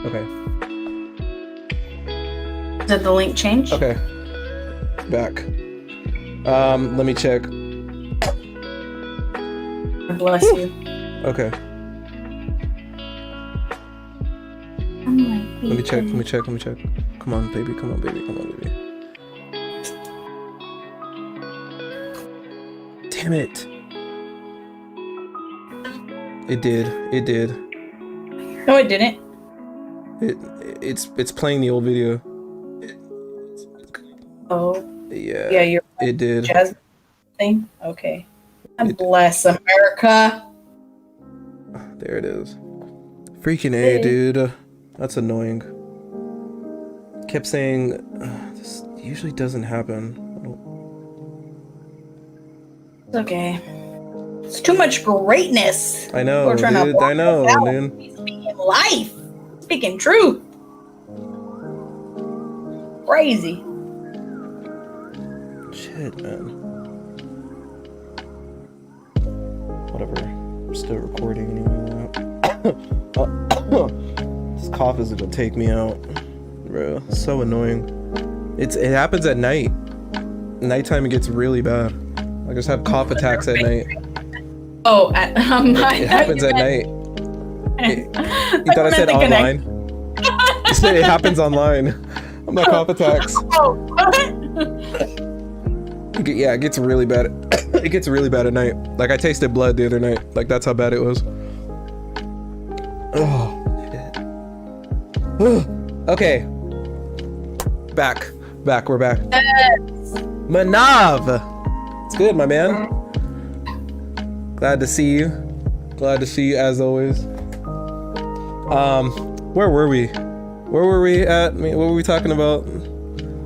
Okay. Did the link change? Okay. Back. Let me check. Bless you. Okay. Let me check. Come on, baby. Damn it. It did. No, it didn't. It's playing the old video. Oh. Yeah. Yeah, it did. Jazz thing? Okay. Bless America. There it is. Freaking A, dude. That's annoying. Kept saying, this usually doesn't happen. It's okay. It's too much greatness. I know, We're trying dude. to I know, dude. Speaking life. Speaking truth. Crazy. Shit, man. Whatever. I'm still recording anyway. This cough is gonna take me out. Bro, so annoying. It happens at night. Nighttime it gets really bad. I just have cough attacks at night. Oh, it happens at night. You thought I said online? You said it happens online. I'm not cough attacks. Oh, Yeah, it gets really bad. It gets really bad at night. Like I tasted blood the other night. Like that's how bad it was. Oh shit. Okay. Back. We're back. yes. Manav. It's good, my man. Glad to see you. Glad to see you as always. Where were we? Where were we at? What were we talking about?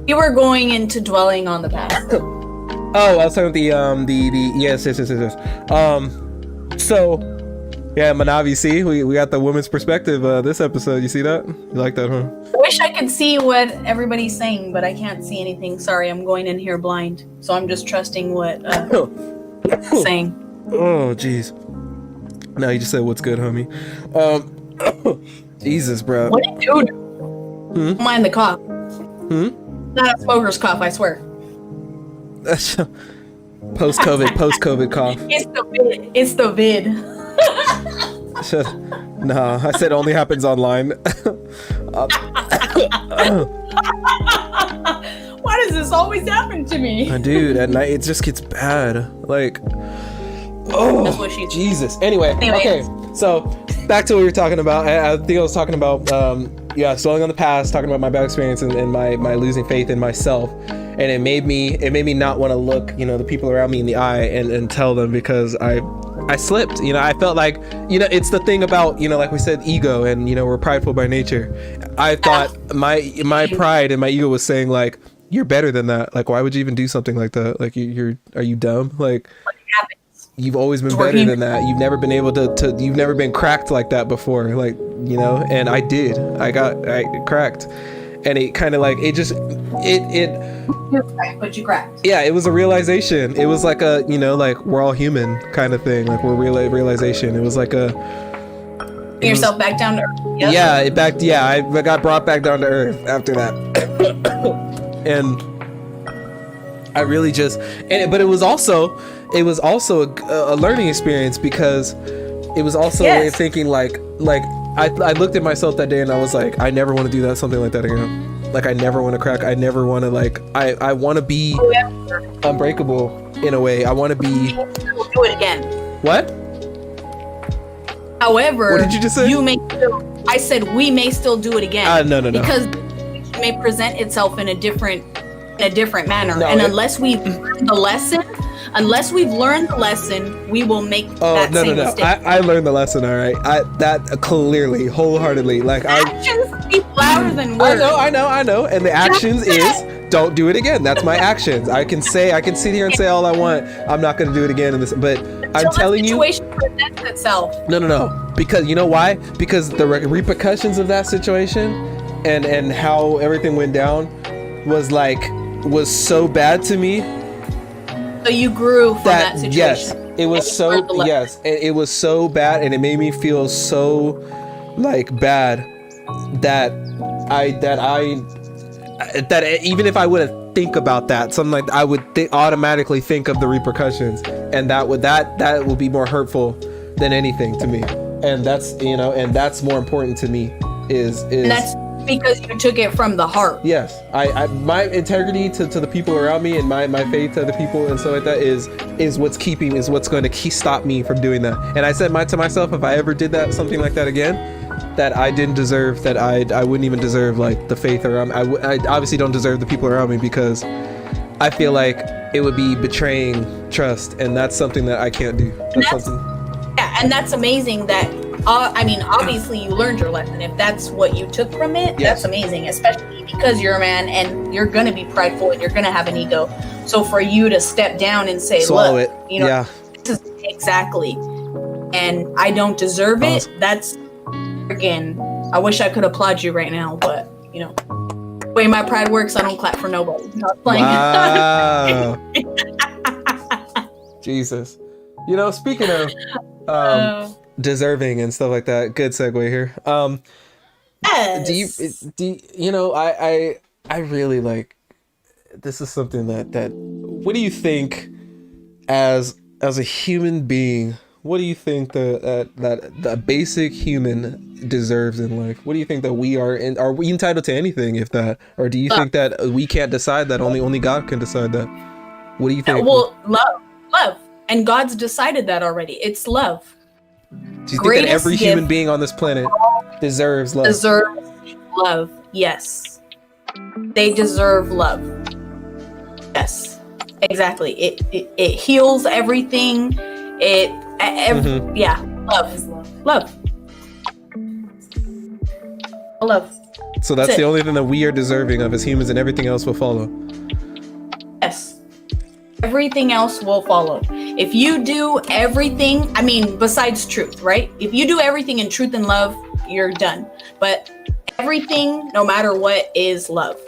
You were going into dwelling on the past. Oh, I was talking about the yes. So yeah, Manav, you see, we got the woman's perspective this episode. You see that? You like that, huh? I wish I could see what everybody's saying, but I can't see anything. Sorry, I'm going in here blind. So I'm just trusting what saying. Oh, jeez. No, you just said what's good, homie. Jesus, bro. What did you do? Don't mind the cough. Not a smoker's cough, I swear. Post-COVID cough. It's the vid. No, I said only happens online. Why does this always happen to me? Dude, at night it just gets bad. Like, That's what she Jesus. Anyway, okay. So back to what we were talking about. I think I was talking about dwelling on the past, talking about my bad experience and my losing faith in myself. And it made me not want to look, the people around me in the eye and tell them, because I slipped. I felt like, it's the thing about, like we said, ego, and we're prideful by nature. I thought my pride and my ego was saying, like, you're better than that. Like, why would you even do something like that? Like, are you dumb? Like, you've always been better than that. You've never been able to you've never been cracked like that before. Like, and I did. I cracked. And it kind of like, But you cracked. Yeah, it was a realization. It was like a, like we're all human kind of thing. Like we're realization. It was like a... Bring yourself back down to earth. Yep. I got brought back down to earth after that. And I really just... but it was also a learning experience, because it was also a way of thinking like I looked at myself that day and I was like, I never want to do something like that again. Like, I never want to crack. I never want to, like, I want to be unbreakable in a way. I want to be... Do it again. What? However... What did you just say? I said we may still do it again. No. Because it may present itself in a different manner. No, and unless we've learned the lesson, we will make that same mistake. I learned the lesson, all right. That clearly, wholeheartedly. Like, actions speak louder than words. I know. And the actions is, don't do it again. That's my actions. I can sit here and say all I want. I'm not going to do it again. But I'm telling you. The situation presents itself. No. Because you know why? Because the repercussions of that situation and how everything went down was so bad to me. So you grew from that situation. Yes, it was so. Yes, and it was so bad, and it made me feel so, like, bad that even if I wouldn't think about that, something like I would automatically think of the repercussions, and that would be more hurtful than anything to me. And that's, and that's more important to me is and that's because you took it from the heart. Yes, I my integrity to the people around me, and my faith to the people and stuff like that is what's going to stop me from doing that. And I said to myself, if I ever did something like that again, that I didn't deserve, that I wouldn't even deserve like the faith around me. I obviously don't deserve the people around me, because I feel like it would be betraying trust, and that's something that I can't do. Yeah, and that's amazing that obviously you learned your lesson. If that's what you took from it, yes, that's amazing, especially because you're a man and you're going to be prideful and you're going to have an ego. So for you to step down and say, swallow look, yeah, this is exactly, and I don't deserve it. That's, again, I wish I could applaud you right now, but the way my pride works, I don't clap for nobody. Not playing. Wow. Jesus. Speaking of deserving and stuff like that, good segue here. Yes. I really like, this is something that what do you think as a human being, what do you think that the basic human deserves in life? What do you think that we are we entitled to anything, if that, or do you think that we can't decide that, only God can decide that? What do you think? Well, love. And God's decided that already. It's love. Do you think that every human being on this planet deserves love? Deserves love. Yes. They deserve love. Yes. Exactly. It heals everything. Yeah. Love. Love. So that's the only thing that we are deserving of as humans, and everything else will follow. Yes. Everything else will follow. If you do everything, besides truth, right? If you do everything in truth and love, you're done. But everything, no matter what, is love.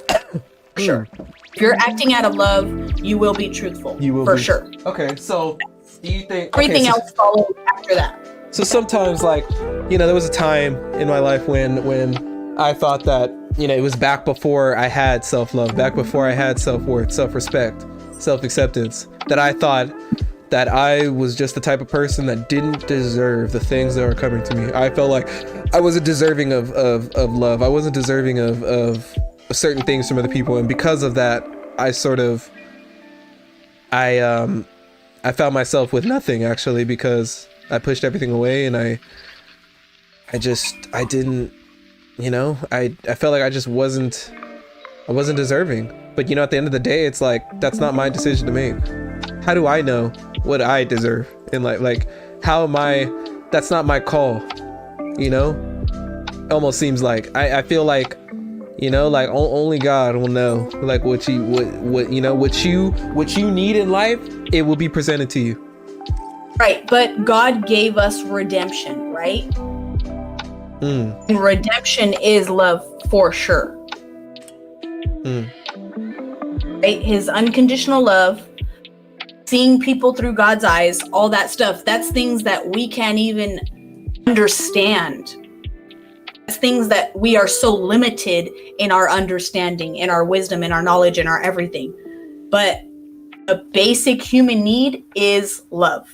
Sure. If you're acting out of love, you will be truthful. You will, for sure. Okay, so do you think everything else follows after that? So sometimes, like, there was a time in my life when I thought that, it was back before I had self-love, back before I had self-worth, self-respect, self-acceptance, that I thought that I was just the type of person that didn't deserve the things that were coming to me. I felt like I wasn't deserving of love. I wasn't deserving of certain things from other people. And because of that, I found myself with nothing, actually, because I pushed everything away, and I didn't, I felt like I wasn't deserving. But at the end of the day, it's like, that's not my decision to make. How do I know what I deserve in life? Like, how am I? That's not my call. Almost seems like I feel like, like only God will know, like what you need in life. It will be presented to you. Right, but God gave us redemption, right? And redemption is love for sure. Right? His unconditional love, seeing people through God's eyes, all that stuff, that's things that we can't even understand. That's things that we are so limited in our understanding, in our wisdom, in our knowledge, in our everything. But a basic human need is love.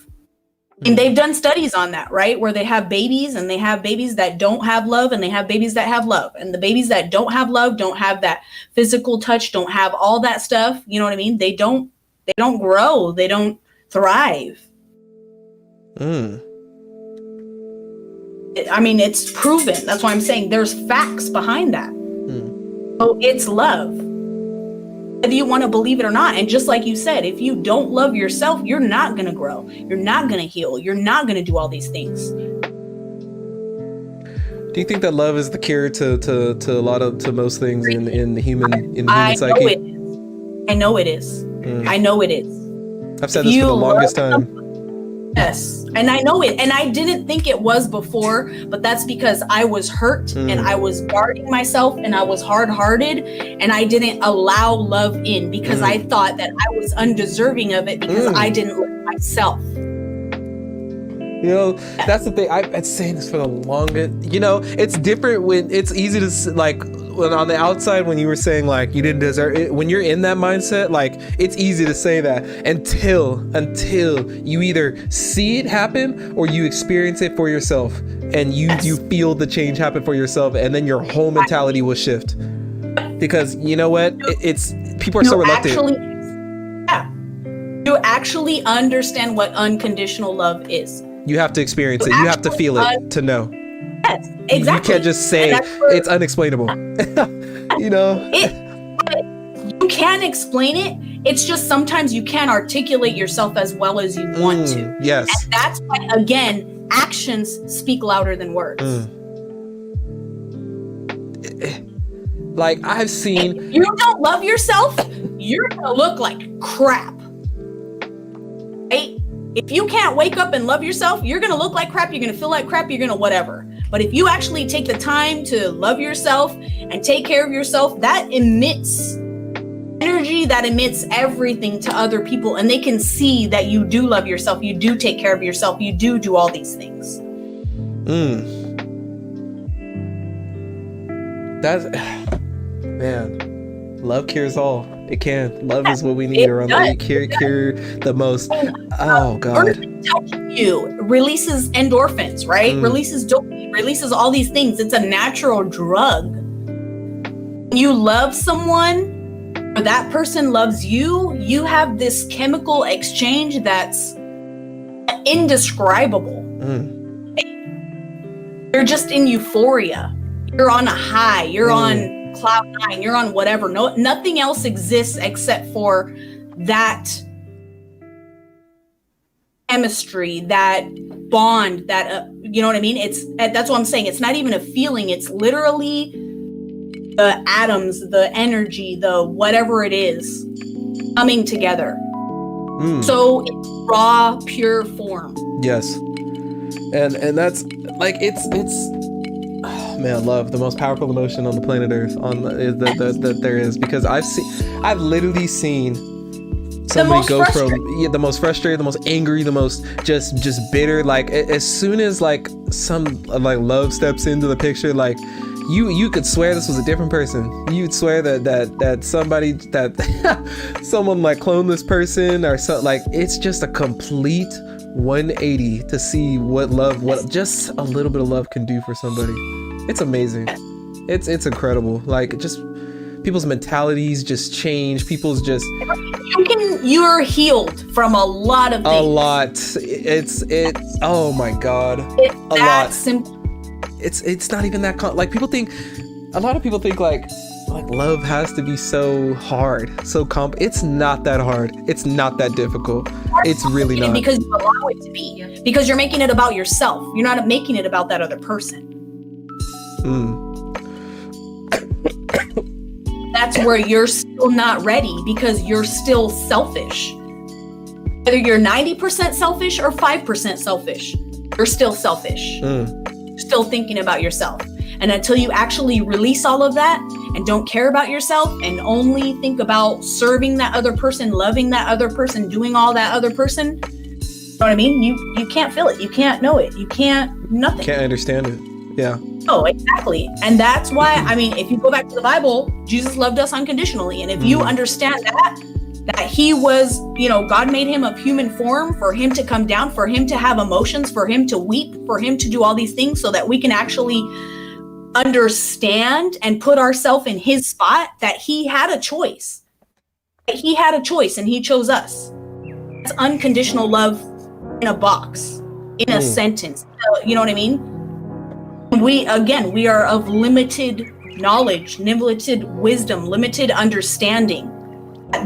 And they've done studies on that, right? Where they have babies, and they have babies that don't have love, and they have babies that have love. And the babies that don't have love don't have that physical touch, don't have all that stuff. You know what I mean? They don't grow. They don't thrive. It's proven. That's why I'm saying there's facts behind that. So it's love, whether you want to believe it or not. And just like you said, if you don't love yourself, you're not going to grow. You're not going to heal. You're not going to do all these things. Do you think that love is the cure to most things in the human psyche? I know it is. I know it is. I've said this for the longest time. Yes, and I know it, and I didn't think it was before, but that's because I was hurt and I was guarding myself, and I was hard-hearted, and I didn't allow love in because I thought that I was undeserving of it because I didn't love myself. You know, that's the thing. I've been saying this for the longest. You know, it's different when it's easy to like when on the outside when you were saying like you didn't deserve it. When you're in that mindset, like it's easy to say that until you either see it happen or you experience it for yourself and you feel the change happen for yourself, and then your whole mentality will shift. Because you know what, it's people are so reluctant. You actually understand what unconditional love is. You have to experience it. You have to feel it to know. Yes, exactly. You can't just say it's unexplainable. You know? You can explain it. It's just sometimes you can't articulate yourself as well as you want to. Yes. And that's why, again, actions speak louder than words. Like I've seen... If you don't love yourself, you're going to look like crap. Right? If you can't wake up and love yourself, you're going to look like crap. You're going to feel like crap. You're going to whatever. But if you actually take the time to love yourself and take care of yourself, that emits energy, that emits everything to other people. And they can see that you do love yourself. You do take care of yourself. You do all these things. That's... Man, love cures all. It can. Love is what we need around that. Cure the most. Oh God. You releases endorphins, right? Releases dopamine, releases all these things. It's a natural drug. You love someone, or that person loves you. You have this chemical exchange that's indescribable. You're just in euphoria. You're on a high. You're on cloud nine. You're on whatever. Nothing else exists except for that chemistry, that bond, that you know what I mean? That's what I'm saying. It's not even a feeling. It's literally the atoms, the energy, the whatever it is coming together. So it's raw, pure form. Yes. And that's like it's man, love, the most powerful emotion on the planet Earth, that there is, because I've literally seen somebody go from the most frustrated, the most angry, the most just bitter. Like as soon as like some like love steps into the picture, like you could swear this was a different person. You'd swear that somebody that someone like cloned this person or something. Like it's just a complete 180 to see what just a little bit of love can do for somebody. It's amazing. It's incredible. Like just people's mentalities just change. People's just you're healed from a lot of things. A lot. It's oh my God. It's a that lot. simple. It's not even that like people think. A lot of people think like love has to be so hard, so it's not that hard. It's not that difficult. It's really not. Because you allow it to be. Because you're making it about yourself. You're not making it about that other person. That's where you're still not ready, because you're still selfish. Whether you're 90% selfish or 5% selfish, you're still selfish. You're still thinking about yourself. And until you actually release all of that and don't care about yourself and only think about serving that other person, loving that other person, doing all that other person, you know what I mean? You can't feel it. You can't know it. You can't, nothing. Can't understand it. Yeah. Oh, exactly. And that's why, I mean, if you go back to the Bible, Jesus loved us unconditionally. And if you understand that he was, God made him of human form for him to come down, for him to have emotions, for him to weep, for him to do all these things so that we can actually understand and put ourselves in his spot, that he had a choice. He had a choice and he chose us. It's unconditional love in a box, in a sentence. You know what I mean? We are of limited knowledge, limited wisdom, limited understanding.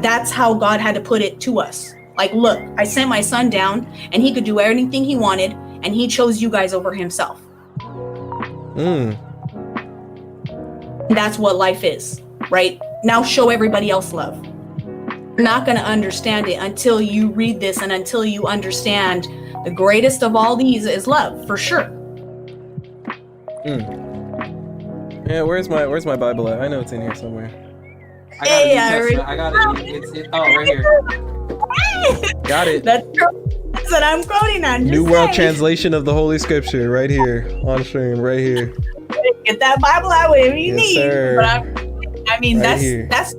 That's how God had to put it to us. Like, look, I sent my son down and he could do anything he wanted, and he chose you guys over himself. And that's what life is, right? Now show everybody else love. You're not going to understand it until you read this and until you understand the greatest of all these is love, for sure. Yeah, where's my Bible at? I know it's in here somewhere. I got it. Oh, right here. Got it. That's that I'm quoting on. New World Translation of the Holy Scripture, right here on stream, right here. Get that Bible out, whatever you Yes, need. sir. But I mean, Right that's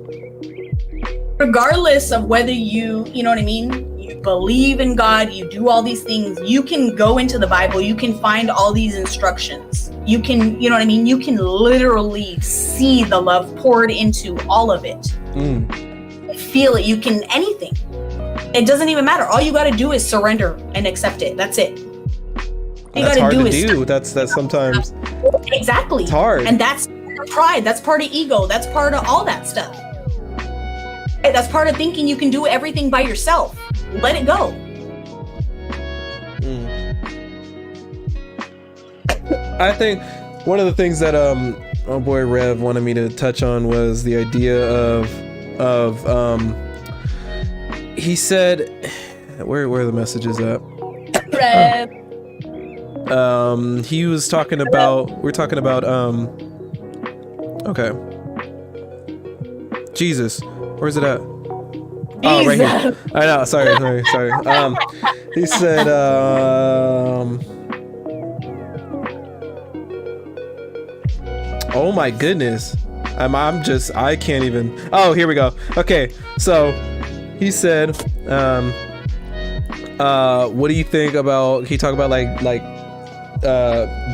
regardless of whether you know what I mean, you believe in God, you do all these things, you can go into the Bible, you can find all these instructions. You can, you know what I mean? You can literally see the love poured into all of it. Feel it. You can anything. It doesn't even matter. All you got to do is surrender and accept it. That's it. That's hard to do. That's sometimes exactly. It's hard. And that's pride. That's part of ego. That's part of all that stuff. That's part of thinking you can do everything by yourself. Let it go. I think one of the things that oh boy Rev wanted me to touch on was the idea of he said, where are the messages at? Rev. He was talking about, we're talking about okay, Jesus, where's it at? Oh, right here. I know, sorry. He said oh my goodness, I can't even. Oh, here we go. Okay, so he said what do you think about, he talked about like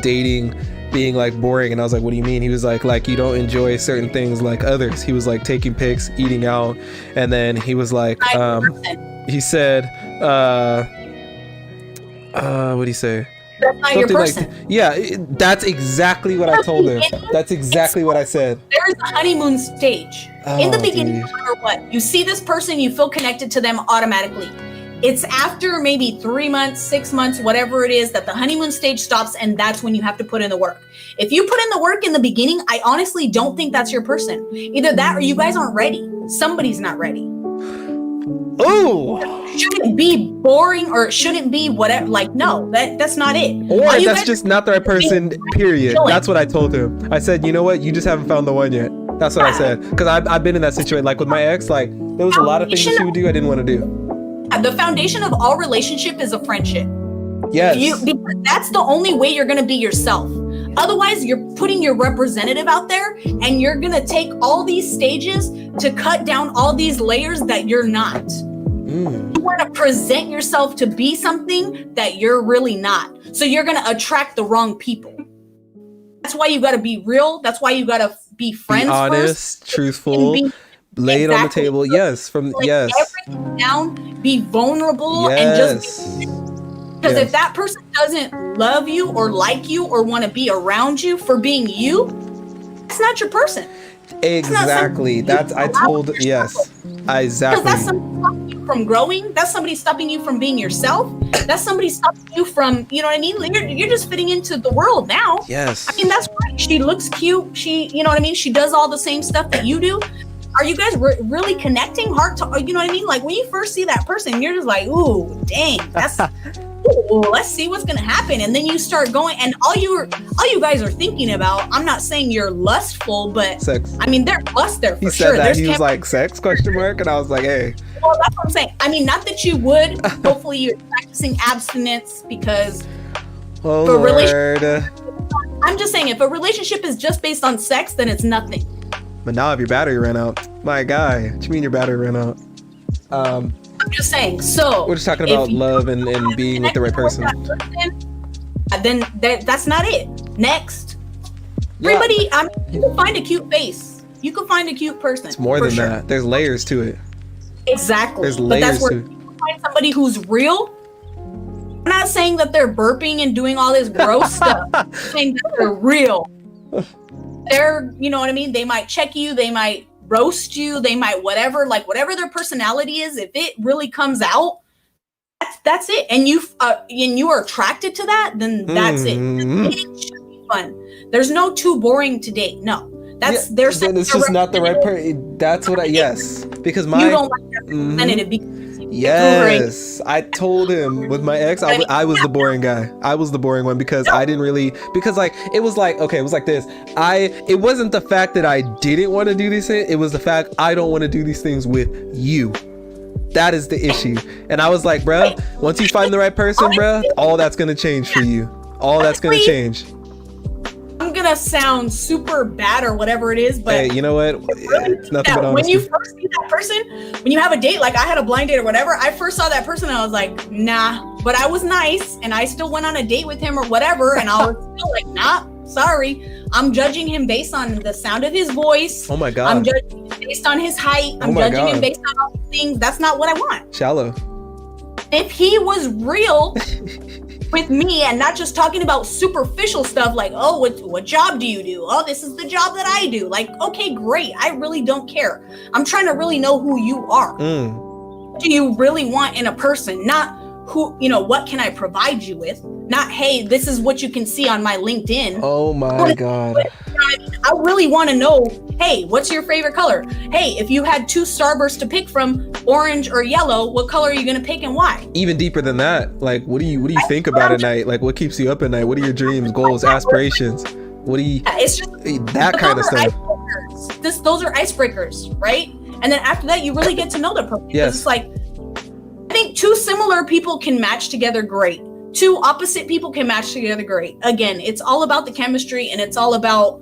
dating being like boring, and I was like, what do you mean? He was like you don't enjoy certain things like others. He was like taking pics, eating out, and then he was like he said what did he say? That's not your person. Like, yeah, that's exactly what I told him. That's exactly what I said. There is a honeymoon stage. In the beginning, no matter what, you see this person, you feel connected to them automatically. It's after maybe 3 months, 6 months, whatever it is, that the honeymoon stage stops, and that's when you have to put in the work. If you put in the work in the beginning, I honestly don't think that's your person. Either that or you guys aren't ready. Somebody's not ready. Oh, shouldn't be boring, or it shouldn't be whatever. Like, no, that's not it. Or that's just not the right person, period. That's what I told him. I said, you know what? You just haven't found the one yet. That's what I said. Because I've been in that situation. Like with my ex, like there was a lot of things that she would do I didn't want to do. The foundation of all relationship is a friendship. Yes. Because that's the only way you're going to be yourself. Otherwise, you're putting your representative out there, and you're going to take all these stages to cut down all these layers that you're not. You want to present yourself to be something that you're really not. So you're going to attract the wrong people. That's why you got to be real. That's why you got to be friends be honest, first, truthful, lay it on the table. Yes, yes. Everything down, be vulnerable, yes. and just because if that person doesn't love you or like you or want to be around you for being you, it's not your person. Exactly. That's I told yes. Exactly. Because that's somebody stopping you from growing. That's somebody stopping you from being yourself. That's somebody stopping you from, you know what I mean? You're just fitting into the world now. Yes. I mean, that's right. She looks cute. She, you know what I mean? She does all the same stuff that you do. Are you guys really connecting? Heart to, you know what I mean? Like when you first see that person, you're just like, ooh, dang, that's. Ooh, let's see what's gonna happen, and then you start going, and all you guys are thinking about. I'm not saying you're lustful, but sex. I mean, there's lust there for he sure. Said that. He was like, sex ? And I was like, hey. Well, that's what I'm saying. I mean, not that you would. Hopefully, you're practicing abstinence because. Oh Lord. I'm just saying, if a relationship is just based on sex, then it's nothing. But now, if your battery ran out, my guy, what you mean your battery ran out? I'm just saying. So we're just talking about love and being with the right person. Then that's not it. Next, everybody. I mean, you can find a cute face. You can find a cute person. It's more than that. There's layers to it. Exactly. There's layers but that's where to you find somebody who's real. I'm not saying that they're burping and doing all this gross stuff. I'm saying that they're real. They're, you know what I mean? They might check you. They might roast you. They might whatever their personality is. If it really comes out, that's it. And you are attracted to that, then that's it. Dating should be fun. There's no too boring to date. No, that's there's. Then it's just not the right person. That's what because my you don't like their representative because yes, I told him with my ex, I was the boring guy. I was the boring one because I didn't really, because like, it was like this. It wasn't the fact that I didn't want to do these things. It was the fact I don't want to do these things with you. That is the issue. And I was like, bruh, once you find the right person, bruh, all that's gonna change for you. All that's gonna change. I'm gonna sound super bad or whatever it is, but hey, you know what? It's nothing but honesty. When you first see that person, when you have a date, like I had a blind date or whatever, I first saw that person and I was like, nah. But I was nice and I still went on a date with him or whatever, and I was still like, nah, sorry. I'm judging him based on the sound of his voice. Oh my God. I'm judging him based on his height. I'm judging him based on all these things. That's not what I want. Shallow. If he was real with me and not just talking about superficial stuff like, oh, what job do you do? Oh, this is the job that I do. Like, okay, great. I really don't care. I'm trying to really know who you are. What do you really want in a person? Not who, what can I provide you with? Not, hey, this is what you can see on my LinkedIn. Oh my God. I really want to know, hey, what's your favorite color? Hey, if you had 2 Starbursts to pick from, orange or yellow, what color are you going to pick and why? Even deeper than that, like, what do you think about at night? Like, what keeps you up at night? What are your dreams, goals, aspirations? What do you, it's just that kind of stuff. Those are icebreakers, right? And then after that, you really get to know the person. Yes. It's like, I think 2 similar people can match together great. 2 opposite people can match together great. Again, it's all about the chemistry and it's all about,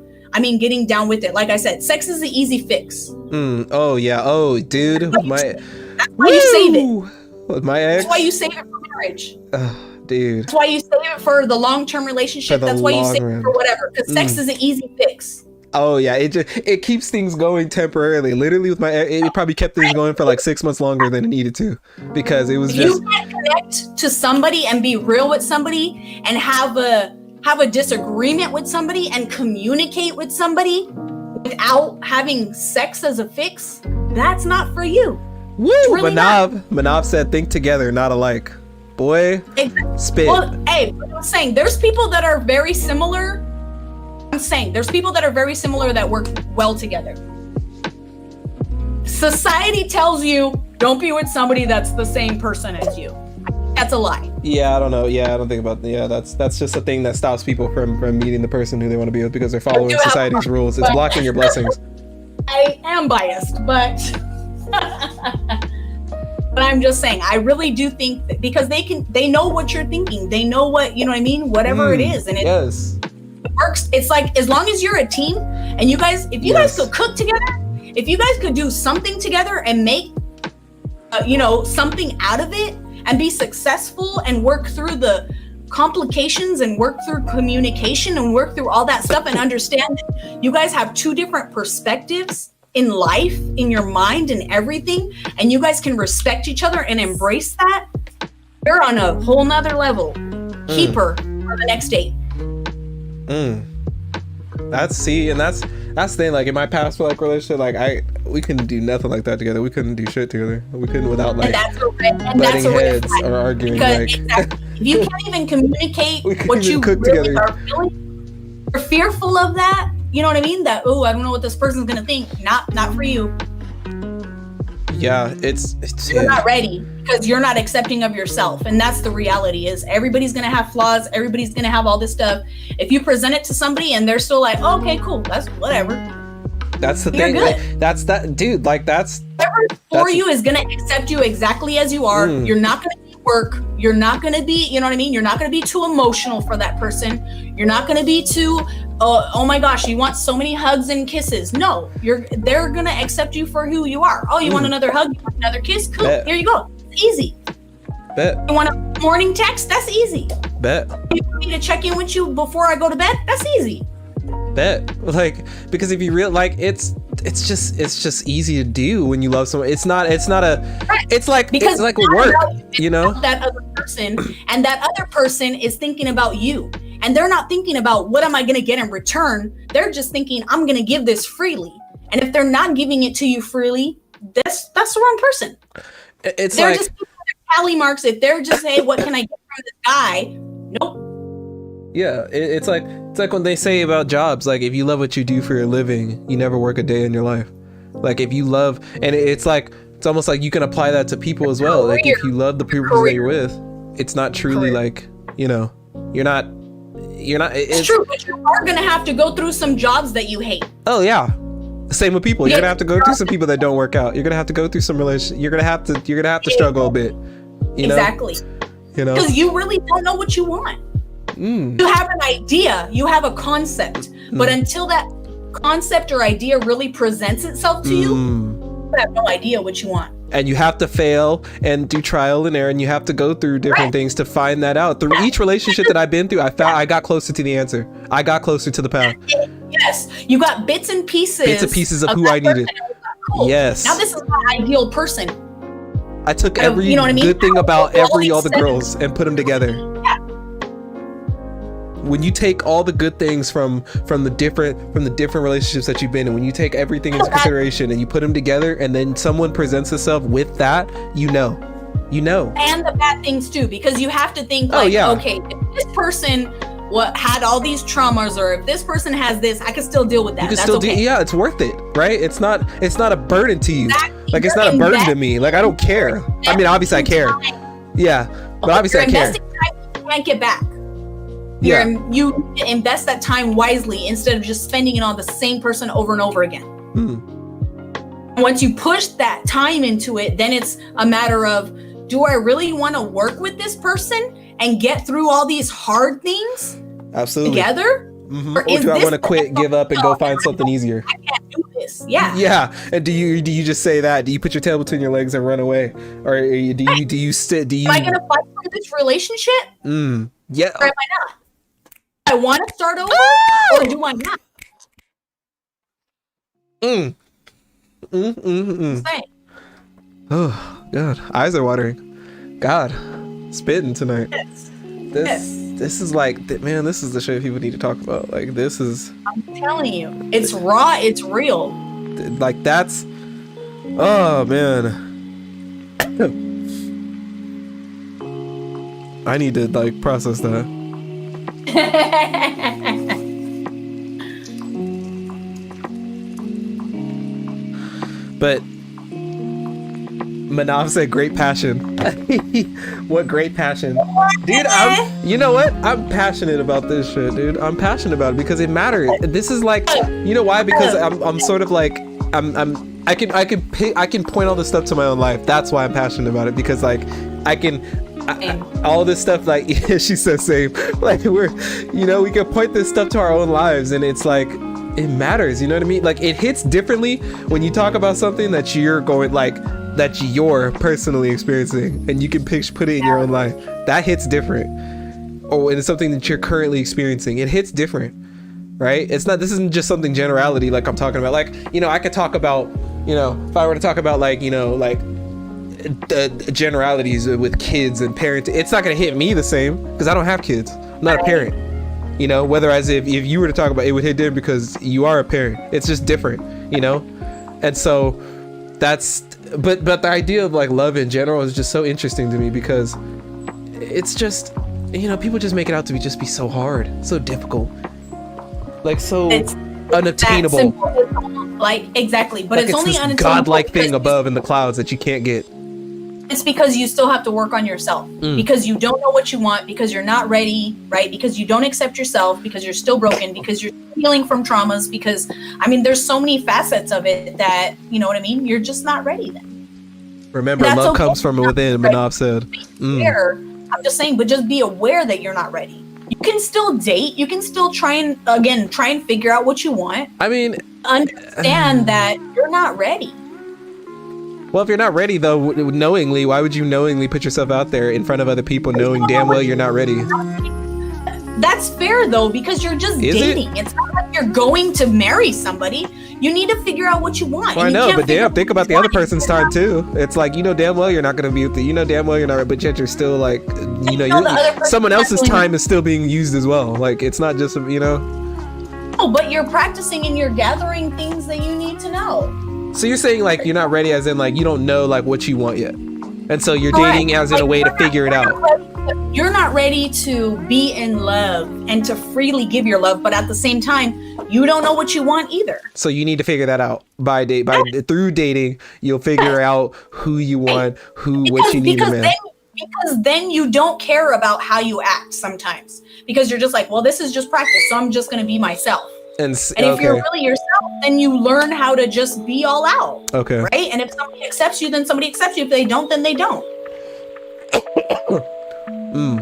getting down with it. Like I said, sex is the easy fix. Oh yeah. Oh, dude. That's why you save it. With my ex. That's why you save it for marriage. Dude. That's why you save it for the long-term relationship. That's why you save it for whatever. Because sex is an easy fix. Oh yeah, it keeps things going temporarily. Literally with my ex, it probably kept things going for like 6 months longer than it needed to, because it was just. You can't connect to somebody and be real with somebody and have a disagreement with somebody and communicate with somebody without having sex as a fix. That's not for you. Woo! Really Manav said, "Think together, not alike." Boy, exactly. Spit. Well, hey, I'm saying there's people that are very similar. That work well together. Society tells you don't be with somebody that's the same person as you. That's a lie. Yeah, I don't know. Yeah, I don't think about. Yeah, that's just a thing that stops people from meeting the person who they want to be with because they're following society's rules. It's blocking your blessings. I am biased, but but I'm just saying, I really do think that because they know what you're thinking. They know what, you know what I mean? Whatever it is. And it works. It's like, as long as you're a team and you guys, if you guys could cook together, if you guys could do something together and make, something out of it and be successful and work through the complications and work through communication and work through all that stuff and understand that you guys have 2 different perspectives in life, in your mind and everything, and you guys can respect each other and embrace that, you're on a whole nother level. Keeper for the next date. That's the thing. Like in my past relationship, like we couldn't do nothing like that together. We couldn't do shit together. We couldn't without like butting heads or arguing. Because like exactly, if you can't even communicate what you cook really together. are feeling, you're fearful of that. You know what I mean? That, oh, I don't know what this person's gonna think. Not for you. Yeah, it's you're not ready because you're not accepting of yourself, and that's the reality. Is everybody's gonna have flaws, everybody's gonna have all this stuff. If you present it to somebody and they're still like, oh, okay, cool, that's whatever. That's the thing. Like, that's that, dude. Like that's whoever for you is gonna accept you exactly as you are. You're not gonna be work. You're not gonna be, you know what I mean? You're not gonna be too emotional for that person. You're not gonna be too, oh my gosh, you want so many hugs and kisses. No, they're gonna accept you for who you are. Oh, you want another hug? You want another kiss? Cool. Bet. Here you go. It's easy. Bet. You want a morning text? That's easy. Bet. You want me to check in with you before I go to bed? That's easy. Bet. Like, because if you it's just easy to do when you love someone. It's like work, you know? That other person, and that other person is thinking about you, and they're not thinking about what am I going to get in return. They're just thinking, I'm going to give this freely. And if they're not giving it to you freely, that's the wrong person. They're just tally marks. If they're just, hey, what can I get from this guy? Nope. Yeah, it's like when they say about jobs, like if you love what you do for a living, you never work a day in your life. Like if you love, and it's almost like you can apply that to people as well. Like if you love the people that you're with, it's not truly like, you're not. It's true, but you are gonna have to go through some jobs that you hate. Oh yeah, Same with people. You're gonna have to go through some people that don't work out. You're gonna have to go through some relationships. You're gonna have to struggle a bit. You know? Exactly. You know, because you really don't know what you want. You have an idea, you have a concept, but until that concept or idea really presents itself to you, you have no idea what you want. And you have to fail and do trial and error, and you have to go through different things to find that out. Through each relationship that I've been through, I got closer to the answer. I got closer to the path. Yes, you got bits and pieces of who I needed. Cool. Yes. Now this is my ideal person. I took every good thing about all the girls and put them together. Yeah. When you take all the good things from the different relationships that you've been in, when you take everything into consideration and you put them together, and then someone presents itself with that, you know, and the bad things too, because you have to think okay, if this person had all these traumas, or if this person has this, I can still deal with that. You can still it's worth it, right? It's not a burden to you. Exactly. Like, it's not a burden to me. Like, I don't care. I mean, obviously I care. Yeah, but obviously I care. You can't get back. You invest that time wisely instead of just spending it on the same person over and over again. Once you push that time into it, then it's a matter of, do I really want to work with this person and get through all these hard things together? Or do I want to quit, give up, and go find something easier? I can't do this. Yeah. And do you just say that? Do you put your tail between your legs and run away, or do you sit? Do you? Am I gonna fight for this relationship? Yeah. Or am I not? I want to start over, or do I not? Oh God, eyes are watering. God, spitting tonight. This is like, man, this is the shit people need to talk about. Like, this is, I'm telling you, it's raw, it's real. Like, that's, oh man. I need to like process that. But Manav said great passion. What great passion. Dude, you know what? I'm passionate about this shit, dude. I'm passionate about it because it matters. This is like, you know why? Because I'm sort of like, I can point all this stuff to my own life. That's why I'm passionate about it, because like all this stuff, like, yeah, she says same. Like, we can point this stuff to our own lives, and it's like, it matters. You know what I mean? Like, it hits differently when you talk about something that you're personally experiencing, and you can put it in your own life. That hits different. Or it's something that you're currently experiencing. It hits different, right? This isn't just something generality like I'm talking about. Like, I could talk about, if I were to talk about like the generalities with kids and parenting, it's not going to hit me the same because I don't have kids. I'm not a parent. Whereas if you were to talk about it, would hit different because you are a parent. It's just different, and so that's, but the idea of like love in general is just so interesting to me, because it's just, people just make it out to be so hard, so difficult, like so unattainable. Like, exactly, but like it's only this unattainable godlike thing above in the clouds that you can't get. It's because you still have to work on yourself, because you don't know what you want, because you're not ready, right? Because you don't accept yourself, because you're still broken, because you're healing from traumas, because, there's so many facets of it that, you know what I mean? You're just not ready then. Remember, love comes from within, Manav said. I'm just saying, but just be aware that you're not ready. You can still date. You can still try and figure out what you want. Understand that you're not ready. Well, if you're not ready, though, knowingly, why would you knowingly put yourself out there in front of other people knowing damn well you're not ready? That's fair, though, because you're just dating. It's not like you're going to marry somebody. You need to figure out what you want. Well, I know, but damn, think about the other person's time, too. It's like, damn well you're not going to be with damn well you're not, but yet you're still like, someone else's time is still being used as well. Like, it's not just, Oh, but you're practicing and you're gathering things that you need to know. So you're saying like you're not ready, as in like you don't know like what you want yet, and so you're dating as in a way to figure it out. You're not ready to be in love and to freely give your love, but at the same time, you don't know what you want either. So you need to figure that out through dating. You'll figure out who you want, what you need in a man. Because then you don't care about how you act sometimes, because you're just like, well, this is just practice, so I'm just going to be myself. And if you're really yourself, then you learn how to just be all out. Okay. Right? And if somebody accepts you, then somebody accepts you. If they don't, then they don't.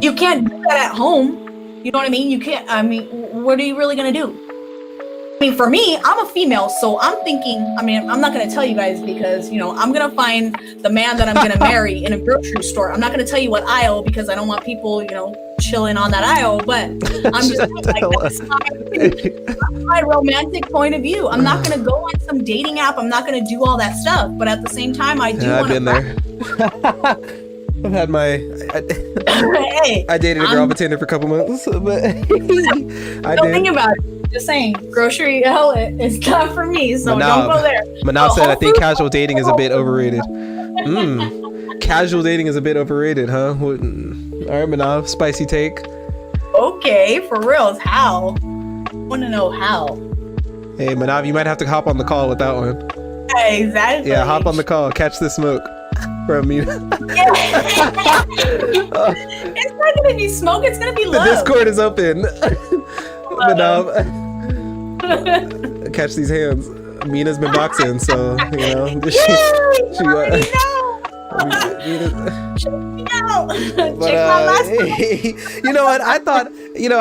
You can't do that at home. You know what I mean? You can't, I mean, what are you really going to do? I mean, for me, I'm a female, so I'm thinking, I mean, I'm not going to tell you guys because, you know, I'm going to find the man that I'm going to marry in a grocery store. I'm not going to tell you what aisle because I don't want people, you know, chilling on that aisle, but I'm just saying, like, that's my romantic point of view. I'm not going to go on some dating app. I'm not going to do all that stuff, but at the same time, I do want to. I've been there. I've had hey, I dated a girl on Tinder for a couple months, but don't think about it. Just saying, grocery outlet is not for me, so don't go there. Manav said, I think casual dating is a bit overrated. Casual dating is a bit overrated, huh? All right, Manav, spicy take. Okay, for reals, how? I want to know how. Hey, Manav, you might have to hop on the call with that one. Exactly. Yeah, hop on the call. Catch the smoke from me. It's not gonna be smoke. It's gonna be love. The Discord is open. Manav, catch these hands. Mina's been boxing, so you know. You know what? I thought, you know,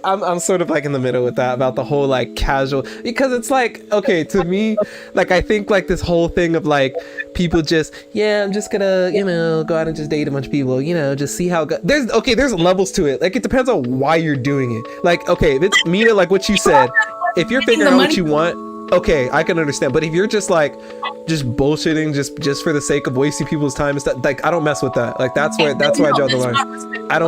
I'm sort of like in the middle with that about the whole like casual, because it's like, okay, to me, like I think like this whole thing of like people just, I'm just gonna, you know, go out and just date a bunch of people, you know, just see how it goes. There's levels to it. Like it depends on why you're doing it. Like, okay, if it's Mina, like what you said, if you're figuring out what you want, okay, I can understand. But if you're just like just bullshitting just for the sake of wasting people's time and stuff, like I don't mess with that. Like that's where I draw the line. I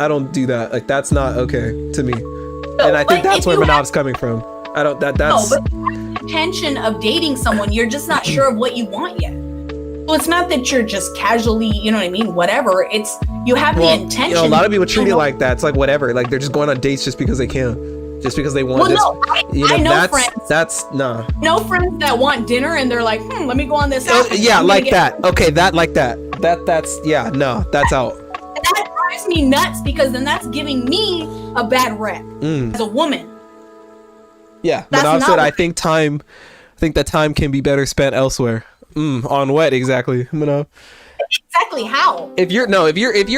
don't do that. Like that's not okay to me. And I think that's where Manav's coming from. That's but the intention of dating someone, you're just not sure of what you want yet. So it's not that you're just casually, you know what I mean, whatever. It's you have the intention. You know, a lot of people treat it like that. It's like whatever. Like they're just going on dates just because they can. Just because they want. Well, no, I know friends. That's nah. No friends that want dinner and they're like, let me go on this app. Yeah, like that. Okay, like that. That's no, that's out. That drives me nuts because then that's giving me a bad rep as a woman. Yeah, Manav said, I think that time can be better spent elsewhere. On what exactly, Manav? Exactly how? If you're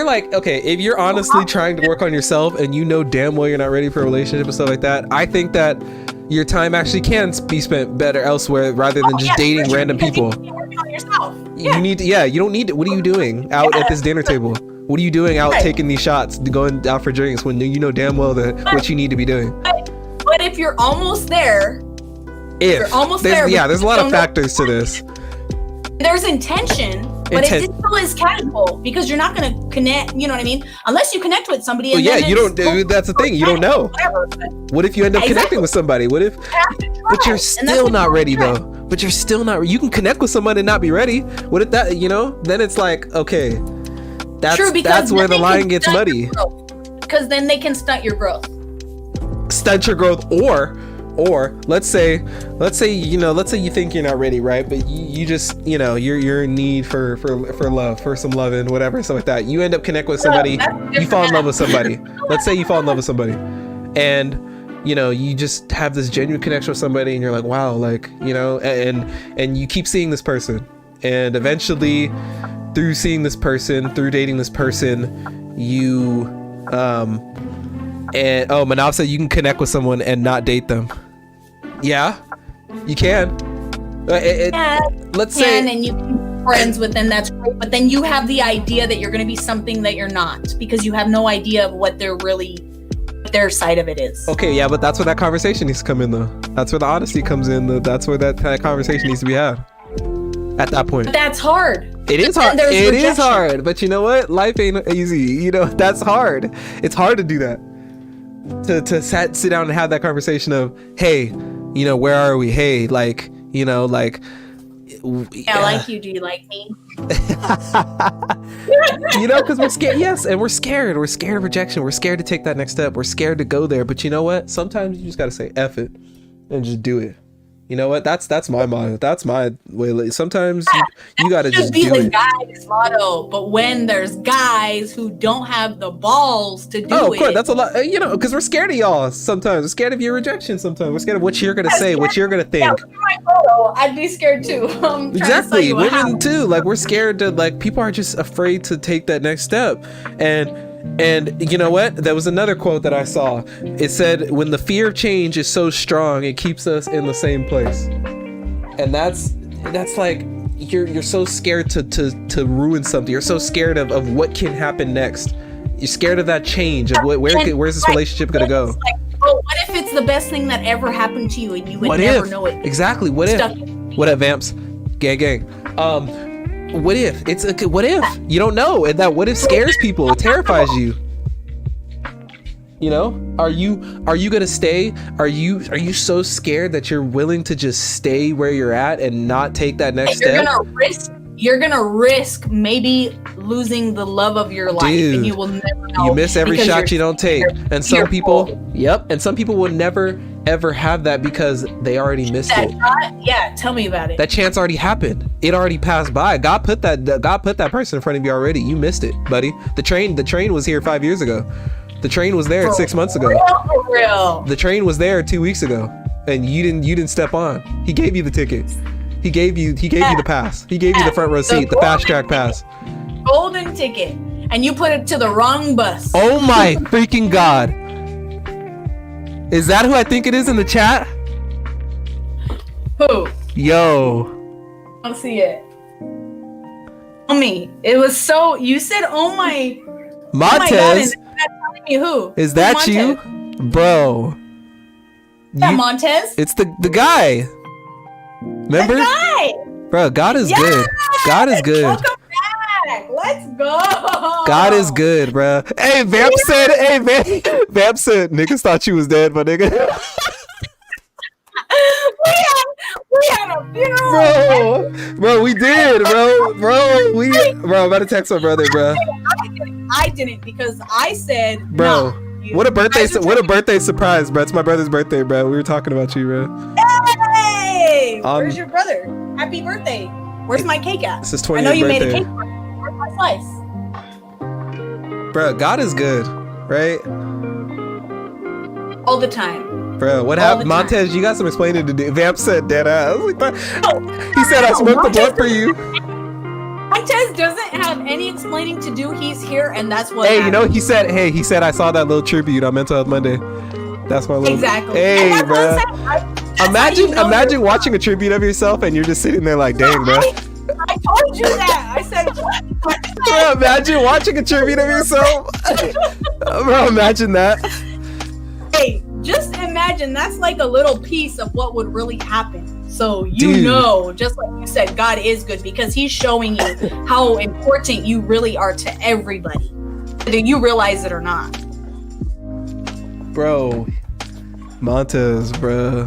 like, okay, if you're honestly trying to work on yourself and you know damn well you're not ready for a relationship and stuff like that, I think that your time actually can be spent better elsewhere rather than just dating random people. You working on yourself. You need to, you don't need to. What are you doing out at this dinner table? What are you doing out taking these shots, going out for drinks when you know damn well what you need to be doing? But if you're almost there, there's a lot of factors to this. There's intention. But it still is casual because you're not going to connect, you know what I mean? Unless you connect with somebody. Well, you don't, that's the thing. You don't know. What if you end up connecting with somebody? What if, but you're still not ready though. But you're still not, you can connect with someone and not be ready. What if that, you know, then it's like, okay, that's where the line gets muddy. Because then they can stunt your growth. Stunt your growth or let's say you think you're not ready, right? But you just, you know, you're in need for love, for some loving, whatever, stuff like that. You end up connecting with somebody, you fall in love with somebody. Let's say you fall in love with somebody, and you know, you just have this genuine connection with somebody, and you're like, wow, like, you know, and you keep seeing this person, and eventually, through seeing this person, through dating this person, you and Manav said you can connect with someone and not date them. Yeah, you can. Let's say, and you can be friends with them. That's great. But then you have the idea that you're going to be something that you're not because you have no idea of what their side of it is. Okay, yeah, but that's where that conversation needs to come in, though. That's where the honesty comes in. That's where that kind of conversation needs to be had. At that point, but that's hard. It is hard. It is hard. But you know what? Life ain't easy. You know, that's hard. It's hard to do that. To sit down and have that conversation of, hey, you know, where are we? Hey, like, you know, like, I like you. Do you like me? You know, because we're scared. Yes, and we're scared. We're scared of rejection. We're scared to take that next step. We're scared to go there. But you know what? Sometimes you just got to say F it and just do it. You know what? That's my motto. That's my way. Sometimes you gotta just be do the it. guy's motto, but when there's guys who don't have the balls to do it. Oh, of course, that's a lot. You know, because we're scared of y'all sometimes. We're scared of your rejection sometimes. We're scared of what you're gonna say, what you're gonna think. Yeah, my photo, I'd be scared too. Exactly, women too. Like, we're scared to, like, people are just afraid to take that next step. And you know what? There was another quote that I saw. It said, when the fear of change is so strong, it keeps us in the same place. And that's like, you're so scared to ruin something. You're so scared of what can happen next. You're scared of that change, of where's this relationship gonna go? Like, oh, what if it's the best thing that ever happened to you and you would never know it? Exactly. What if? What if, Vamps? Gang. What if? It's a what if? You don't know, and that what if scares people. It terrifies you. You know? Are you gonna stay? Are you so scared that you're willing to just stay where you're at and not take that next step? You're gonna risk maybe losing the love of your life. Dude, and you will never know. You miss every shot you don't take. And some people will never ever have that because they already missed it. Yeah, tell me about it. That chance already happened. It already passed by. God put that person in front of you already. You missed it, buddy. The train was here 5 years ago. The train was there 6 months ago. For real. The train was there 2 weeks ago, and you didn't step on. He gave you the ticket. He gave you the pass. He gave you the front row seat, the fast track pass. Golden ticket, and you put it to the wrong bus. Oh my freaking God! Is that who I think it is in the chat? Who? Yo. I don't see it. Tell me. It was so. You said, "Oh my." Montez. Oh my God, and telling me who? Is that you, bro? Yeah, Montez. It's the guy. Remember? The guy. Bro, God is good. God is good. Welcome back. Let's go. God is good, bro. Hey, Vamp said, niggas thought you was dead, my nigga. we had a funeral. Bro, we did, bro, I'm about to text my brother, bro. I didn't because I said, bro, nah, what a birthday surprise, bro. It's my brother's birthday, bro. We were talking about you, bro. Hey, where's your brother? Happy birthday. Where's my cake at? It's his 20th birthday. I know you made a cake for me. Where's my slice? Bro, God is good, right? All the time. Bro, what happened? Montez, you got some explaining to do. Vamp said dead ass. He said, I smoked the blunt for you. Montez doesn't have any explaining to do. He's here, and that's what happened. You know, he said, I saw that little tribute on Mental Health Monday. That's my little... Exactly. Hey, bro. Imagine watching a tribute of yourself, and you're just sitting there like, dang, bro. I told you that. I said, what? Bro, imagine watching a tribute of yourself. Bro, imagine that. Hey, just imagine that's like a little piece of what would really happen. So you know, just like you said, God is good because he's showing you how important you really are to everybody, whether you realize it or not. Bro, Montez, bro.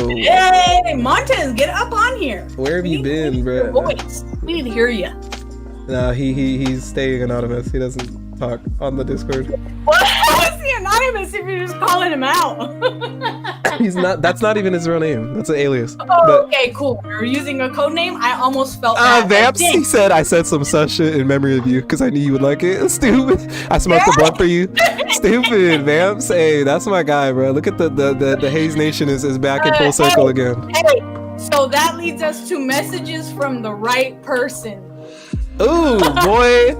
Hey, Montez, get up on here. Where have you been, bro? We need to hear you. No, he's staying anonymous. He doesn't talk on the Discord. What? How is he anonymous if you're just calling him out? He's not. That's not even his real name. That's an alias. Oh, okay, cool. You're using a code name. I almost felt that. Vamps. He said I said some sus shit in memory of you because I knew you would like it. Stupid. I smoked the blunt for you. Stupid, Vamps. Hey, that's my guy, bro. Look at the Hayes Nation is back in full circle again. Hey, so that leads us to messages from the right person. Ooh, boy.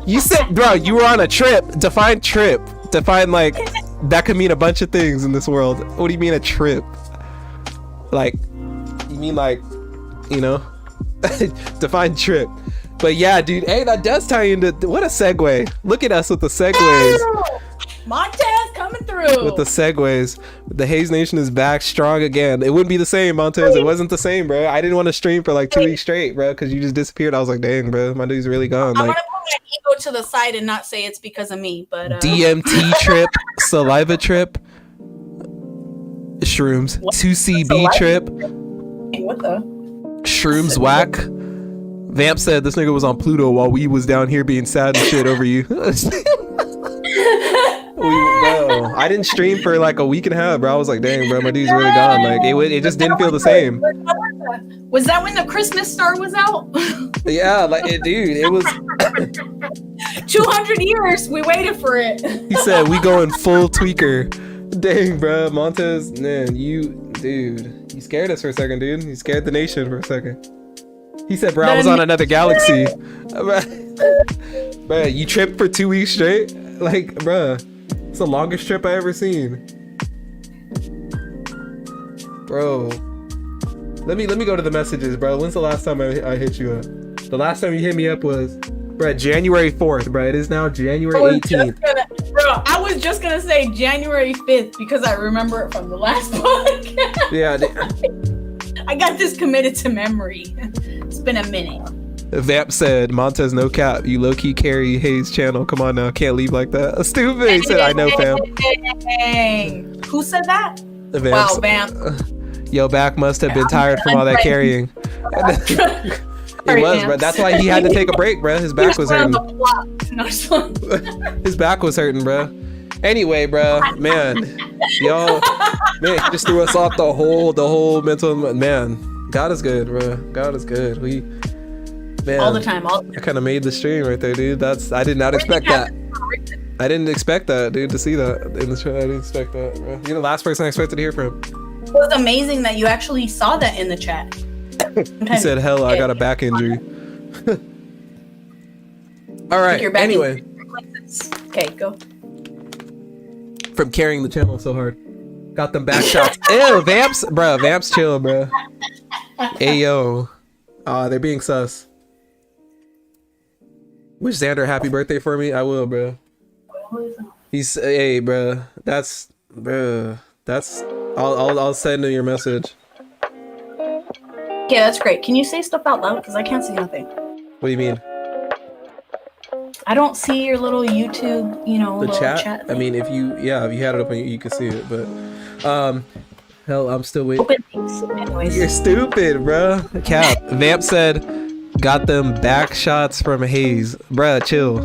You said, bro, you were on a trip. Define trip. Define, like, that could mean a bunch of things in this world. What do you mean a trip? Like, you mean like, you know? Define trip. But yeah, dude, hey, that does tie into, what a segue. Look at us with the segues. Montez coming through. With the segues. The Hayes Nation is back strong again. It wouldn't be the same, Montez. It wasn't the same, bro. I didn't want to stream for like 2 weeks straight, bro, because you just disappeared. I was like, dang, bro, my dude's really gone. I'm like, gonna put my ego to the side and not say it's because of me, but DMT trip, saliva trip, shrooms, what? 2CB Saliva? trip. What the? Shrooms whack. Vamp said this nigga was on Pluto while we was down here being sad and shit over you. bro. I didn't stream for like a week and a half, bro. I was like, dang, bro, my dude's really gone. Like it just didn't feel the same. Was that when the Christmas star was out? Yeah, like dude, it was 200 years. We waited for it. he said we going full tweaker. Dang, bro. Montez, man, you scared us for a second, dude. You scared the nation for a second. He said, bro, I was on another galaxy. Bro, you tripped for 2 weeks straight? Like, bro, it's the longest trip I ever seen. Bro, let me go to the messages, bro. When's the last time I hit you up? The last time you hit me up was, bro, January 4th, bro. It is now January 18th. Bro, I was just gonna say January 5th because I remember it from the last podcast. Yeah. I got this committed to memory. It's been a minute. Vamp said, Montez, no cap. You low-key carry Hayes' channel. Come on now. Can't leave like that. Stupid. He said, I know, fam. Dang. Who said that? Vamp. Wow, Vamp. Yo, back must have been tired from all that carrying. It was, bro. That's why he had to take a break, bro. His back was hurting. His back was hurting, bro. Anyway, bro, man, y'all, man, he just threw us off the whole mental, man. God is good, bro. God is good. Man, all the time. I kind of made the stream right there, dude. I did not expect that. I didn't expect that, dude, to see that in the stream. I didn't expect that, bro. You're the last person I expected to hear from. It was amazing that you actually saw that in the chat. He said, hell, I got a back injury. All right, anyway. Okay, go. From carrying the channel so hard. Got them back shots. Ew, Vamps, bro. Vamps chill, bro. Ayo. They're being sus. Wish Xander a happy birthday for me. I will, bro. He's, hey, bro. That's, bro. That's, I'll send him your message. Yeah, that's great. Can you say stuff out loud? Because I can't see nothing. What do you mean? I don't see your little YouTube, the chat. I mean, if you had it open, you could see it. But, hell, I'm still waiting. You're stupid, bro. Cap. Vamp said, got them back shots from Hayes, bruh. Chill.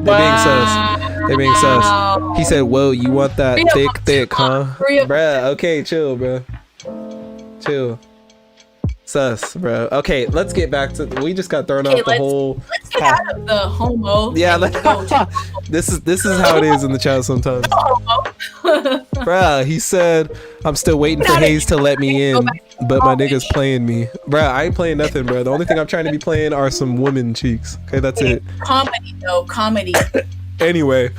They're being sus. He said, "Whoa, you want that thick, huh, bruh? Okay, chill, bruh. Chill." Sus, bro. Okay, let's get back to. We just got thrown off the whole. Let's get out of the homo. Yeah, this is how it is in the chat sometimes. Bruh, he said, "I'm still waiting for Hayes to let me in, but my nigga's playing me." Bruh, I ain't playing nothing, bro. The only thing I'm trying to be playing are some woman cheeks. Okay, that's it. Comedy, though, comedy. Anyway,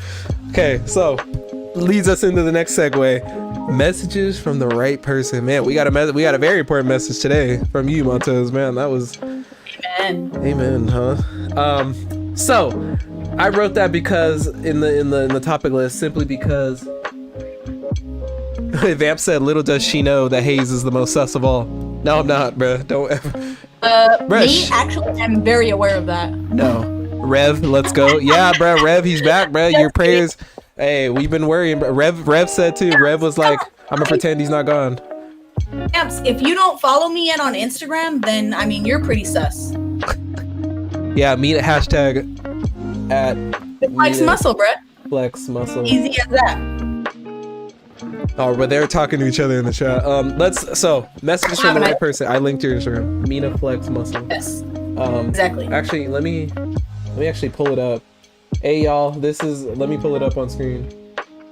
okay, so leads us into the next segue. Messages from the right person, man. We got a very important message today from you, Montez, man. That was amen, huh? So I wrote that because in the topic list, simply because Vamp said, little does she know that Hayes is the most sus of all. No, I'm not, bruh. Don't ever. Me, actually, I'm very aware of that. No. Rev, let's go. Yeah, bruh, Rev, he's back, bruh. Your prayers. Hey, we've been worrying. Rev said too. Rev was like, I'm gonna pretend he's not gone. If you don't follow me yet on Instagram, then I mean you're pretty sus. Yeah, meet at hashtag at Flex Muscle, bruh. Flex Muscle. Easy as that. Oh, but they're talking to each other in the chat. Messages from the right person. I linked your Instagram. Mina Flex Muscle. Yes. Exactly. Actually, let me actually pull it up. Hey y'all, let me pull it up on screen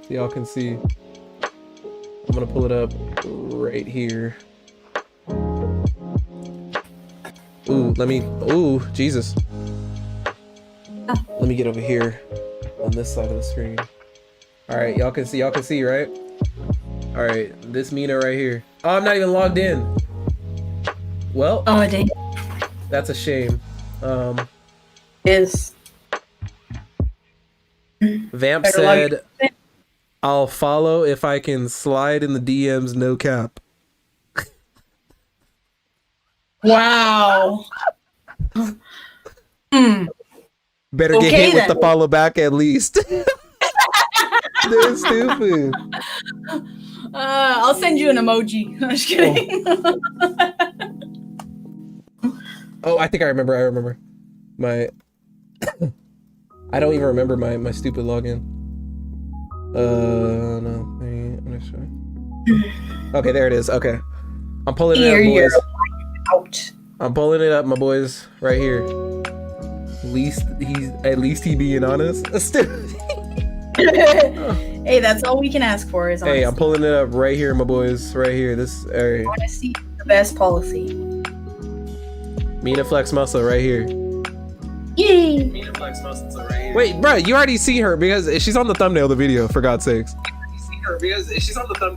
so y'all can see. I'm gonna pull it up right here. Ooh, Jesus. Let me get over here on this side of the screen. All right, y'all can see, right? All right, this Mina right here. Oh, I'm not even logged in. Well, oh dang, that's a shame. Is Vamp said, I'll follow if I can slide in the DMs, no cap. Wow. Better get hit with the follow back at least. They're stupid. I'll send you an emoji. I'm just kidding. Oh, I think I remember. My I don't even remember my stupid login. No. Okay, there it is. Okay. I'm pulling it up, boys. Out. I'm pulling it up, my boys, right here. At least he being honest. Hey, that's all we can ask for is honesty. Hey, I'm pulling it up right here, my boys. Right here. This area. Honesty is the best policy. Mina Flex Muscle right here. Yay! Mina Flex Muscle right here. Wait, bro, you already see her because she's on the thumbnail of the video, for God's sakes.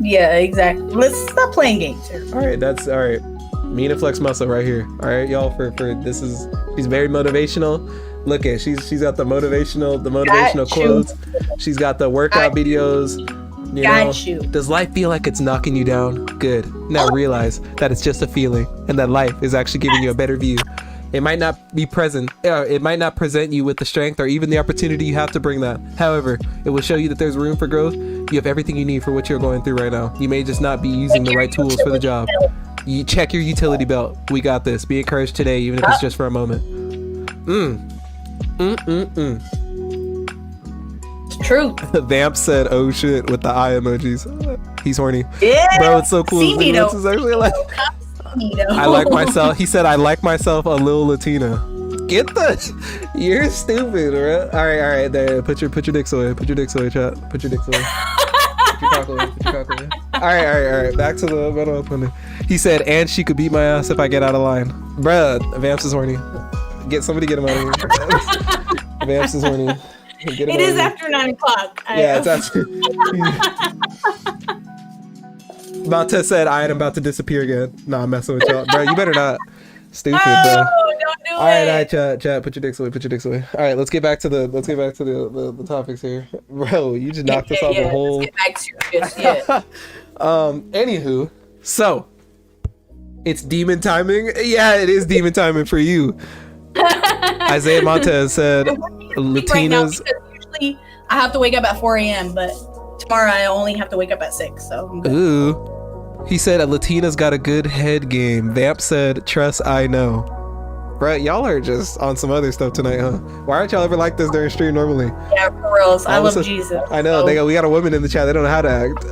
Yeah, exactly. Let's stop playing games here. Alright, that's alright. Mina Flex Muscle right here. Alright, y'all, for this is, she's very motivational. Look at, she's got the motivational quotes. She's got the workout videos. You know, does life feel like it's knocking you down? Good. Now realize that it's just a feeling and that life is actually giving you a better view. It might not be present. It might not present you with the strength or even the opportunity you have to bring that. However, it will show you that there's room for growth. You have everything you need for what you're going through right now. You may just not be using the right tools for the job. You check your utility belt. We got this. Be encouraged today, even if it's just for a moment. It's true. Vamp said, "Oh shit," with the eye emojis. He's horny. Yeah. Bro, it's so cool. This is actually like. I like myself. He said, "I like myself a little Latina." Get the. You're stupid, bro. All right. There. Put your dicks away. Put your dicks away, chat. Put your dicks away. Put your cock away. Put your cock away. All right. Back to the middle opening. He said, "And she could beat my ass if I get out of line." Bruh, Vamps is horny. Get him out of here. Vamps is horny. It is after 9 o'clock. Yeah, it's after. Montez said, "I am about to disappear again." Nah, I'm messing with y'all, bro. You better not. Stupid, bro. Don't do all right, chat. Put your dicks away. All right, let's get back to the topics here, bro. You just knocked us off the whole. Let's get back to your Anywho, so it's demon timing. Yeah, it is demon timing for you. Isaiah Montez said, "Latinas." Right now, usually I have to wake up at 4 a.m., but tomorrow I only have to wake up at 6. So. Ooh. He said, "A Latina's got a good head game." Vamp said, "Trust I know." Right, y'all are just on some other stuff tonight, huh? Why aren't y'all ever like this during stream normally? Yeah, for reals. I love Jesus. I know. So. We got a woman in the chat. They don't know how to act.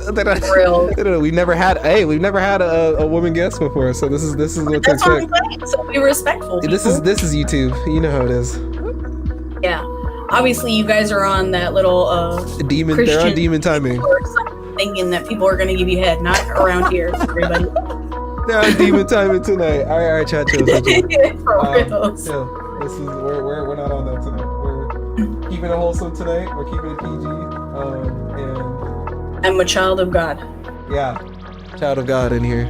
For real. We've never had a woman guest before, so this is what to expect. So be respectful. This is YouTube. You know how it is. Yeah. Obviously, you guys are on that little demon. Christian, they're on demon timing. Thinking that people are going to give you head, not around here, everybody. They're on demon timing tonight. All right, chat. For reals. Yeah, this is we're not on that tonight. We're keeping it wholesome tonight. We're keeping it PG. And I'm a child of God. Yeah, child of God in here.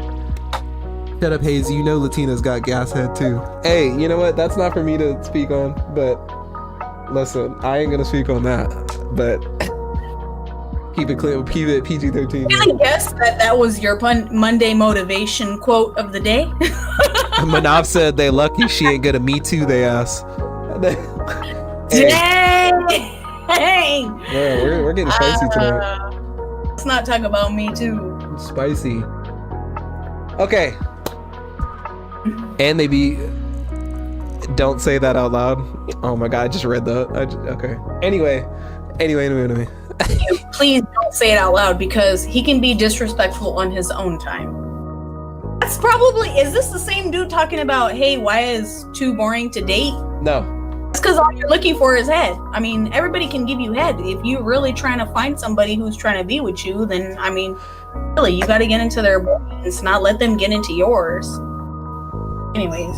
Shut up, Hazy. You know Latina's got gas head too. Hey, you know what? That's not for me to speak on, but listen, I ain't gonna speak on that. But keep it clear. Keep it PG-13. I guess that was your Monday motivation quote of the day. Manav said they lucky she ain't gonna Me Too they ass. Dang! Man, we're getting spicy tonight. Let's not talk about Me Too. Spicy. Okay. And maybe don't say that out loud. Oh my god, I just read that. Okay. Anyway. Please don't say it out loud because he can be disrespectful on his own time. That's probably, is this the same dude talking about, hey, why is too boring to date? No. It's because all you're looking for is head. I mean, everybody can give you head. If you're really trying to find somebody who's trying to be with you, then, I mean, really, you got to get into their brains, not let them get into yours. Anyways.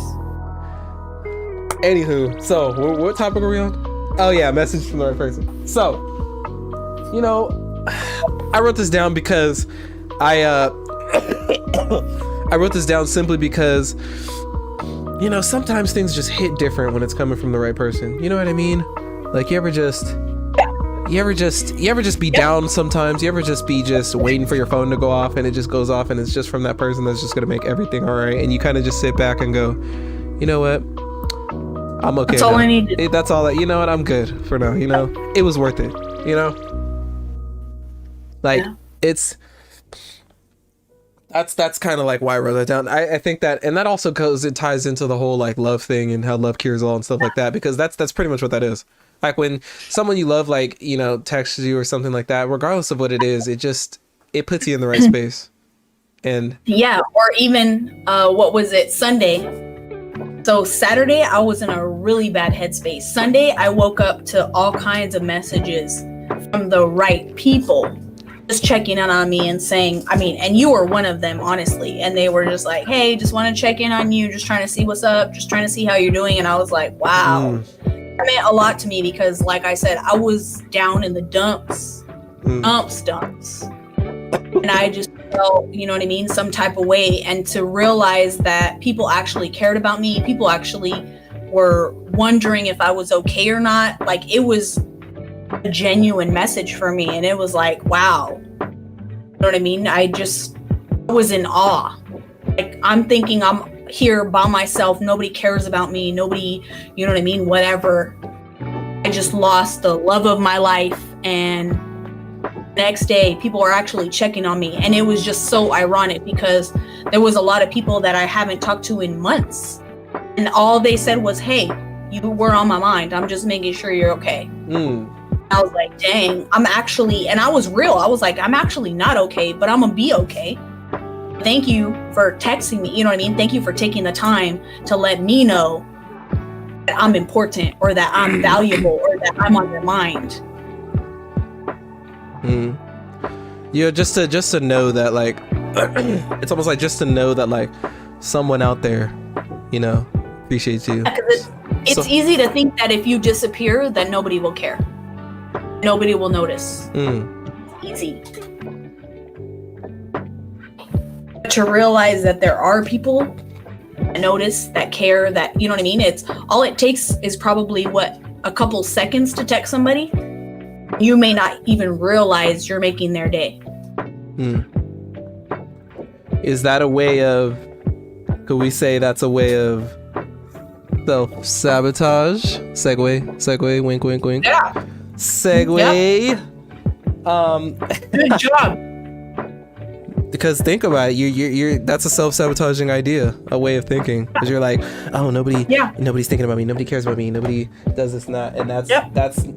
Anywho, so what topic are we on? Oh yeah, message from the right person. So, you know, I wrote this down because I wrote this down simply because, you know, sometimes things just hit different when it's coming from the right person. You know what I mean? Like, you ever just be down sometimes? You ever just be waiting for your phone to go off and it just goes off and it's just from that person that's just gonna make everything all right, and you kind of just sit back and go, you know what? I'm okay. That's all I need. That's all that. You know what? I'm good for now. You know, it was worth it. You know, like that's kind of like why I wrote that down. I think that, and that also it ties into the whole like love thing and how love cures all and stuff like that, because that's pretty much what that is. Like when someone you love, like, you know, texts you or something like that, regardless of what it is, it puts you in the right space. And yeah, or even what was it, Sunday? So Saturday, I was in a really bad headspace. Sunday, I woke up to all kinds of messages from the right people, just checking in on me and saying, I mean, and you were one of them, honestly. And they were just like, hey, just want to check in on you, just trying to see what's up, just trying to see how you're doing. And I was like, wow, that meant a lot to me because, like I said, I was down in the dumps. And I just felt, you know what I mean, some type of way. And to realize that people actually cared about me, people actually were wondering if I was okay or not. Like, it was a genuine message for me. And it was like, wow. You know what I mean? I was in awe. Like, I'm thinking I'm here by myself. Nobody cares about me. Nobody, you know what I mean? Whatever. I just lost the love of my life. And next day people are actually checking on me, and it was just so ironic because there was a lot of people that I haven't talked to in months, and all they said was, hey, you were on my mind, I'm just making sure you're okay. I was like, dang, I'm actually, and I was real, I was like, I'm actually not okay, but I'm gonna be okay. Thank you for texting me, you know what I mean? Thank you for taking the time to let me know that I'm important, or that I'm valuable, or that I'm on your mind. Yeah, just to know that, like, it's almost like just to know that, like, someone out there, you know, appreciates you. Yeah, 'cause it's easy to think that if you disappear, then nobody will care. Nobody will notice. It's easy. But to realize that there are people that notice, that care, that, you know what I mean? It's all it takes is probably a couple seconds to text somebody. You may not even realize you're making their day. Is that a way of, could we say that's a way of self-sabotage? Segue, wink, wink, wink. Yeah. Segue. Yep. Good job. Because think about it, you're that's a self-sabotaging idea, a way of thinking. Because you're like, oh, nobody's thinking about me, nobody cares about me, nobody does this and that, and that's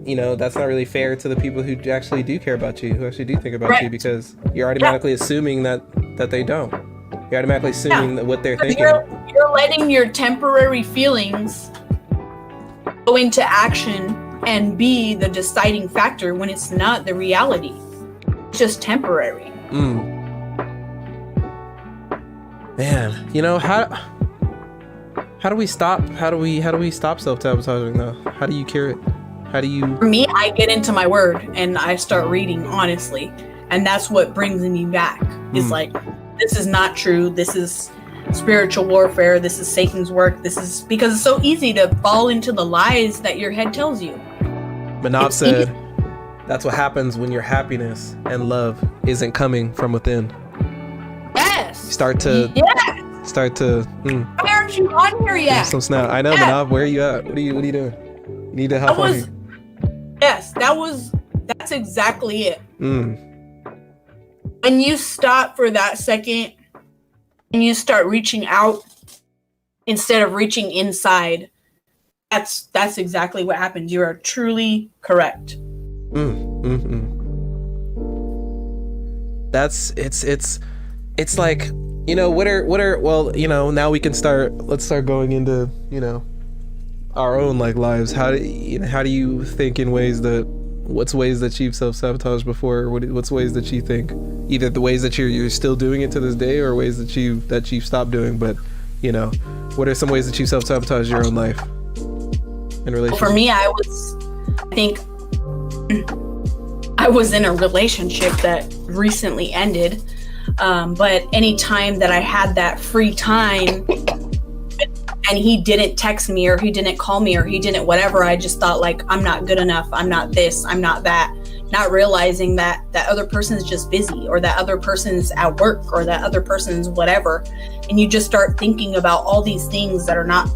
you know, that's not really fair to the people who actually do care about you, who actually do think about you, because you're automatically assuming that they don't. You're automatically assuming that what they're thinking. You're letting your temporary feelings go into action and be the deciding factor when it's not the reality. It's just temporary. Man, you know, how do we stop self-sabotaging though? How do you cure it? How do you? For me, I get into my word and I start reading honestly, and that's what brings me back. It's like, this is not true. This is spiritual warfare. This is Satan's work. This is because it's so easy to fall into the lies that your head tells you. Manab said, that's what happens when your happiness and love isn't coming from within. Yes. Start to. Why aren't you on here yet? Some snap. I know, Manab. Where are you at? What are you doing? You need to help me. Yes, that's exactly it. When you stop for that second and you start reaching out instead of reaching inside, that's exactly what happens. You are truly correct. It's like, you know, what are well, you know, now we can let's start going into, you know, our own like lives. How do you think in ways that, what's ways that you've self-sabotaged before, or what's ways that you think, either the ways that you're still doing it to this day, or ways that you've stopped doing, but, you know, what are some ways that you self-sabotage your own life and relationships? For me, I think I was in a relationship that recently ended, but anytime that I had that free time and he didn't text me, or he didn't call me, or he didn't whatever, I just thought like, I'm not good enough, I'm not this, I'm not that, not realizing that other person's just busy, or that other person's at work, or that other person's whatever, and you just start thinking about all these things that are not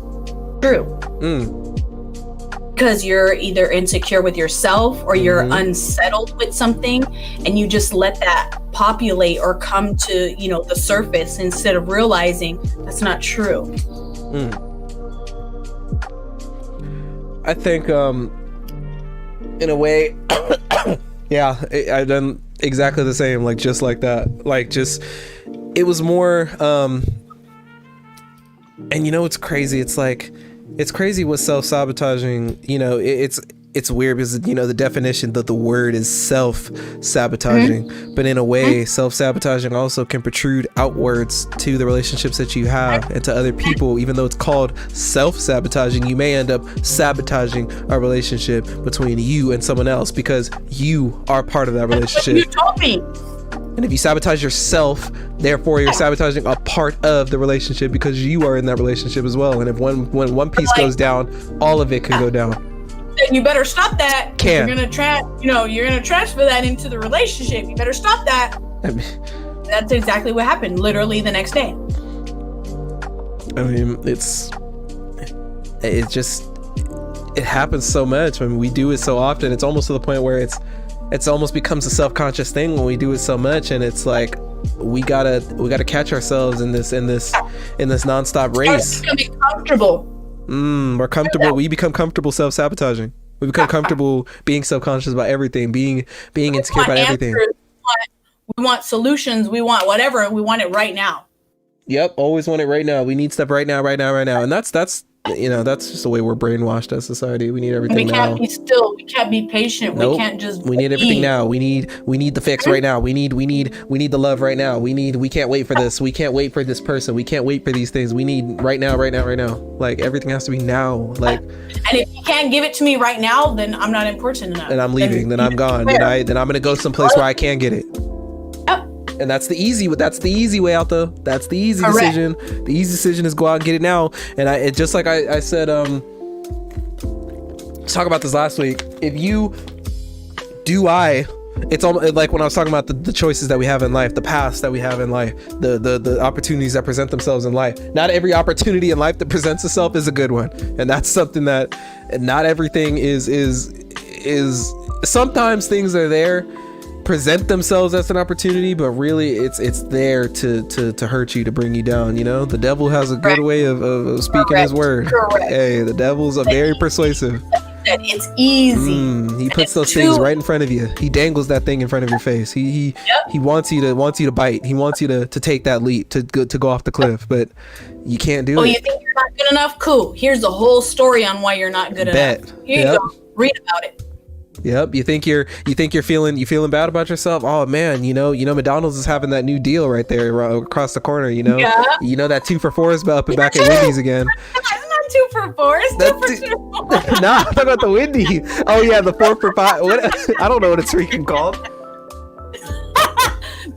true. Because you're either insecure with yourself, or you're unsettled with something, and you just let that populate or come to, you know, the surface, instead of realizing that's not true. I think in a way. Yeah, I done exactly the same, like just like that, like just it was more and you know it's crazy, it's like it's crazy with self-sabotaging, you know, it's weird because, you know, the definition that the word is self-sabotaging, but in a way self-sabotaging also can protrude outwards to the relationships that you have and to other people. Even though it's called self-sabotaging, you may end up sabotaging a relationship between you and someone else because you are part of that relationship. You told me. And if you sabotage yourself, therefore you're sabotaging a part of the relationship because you are in that relationship as well. And if when one piece goes down, all of it can go down. Then you better stop that. You're gonna transfer that into the relationship. You better stop that. That's exactly what happened. Literally the next day. I mean, it happens so much. I mean, we do it so often. It's almost to the point where it's almost becomes a self-conscious thing when we do it so much, and it's like we gotta catch ourselves in this nonstop race. It's becoming comfortable. We're comfortable. We become comfortable self-sabotaging. We become comfortable being self-conscious about everything, being insecure about everything. We want solutions. We want whatever. We want it right now. Yep, always want it right now. We need stuff right now, and that's you know, that's just the way we're brainwashed as society. We need everything now. We can't be still. We can't be patient. Nope. We can't just. We need everything now. We need the fix right now. We need the love right now. We can't wait for this. We can't wait for this person. We can't wait for these things. We need right now. Like everything has to be now. Like, and if you can't give it to me right now, then I'm not important enough. And I'm leaving. Then I'm gone. Then I'm gonna go someplace where I can get it. And that's the easy way out though. That's the easy decision. The easy decision is go out and get it now. And it just like I said, let's talk about this last week. It's almost like when I was talking about the choices that we have in life, the paths that we have in life, the opportunities that present themselves in life. Not every opportunity in life that presents itself is a good one. And that's something that not everything is sometimes things are there, present themselves as an opportunity, but really it's there to hurt you, to bring you down. You know, the devil has a good way of speaking his word. Hey, the devil's very persuasive. It's easy. He puts those things right in front of you. He dangles that thing in front of your face. He wants you to bite. He wants you to take that leap to go off the cliff, but you can't do it. Oh, you think you're not good enough? Cool. Here's the whole story on why you're not good enough. Here you go. Read about it. Yep. You think you're feeling bad about yourself? Oh man, you know McDonald's is having that new deal right there across the corner, you know. Yeah. You know that 2 for $4 is up and back at Wendy's again. It's not 2 for $4, it's 2 for $2. Nah, I'm talking about the Wendy. Oh yeah, the 4 for $5. What? I don't know what it's freaking called.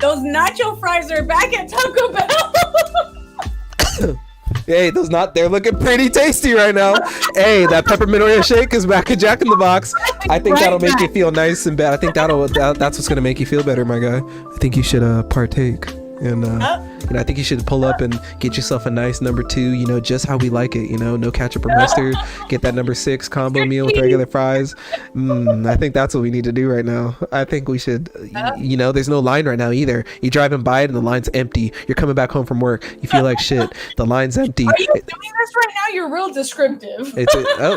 Those nacho fries are back at Taco Bell. Hey, they're looking pretty tasty right now. Hey, that peppermint Oreo shake is back at Jack in the Box. I think that'll make you feel nice and bad. I think that's what's gonna make you feel better, my guy. I think you should partake. And I think you should pull up and get yourself a nice number 2, you know, just how we like it, you know, no ketchup or mustard. Get that number 6 combo meal with regular fries. I think that's what we need to do right now. I think we should, you know, there's no line right now either. You're driving by it and the line's empty. You're coming back home from work. You feel like shit. The line's empty. Are you doing this right now? You're real descriptive.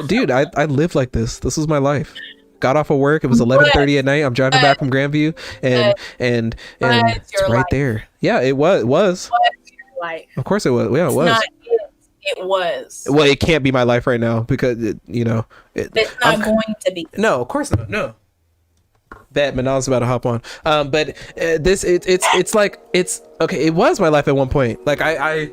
Dude, I live like this. This was my life. Got off of work. It was 11:30 at night. I'm driving back from Grandview, and it's right there. Yeah, it was. What's your life? Of course it was. Yeah, it was. It was. Well, it can't be my life right now because it's not going to be. No, of course not. No. Bet Manal's about to hop on. But it's like it's okay. It was my life at one point. Like I.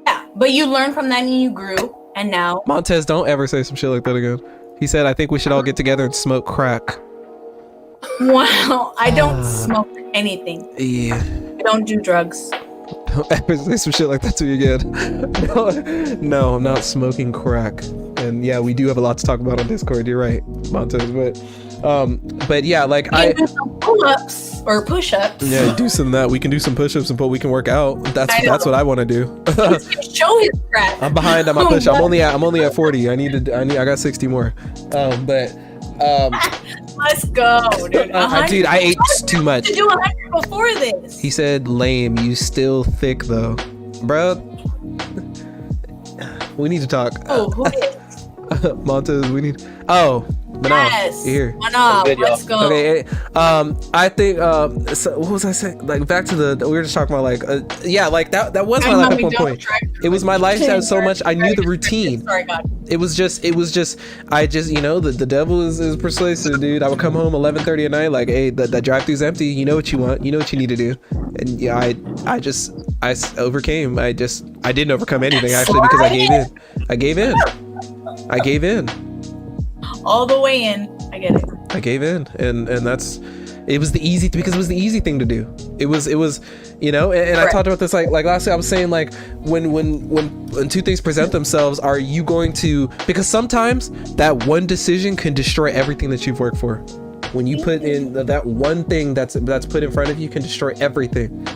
Yeah, but you learned from that and you grew, and now. Montez, don't ever say some shit like that again. He said, I think we should all get together and smoke crack. Wow, I don't smoke anything. Yeah. I don't do drugs. Don't ever say some shit like that to me again. No, I'm not smoking crack. And yeah, we do have a lot to talk about on Discord. You're right, Montez. But yeah, like I do some pull-ups or push-ups. Yeah, do some of that. We can do some push-ups and we can work out. That's what I want to do. Show his crack. I'm behind on my push. I'm only at 40. I got 60 more. Let's go, dude. Dude, I ate too much. To do 100 before this. He said, "Lame. You still thick though, bro." We need to talk. Oh, who is? Montez, we need. Oh, Yes. Here. Let's go. Okay. I think. So what was I saying? Like back to the. We were just talking about like. Yeah, like that was my life at one point. It was my lifestyle so much. I knew the routine. Sorry, God. It was just. I just. The devil is persuasive, dude. I would come home 11:30 at night. Like, hey, the drive-thru's empty. You know what you want. You know what you need to do. And yeah, I overcame. I didn't overcome anything actually because I gave in. All the way in. I get it. I gave in, and it was the easy thing to do. It was and I talked about this like lastly. I was saying like when two things present themselves, are you going to, because sometimes that one decision can destroy everything that you've worked for. When you put in that one thing that's put in front of you, can destroy everything.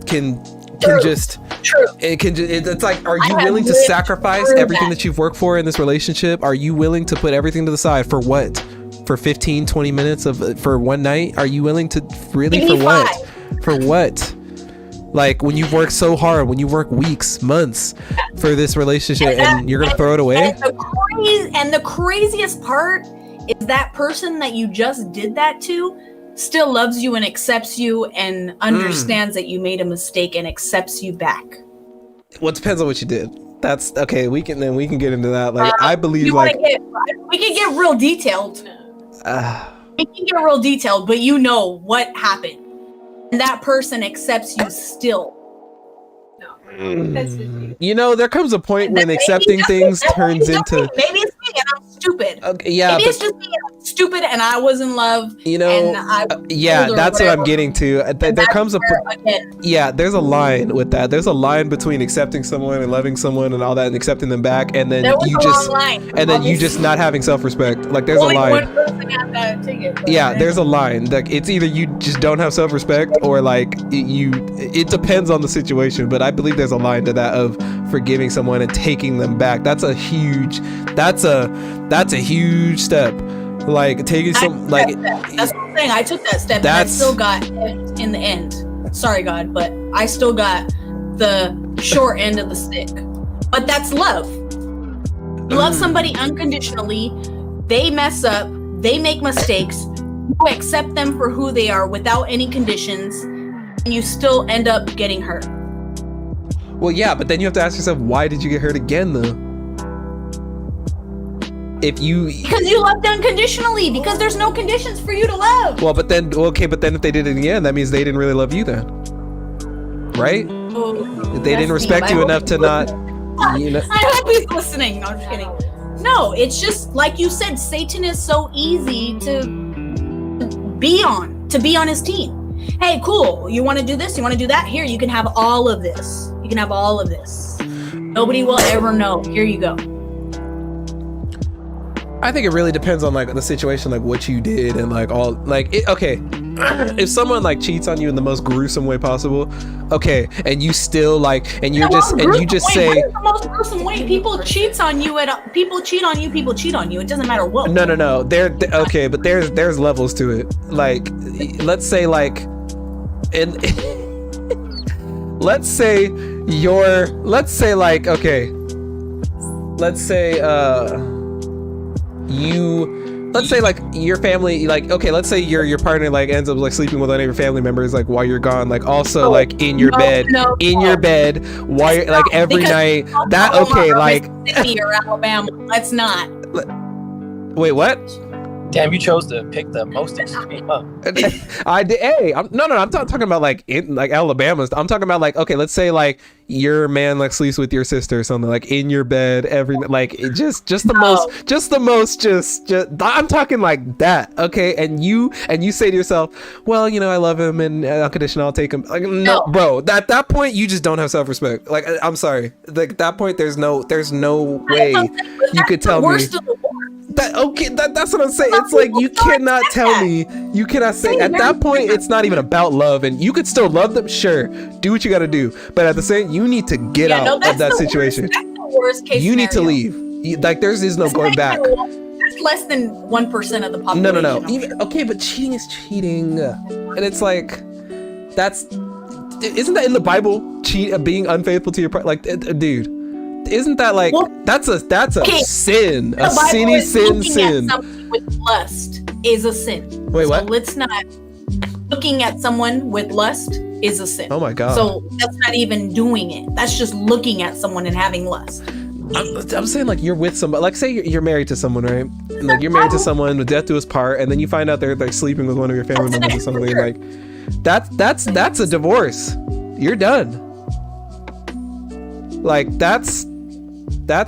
It's like, are you willing to sacrifice everything that you've worked for in this relationship? Are you willing to put everything to the side for what? For 15-20 minutes for one night? Are you willing to really, for what? For what? Like when you've worked so hard, when you work weeks, months for this relationship, and you're gonna throw it away? And the craziest part is that person that you just did that to still loves you and accepts you and understands that you made a mistake and accepts you back. Well, it depends on what you did. That's okay. We can get into that. Like I believe we can get real detailed. We can get real detailed, but you know what happened, and that person accepts you still. There comes a point when accepting things turns into. Maybe it's me and I'm stupid. Okay, yeah, maybe it's just me and I'm stupid and I was in love. That's what I'm getting to. There comes a there's a line with that. There's a line between accepting someone and loving someone and all that, and accepting them back, and then you just not having self-respect. Like there's a line. One person got that ticket. There's a line. Like it's either you just don't have self-respect or like it depends on the situation. But I believe there's a line to that of forgiving someone and taking them back. That's a huge step. Like taking some like that's what I'm saying. I took that step and I still got it in the end. Sorry, God, but I still got the short end of the stick. But that's love. You love somebody unconditionally. They mess up. They make mistakes. You accept them for who they are without any conditions, and you still end up getting hurt. Well, yeah, but then you have to ask yourself, why did you get hurt again, though? Because you loved unconditionally, because there's no conditions for you to love. Well, but then if they did it again, that means they didn't really love you then, right? They didn't respect you enough to not. I hope he's listening. No, I'm just kidding. No, it's just like you said. Satan is so easy to be on his team. Hey, cool. You want to do this? You want to do that? Here, you can have all of this. You can have all of this. Nobody will ever know. Here you go. I think it really depends on like the situation, like what you did and like all like it, okay. If someone like cheats on you in the most gruesome way possible, okay, and you still like, and you just say what is the most gruesome way? People cheat on you. People cheat on you. It doesn't matter what. No. Okay, but there's levels to it. Like, let's say like, and let's say like your family, like, okay, let's say your partner like ends up like sleeping with one of your family members like while you're gone, like also like in your bed while you're, like every night. That okay, like Mississippi or Alabama. Let's not. Wait, what? Damn, you chose to pick the most extreme up. I did. Hey, I'm not talking about like in like Alabama. I'm talking about like, okay, let's say like your man like sleeps with your sister or something, like in your bed every like it just the most I'm talking like that, okay? And you say to yourself, well, I love him and unconditional, I'll take him. Like no, bro. At that point, you just don't have self-respect. Like I'm sorry. Like at that point, there's no way you could tell me. That's what I'm saying. It's like you cannot tell me. You cannot say at that point it's not even about love, and you could still love them. Sure, do what you got to do, but at the same, you need to get out of that situation. That's the worst case. You need to leave. Like there's no going back. That's less than 1% of the population. No. Even okay, but cheating is cheating, and it's like isn't that in the Bible? Being unfaithful to your partner, like dude. isn't that like Well, that's a okay, sin, a The Bible sinny is sin looking sin. at something with lust is a sin. Wait, so what? Let's not. Looking at someone with lust is a sin. Oh my God. So that's not even doing it. That's just looking at someone and having lust. I'm saying like you're with somebody, like say you're married to someone, right? And, like you're married to someone with death do us part, and then you find out they're like sleeping with one of your family members or something. Like that's a divorce. You're done. Like that's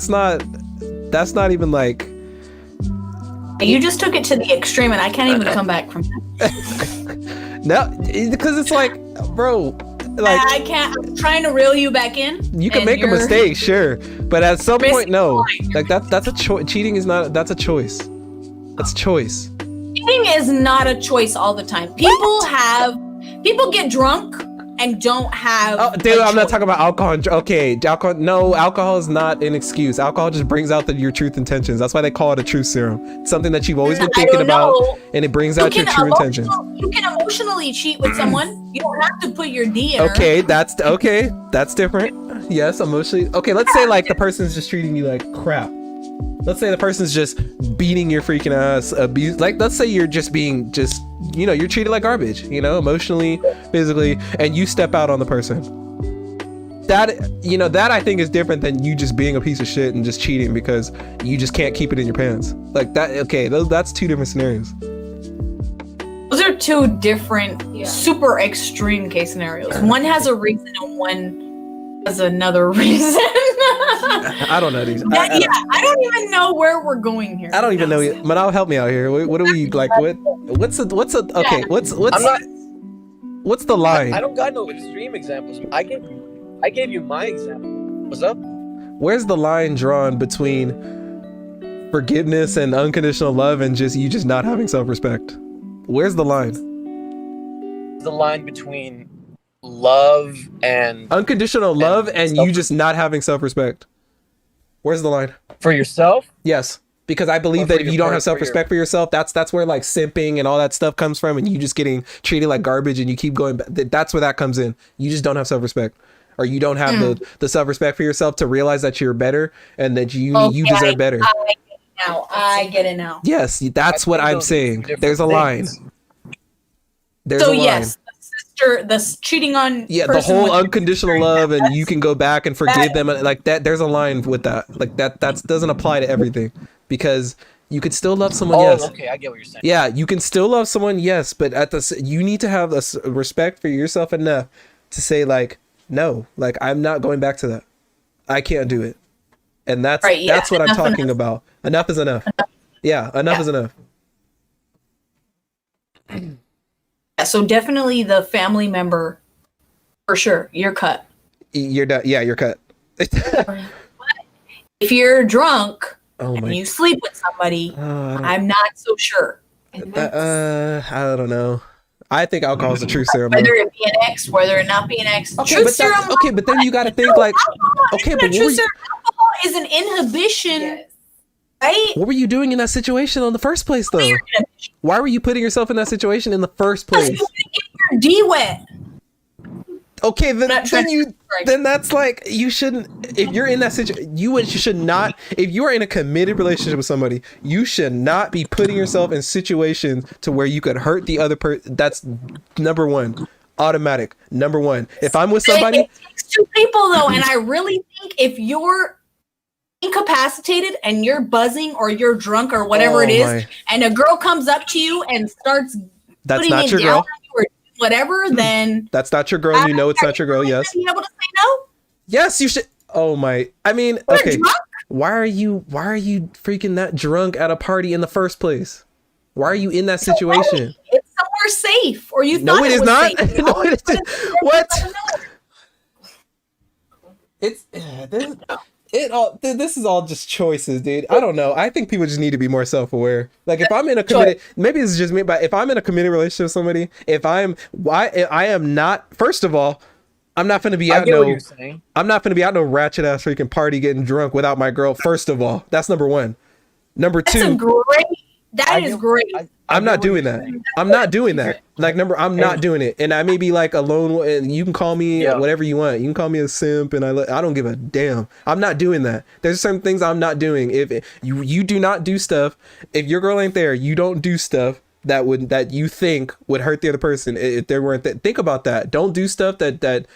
not even like. You just took it to the extreme, and I can't even come back from that. No, because it's like, bro, like I can't. I'm trying to reel you back in. you can and make a you're mistake, sure, but at some point, no. missing Like that's a choice. Cheating is not. That's a choice. That's choice. Cheating is not a choice all the time. People get drunk and don't have. Oh, dude, I'm not choice. talking about alcohol. Okay, alcohol. No, alcohol is not an excuse. Alcohol just brings out your truth intentions. That's why they call it a truth serum. It's something that you've always been I thinking don't about, know. and it brings out your true intentions. You can emotionally cheat with someone. You don't have to put your D in her. Okay, that's different. Yes, emotionally. Okay, let's say like the person's just treating you like crap. Let's say the person's just beating your freaking ass, abuse. Like, let's say you're just being you're treated like garbage, emotionally, physically, and you step out on the person. That I think is different than you just being a piece of shit and just cheating because you just can't keep it in your pants. Like that. Okay, that's two different scenarios. Those are two different, super extreme case scenarios. One has a reason and one has another reason. I don't know these. I don't even know where we're going here. I don't even know. Manal, help me out here. What are we like? What's the line? I don't got no extreme examples. I gave you my example. What's up? Where's the line drawn between forgiveness and unconditional love and you just not having self-respect? Where's the line? The line between love and unconditional love and you just not having self-respect. Where's the line? For yourself? Yes. Because I believe that if you don't have self-respect for yourself, that's where like simping and all that stuff comes from, and you just getting treated like garbage and you keep going back. That's where that comes in. You just don't have self-respect, or you don't have the self-respect for yourself to realize that you're better and that you deserve better. I get it now. Yes, that's what I'm saying. There's a line. There's a line. Yes, the cheating on the whole unconditional love and you can go back and forgive them like that. There's a line with that. Like that doesn't apply to everything, because you could still love someone. Yes. Okay, I get what you're saying. Yeah, you can still love someone. Yes, but you need to have a respect for yourself enough to say like, no, like I'm not going back to that. I can't do it. And that's what I'm talking about. Enough is enough. Enough is enough. So definitely the family member, for sure. You're cut. You're done. Yeah, you're cut. If you're drunk and you sleep with somebody, I'm not so sure. I don't know. I think alcohol is a true serum. Whether it be an ex, whether it not be an ex. Okay, but then you got to think like, okay, but alcohol is an inhibition. Yes. Right? What were you doing in that situation in the first place, though? Why were you putting yourself in that situation in the first place? Because you get your D wet. Okay, then that's like, you shouldn't. If you're in that situation, you should not. If you are in a committed relationship with somebody, you should not be putting yourself in situations to where you could hurt the other person. That's number one. Automatic. Number one. If I'm with somebody, it takes two people though, and I really think if you're incapacitated and you're buzzing or you're drunk or whatever it is, and a girl comes up to you and starts that's not your girl. Or whatever, then that's not your girl. And you know it's not your girl. Yes. Be able to say no. Yes, you should. Oh my! I mean, okay. Why are you freaking that drunk at a party in the first place? Why are you in that situation? It's somewhere safe, or you no, thought it is not. No, it is. What? This is all just choices, dude. I don't know. I think people just need to be more self-aware. Like if I'm in a committed, maybe it's just me, but if I'm in a committed relationship with somebody, I am not. First of all, I'm not gonna be out I'm not gonna be out no ratchet ass freaking party getting drunk without my girl. First of all, that's number one. Number two, that's a great That is great. I'm not doing that. I'm not doing that. Like, I'm not doing it. And I may be like alone, and you can call me whatever you want. You can call me a simp, and I don't give a damn. I'm not doing that. There's certain things I'm not doing. If you do not do stuff, if your girl ain't there, you don't do stuff that you think would hurt the other person. If there weren't think about that. Don't do stuff that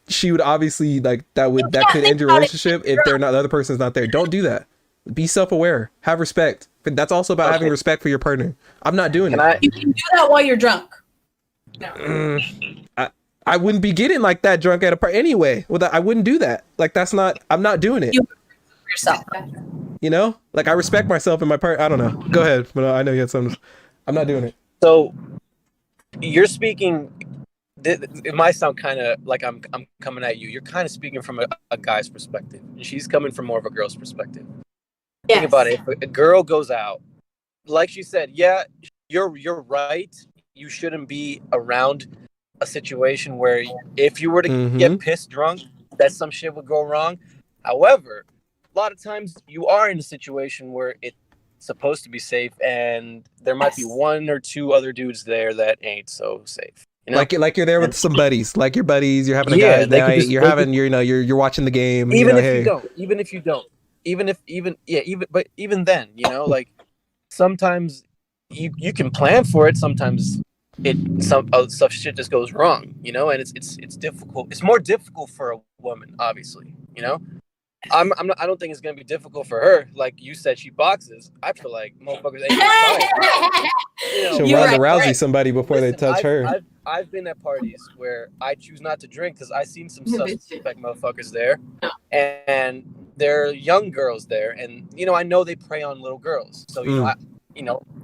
she would obviously like that could end your relationship if the other person's not there. Don't do that. Be self-aware. Have respect. That's also about having respect for your partner. I'm not doing it. You can do that while you're drunk. No. I wouldn't be getting like that drunk at a party anyway. I wouldn't do that. Like, I'm not doing it. You yourself. You know, like, I respect myself and my part. I don't know. Go ahead. But I know you had something. I'm not doing it. So you're speaking. It might sound kind of like I'm coming at you. You're kind of speaking from a guy's perspective, and she's coming from more of a girl's perspective. Yes. Think about it. If a girl goes out, like she said, yeah, you're right. You shouldn't be around a situation where if you were to get pissed drunk, that some shit would go wrong. However, a lot of times you are in a situation where it's supposed to be safe, and there might be one or two other dudes there that ain't so safe. You know? Like you're there with some buddies, like your buddies. You're having a guy night. You're watching the game. Even if you don't. But even then, you know, like sometimes you can plan for it. Sometimes some shit just goes wrong, you know, and it's difficult. It's more difficult for a woman, obviously, you know. I don't think it's gonna be difficult for her. Like you said, she boxes. I feel like motherfuckers ain't gonna She'll Ronda Rousey somebody before they touch her. I've been at parties where I choose not to drink because I seen some suspect motherfuckers there, and there are young girls there, and you know I know they prey on little girls. So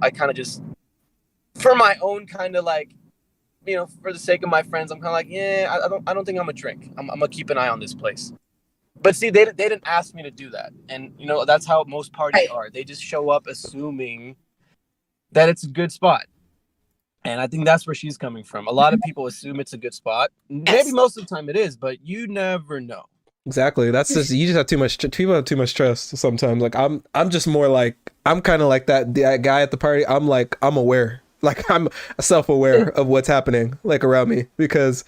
I kind of just, for my own kind of like, you know, for the sake of my friends, I'm kind of like, yeah, I don't think I'm gonna drink. I'm gonna keep an eye on this place. But see, they didn't ask me to do that, and you know that's how most parties are. They just show up assuming that it's a good spot, and I think that's where she's coming from. A lot of people assume it's a good spot. Maybe most of the time it is, but you never know. Exactly. That's just, you just have too much. People have too much trust sometimes. Like I'm just more like, I'm kind of like that guy at the party. I'm aware. Like I'm self-aware of what's happening like around me, because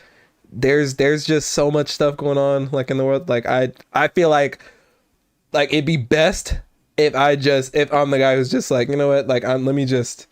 there's just so much stuff going on like in the world. Like I feel like it'd be best if I'm the guy who's just like, you know what, like let me just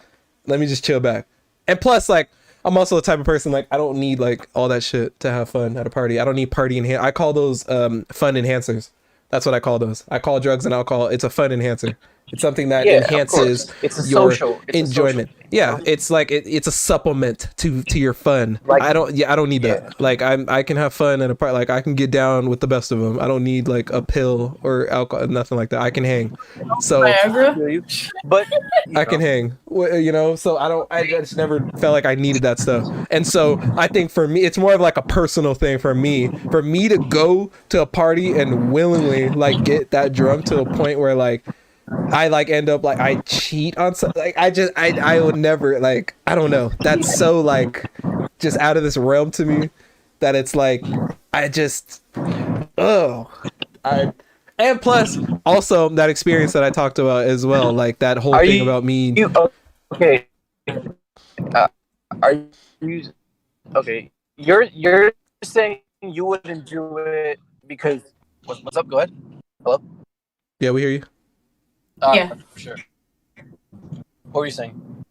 chill back. And plus, like, I'm also the type of person, like, I don't need like all that shit to have fun at a party. I don't need party I call those fun enhancers. That's what I call those. I call drugs and alcohol. It's a fun enhancer. It's something that enhances your enjoyment. Yeah, it's like it's a supplement to your fun. Like, I don't need that. Like I can have fun at a party. Like I can get down with the best of them. I don't need like a pill or alcohol, nothing like that. I can hang. So but I can hang. You know, so I just never felt like I needed that stuff. And so I think for me, it's more of like a personal thing for me. For me to go to a party and willingly like get that drunk to a point where like I like end up like I cheat on something. Like I would never, like, I don't know. That's so like just out of this realm to me that it's like and plus also that experience that I talked about as well, like that whole thing about me. Okay. Are you okay? You're saying you wouldn't do it because what's up? Go ahead. Hello. Yeah, we hear you. Yeah. For sure. What were you saying?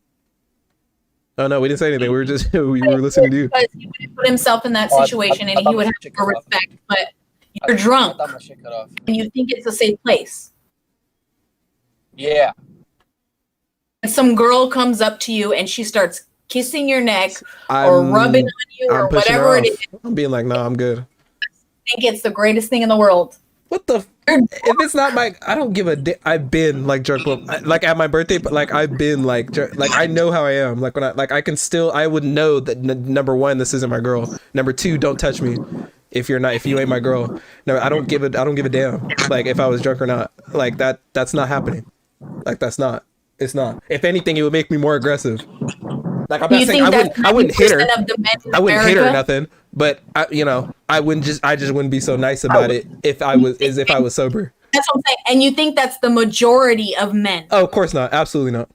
Oh no, we didn't say anything. We were listening to you. Because he would put himself in that situation and he would have more respect. But you're drunk I thought my shit cut off. and you think it's a safe place. Yeah. And some girl comes up to you and she starts kissing your neck or rubbing on you or whatever it is. I'm being like, no, I'm good. I think it's the greatest thing in the world. What the? If it's not my, I don't give a. I've been like drunk, like at my birthday, but like I've been like like I know how I am. Like when I can still, I would know that number one, this isn't my girl. Number two, don't touch me if you ain't my girl. No, I don't give a damn. Like if I was drunk or not. Like that's not happening. Like it's not. If anything, it would make me more aggressive. Like I'm not saying I wouldn't hit her. I wouldn't hit her or nothing. But I just wouldn't be so nice about it if I was sober. That's what I'm saying. And you think that's the majority of men? Oh, of course not. Absolutely not.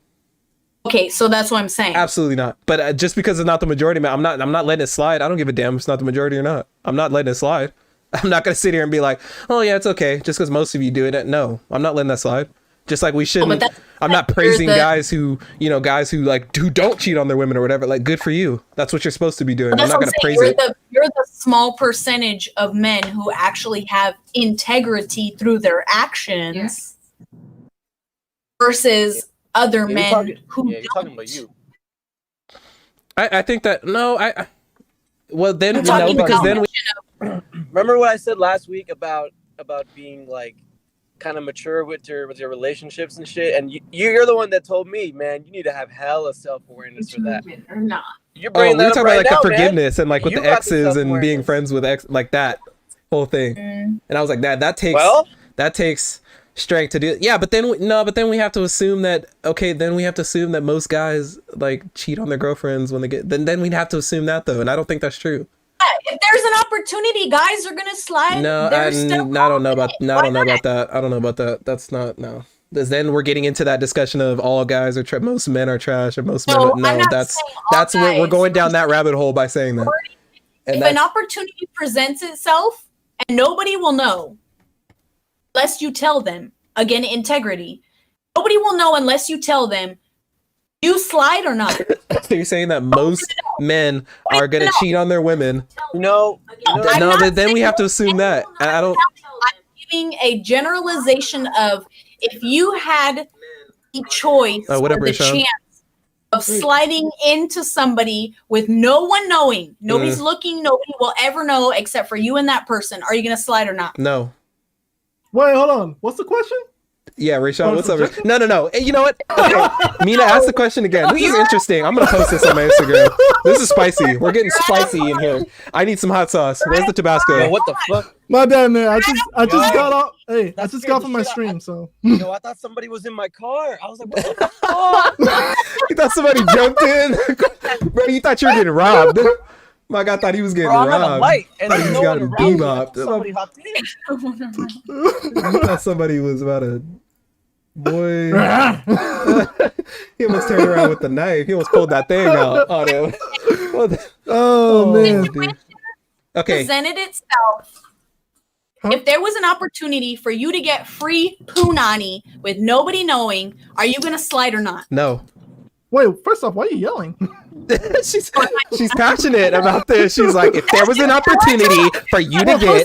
Okay, so that's what I'm saying. Absolutely not. But just because it's not the majority, man, I'm not letting it slide. I don't give a damn if it's not the majority or not. I'm not letting it slide. I'm not gonna sit here and be like, oh yeah, it's okay, just because most of you do it. No, I'm not letting that slide. Just like we shouldn't. I'm not praising guys who like who don't cheat on their women or whatever. Like, good for you. That's what you're supposed to be doing. I'm not gonna praise it. You're the small percentage of men who actually have integrity through their actions versus other men who you're talking about you. I think that well then remember what I said last week about being like kind of mature with your relationships and shit, and you're the one that told me, man, you need to have hella self-awareness for that. Or not. You're bringing that we're talking up right about like now, the forgiveness man. and like with the exes and being friends with ex, like that whole thing. And I was like, that takes strength to do. Yeah, but then we have to assume that most guys like cheat on their girlfriends when they get. Then we'd have to assume that though, and I don't think that's true. If there's an opportunity, guys are gonna slide. No, I don't know about that. I don't know about that. That's not no. Because then we're getting into that discussion of all guys are most men are trash or most men. No, that's where we're going down that rabbit hole by saying that. If an opportunity presents itself, and nobody will know unless you tell them. Again, integrity. Nobody will know unless you tell them. You slide or not? So you're saying that most men are gonna cheat on their women? No, then we have to assume that. I don't. I'm giving a generalization of if you had the choice or the chance of sliding into somebody with no one knowing, nobody's looking, nobody will ever know except for you and that person. Are you gonna slide or not? No. Wait, hold on. What's the question? Yeah, Rayshon, what's up? No. Hey, you know what? Okay. Mina, ask the question again. This is interesting. I'm going to post this on my Instagram. This is spicy. We're getting spicy in here. I need some hot sauce. Where's the Tabasco? Yo, what the fuck? My bad, man. I just got off. Hey, I just got from my stream, so. Yo, I thought somebody was in my car. I was like, what the fuck? You thought somebody jumped in? Bro, you thought you were getting robbed. My God thought he was getting robbed. I'm light, and thought he was getting bebopped. Somebody hopped in. You thought somebody was about to... Boy, he almost turned around with the knife. He almost pulled that thing out. Oh man, dude. Okay. Presented itself. If there was an opportunity for you to get free punani with nobody knowing, are you gonna slide or not? No. Wait, first off, why are you yelling? she's passionate about this. She's like, if there was an opportunity for you to get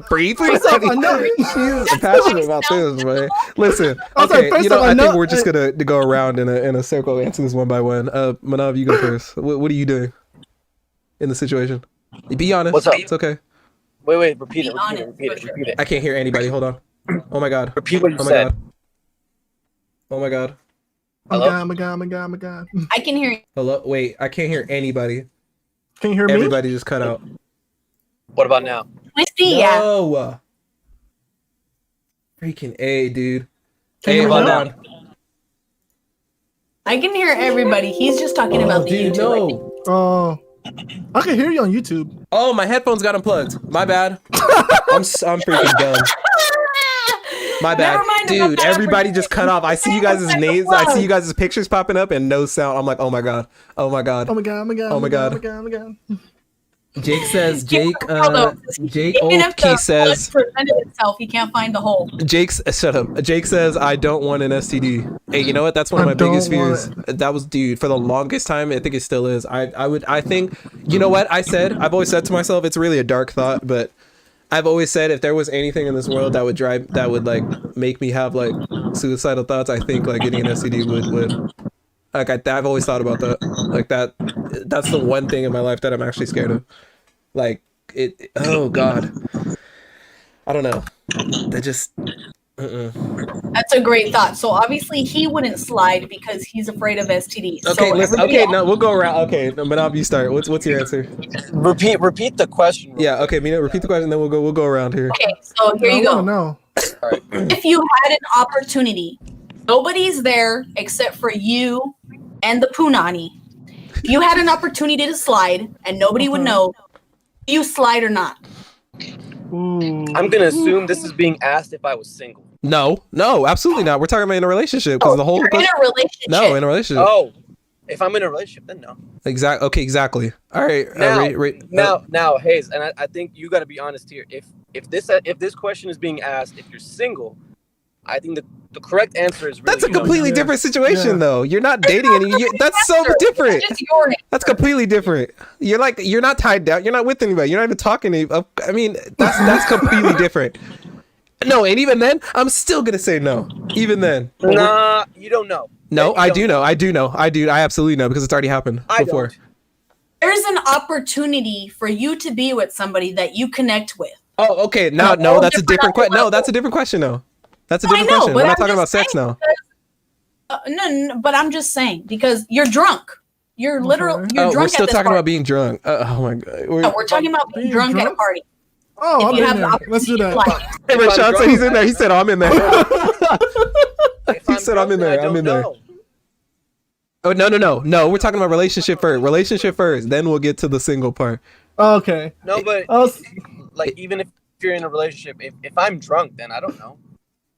free punani, she's passionate about this, man. Listen, okay, I think we're just gonna go around in a circle, answer this one by one. Manav, you go first. What are you doing in the situation? Be honest. What's up? It's okay. Wait, repeat it. I can't hear anybody. Hold on. Oh my God. Repeat what you said. Oh my God. Oh my God. I can hear you. Hello? Wait, I can't hear anybody. Can you hear me? Everybody just cut out. What about now? No. Freaking A, dude. Hey, hold on. I can hear everybody. He's just talking about the YouTube. No. Oh, I can hear you on YouTube. Oh, my headphones got unplugged. My bad. I'm freaking dumb. My bad. Dude, everybody just cut off. I see you guys' names. I see you guys' pictures popping up and no sound. I'm like, oh my God. Jake says, Jake Oldkey says, itself, he can't find the hole. Shut up. Jake says, I don't want an STD. Hey, you know what? That's one of my biggest fears. That was, dude, for the longest time, I think it still is. I think, you know what I said? I've always said to myself, it's really a dark thought, but I've always said if there was anything in this world that would like make me have like suicidal thoughts, I think like getting an STD would like I've always thought about that. Like that's the one thing in my life that I'm actually scared of. Like it oh God. I don't know. That just That's a great thought. So obviously he wouldn't slide because he's afraid of STDs. Okay, no, we'll go around. Okay, Manav, you start. What's your answer? Repeat the question. Yeah, okay, Mina, repeat the question, then we'll go around here. Okay, so here you go. No. All right. If you had an opportunity, nobody's there except for you and the punani. If you had an opportunity to slide and nobody would know, do you slide or not? I'm gonna assume this is being asked if I was single. No, absolutely not. We're talking about in a relationship because the whole you're in a relationship. No, in a relationship. Oh, if I'm in a relationship, then no. Exactly. Okay, exactly. All right. Now, Hayes, and I think you got to be honest here. If this question is being asked, if you're single, I think the correct answer is really, that's a completely different situation, though. You're not dating any. That's so different. That's completely different. You're not tied down. You're not with anybody. You're not even talking to. I mean, that's completely different. No, and even then, I'm still gonna say no. Even then. Nah, you don't know. No, I do know. I absolutely know because it's already happened before. There's an opportunity for you to be with somebody that you connect with. Oh, okay. No, that's a different question. No, that's a different question, though. That's a different question. We're not talking about sex now. No, but I'm just saying because you're drunk. You're literally drunk. We're still talking about being drunk. Oh my god. We're talking about being drunk at a party. Oh, I'm in there. Let's do that. Hey, Rashawn said he's in there. He said, I'm in there. He said, I'm in there. I'm in there. Oh, no. We're talking about relationship first. Relationship first. Then we'll get to the single part. Okay. No, but even if you're in a relationship, if I'm drunk, then I don't know.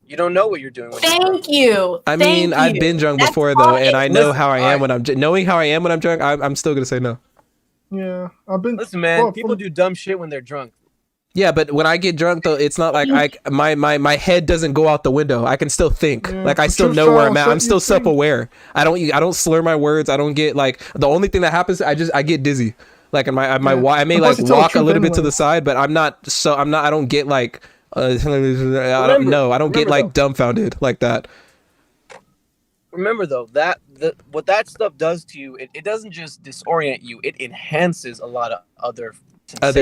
You don't know what you're doing. Thank you. I mean, I've been drunk before, though, and I know how I am when I'm knowing how I am when I'm drunk. I'm still gonna say no. Yeah, I've been. Listen, man. People do dumb shit when they're drunk. Yeah, but when I get drunk, though, it's not like my head doesn't go out the window. I can still think. Yeah, like I still know where I'm at. I'm still self-aware. I don't slur my words. I don't get the only thing that happens. I get dizzy. Like I may like walk a little bit to the side, but I don't get like I don't get like dumbfounded like that. Remember though that what that stuff does to you, it doesn't just disorient you. It enhances a lot of other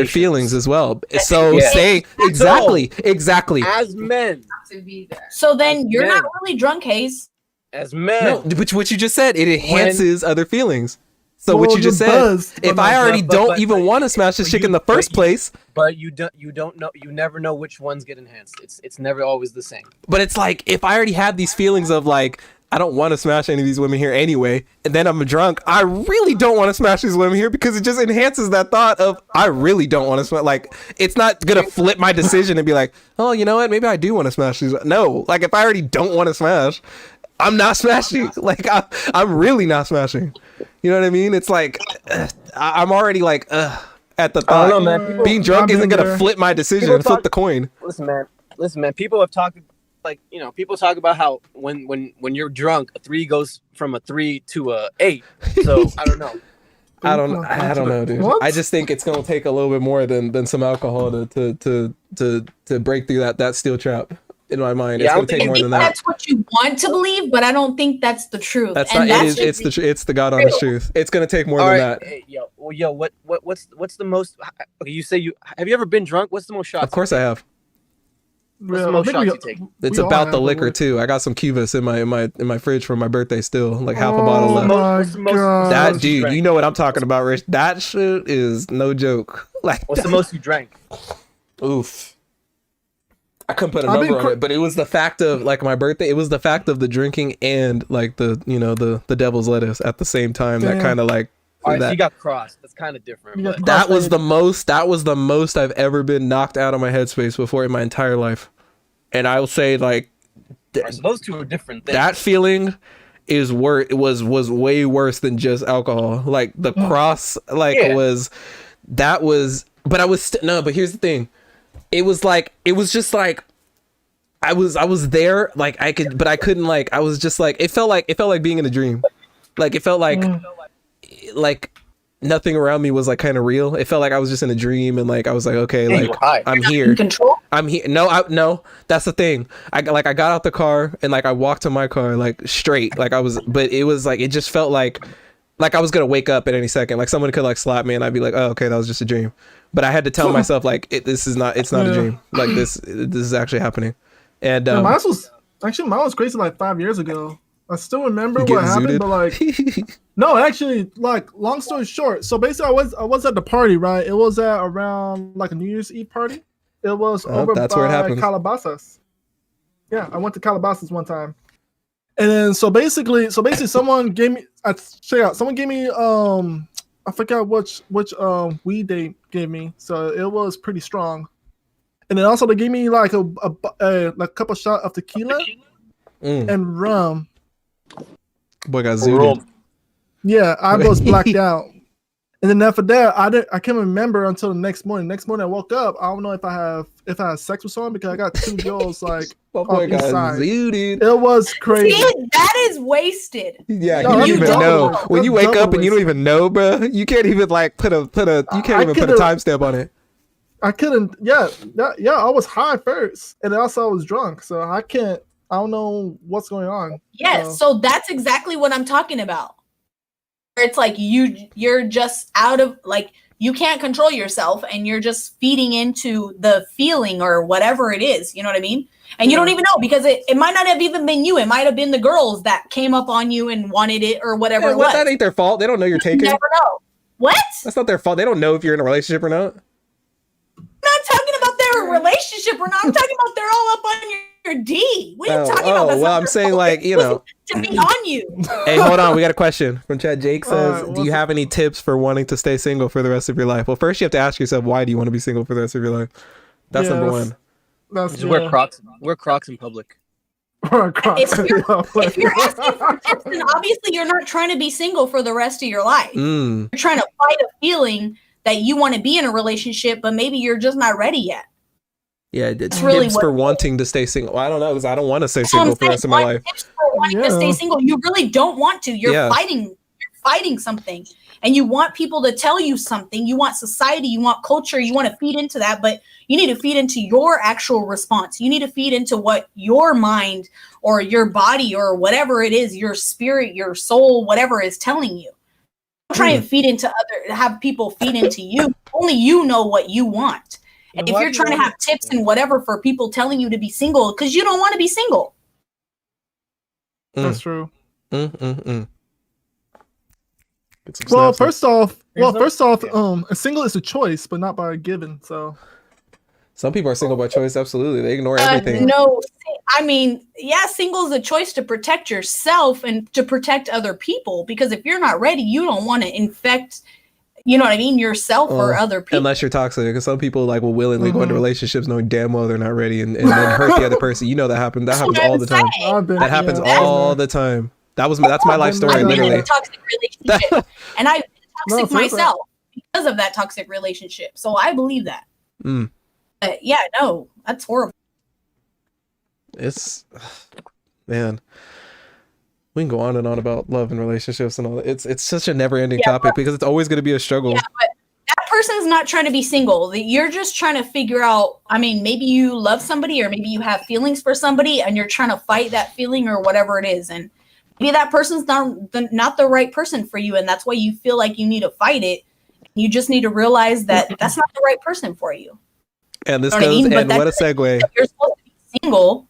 feelings as well. So say exactly. As men. So then you're not really drunk, Hayes. As men. No, which what you just said, it enhances other feelings. So what you just said, if I already don't even want to smash this chick in the first place, but you don't know, you never know which ones get enhanced. It's never always the same. But it's like if I already have these feelings of like I don't want to smash any of these women here anyway, and then I'm drunk, I really don't want to smash these women here because it just enhances that thought of I really don't want to smash. Like it's not gonna flip my decision and be like, oh, you know what, maybe I do want to smash these. No, like if I already don't want to smash, I'm not smashing. Like I'm really not smashing. You know what I mean? It's like I'm already like at the thought. I don't know, man. Being drunk isn't gonna flip my decision. Flip the coin. Listen, man. People have talked. Like, you know, people talk about how when you're drunk, a 3 goes from a 3 to a 8. So I don't know. I don't know, dude. What? I just think it's gonna take a little bit more than some alcohol to break through that steel trap. In my mind, it's gonna take more than that. That's what you want to believe, but I don't think that's the truth. That's not. It's the God honest truth. It's gonna take more than that. Hey, what's the most? Okay, you say have you ever been drunk? What's the most shots? Of course, I have. What's the most shots you take? It's about the liquor too. I got some Cubas in my fridge for my birthday still, like half a bottle left. That dude, you know what I'm talking about, Rich? That shit is no joke. Like, what's the most you drank? Oof. I couldn't put a number on it, but it was the fact of like my birthday. It was the fact of the drinking and like the devil's lettuce at the same time. Damn. That kind of like. All right, so you got crossed. That's kind of different. But that was the most I've ever been knocked out of my headspace before in my entire life, and I will say like. So those two are different things. That feeling is was way worse than just alcohol. Like the cross, like was. But I was no. But here's the thing. It was just like I was there, like I could, but I couldn't, like I was just like it felt like being in a dream. Like it felt like nothing around me was like kind of real. It felt like I was just in a dream, and like I was like, okay, like I'm here. I'm here. No, that's the thing. I got out the car and like I walked to my car like straight, like I was, but it was like it just felt like I was gonna wake up at any second. Like someone could like slap me and I'd be like, oh, okay, that was just a dream. But I had to tell myself like it's not a dream. Like this is actually happening. And mine was crazy like 5 years ago. I still remember what happened, but like no, actually, like long story short. So basically, I was at the party, right? It was at around like a New Year's Eve party. It was over by Calabasas. Yeah, I went to Calabasas one time, and then so basically, someone gave me. Someone gave me I forgot which weed they gave me, so it was pretty strong. and then also they gave me like a couple shot of tequila and rum. Boy got zooted. Yeah, I was blacked out. And then after that, I can't remember until the next morning. Next morning I woke up. I don't know if I had sex with someone because I got 2 girls like on each side. Zooted. It was crazy. See, that is wasted. Yeah, you don't even know. When you wake up and you don't even know, bro, you can't even like put a timestamp on it. I couldn't. Yeah. I was high first, and also I was drunk, so I don't know what's going on. Yes, so that's exactly what I'm talking about. It's like you're just out of, like, you can't control yourself and you're just feeding into the feeling or whatever it is, you know what I mean? And you don't even know, because it might not have even been you. It might have been the girls that came up on you and wanted it or whatever it was. That ain't their fault. They don't know you're taking. You never know. What? That's not their fault. They don't know if you're in a relationship or not. I'm not talking about their relationship or not. I'm talking about they're all up on your D. What are you talking about? That's well, I'm saying, like, you know, to be on you. Hey, hold on. We got a question from chat. Jake says, do you have any tips for wanting to stay single for the rest of your life? Well, first you have to ask yourself, why do you want to be single for the rest of your life? That's number one. Just wear Crocs. Wear Crocs in public. If you're asking for tips, then obviously you're not trying to be single for the rest of your life. You're trying to fight a feeling that you want to be in a relationship, but maybe you're just not ready yet. Yeah, it's really tips for wanting to stay single. Well, I don't know, because I don't want to stay single for the rest of my life. Tips for wanting to stay single. You really don't want to. You're fighting something, and you want people to tell you something. You want society, you want culture, you want to feed into that, but you need to feed into your actual response. You need to feed into what your mind or your body or whatever it is, your spirit, your soul, whatever is telling you. Don't try and feed into have people feed into you. Only you know what you want. And if you're trying to have tips and whatever for people telling you to be single, because you don't want to be single. That's true. Well, first off, a single is a choice, but not by given. So some people are single by choice. Absolutely, they ignore everything. No, I mean, yeah, single is a choice to protect yourself and to protect other people. Because if you're not ready, you don't want to infect. You know what I mean? Yourself or other people. Unless you're toxic, because some people like will willingly go into relationships knowing damn well they're not ready and then hurt the other person. You know that happens. That happens all the time. That happens all the time. That's my life story. I've been literally in a toxic relationship, and I've been toxic myself because of that toxic relationship. So I believe that. But yeah, no, that's horrible. It's, man. We can go on and on about love and relationships and all that. It's such a never-ending topic because it's always going to be a struggle. Yeah, but that person's not trying to be single. You're just trying to figure out, I mean, maybe you love somebody or maybe you have feelings for somebody and you're trying to fight that feeling or whatever it is. And maybe that person's not the right person for you. And that's why you feel like you need to fight it. You just need to realize that that's not the right person for you. And this goes, and what a segue. If you're supposed to be single,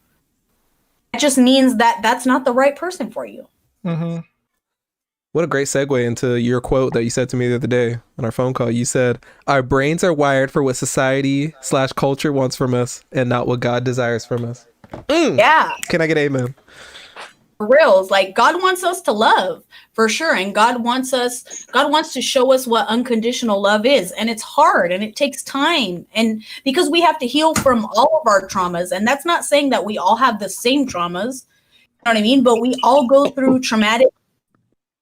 it just means that that's not the right person for you. What a great segue into your quote that you said to me the other day on our phone call. You said, our brains are wired for what society/culture wants from us and not what God desires from us. Yeah. Can I get amen? For reals, like God wants us to love for sure. And God wants to show us what unconditional love is. And it's hard and it takes time. And because we have to heal from all of our traumas. And that's not saying that we all have the same traumas. You know what I mean? But we all go through traumatic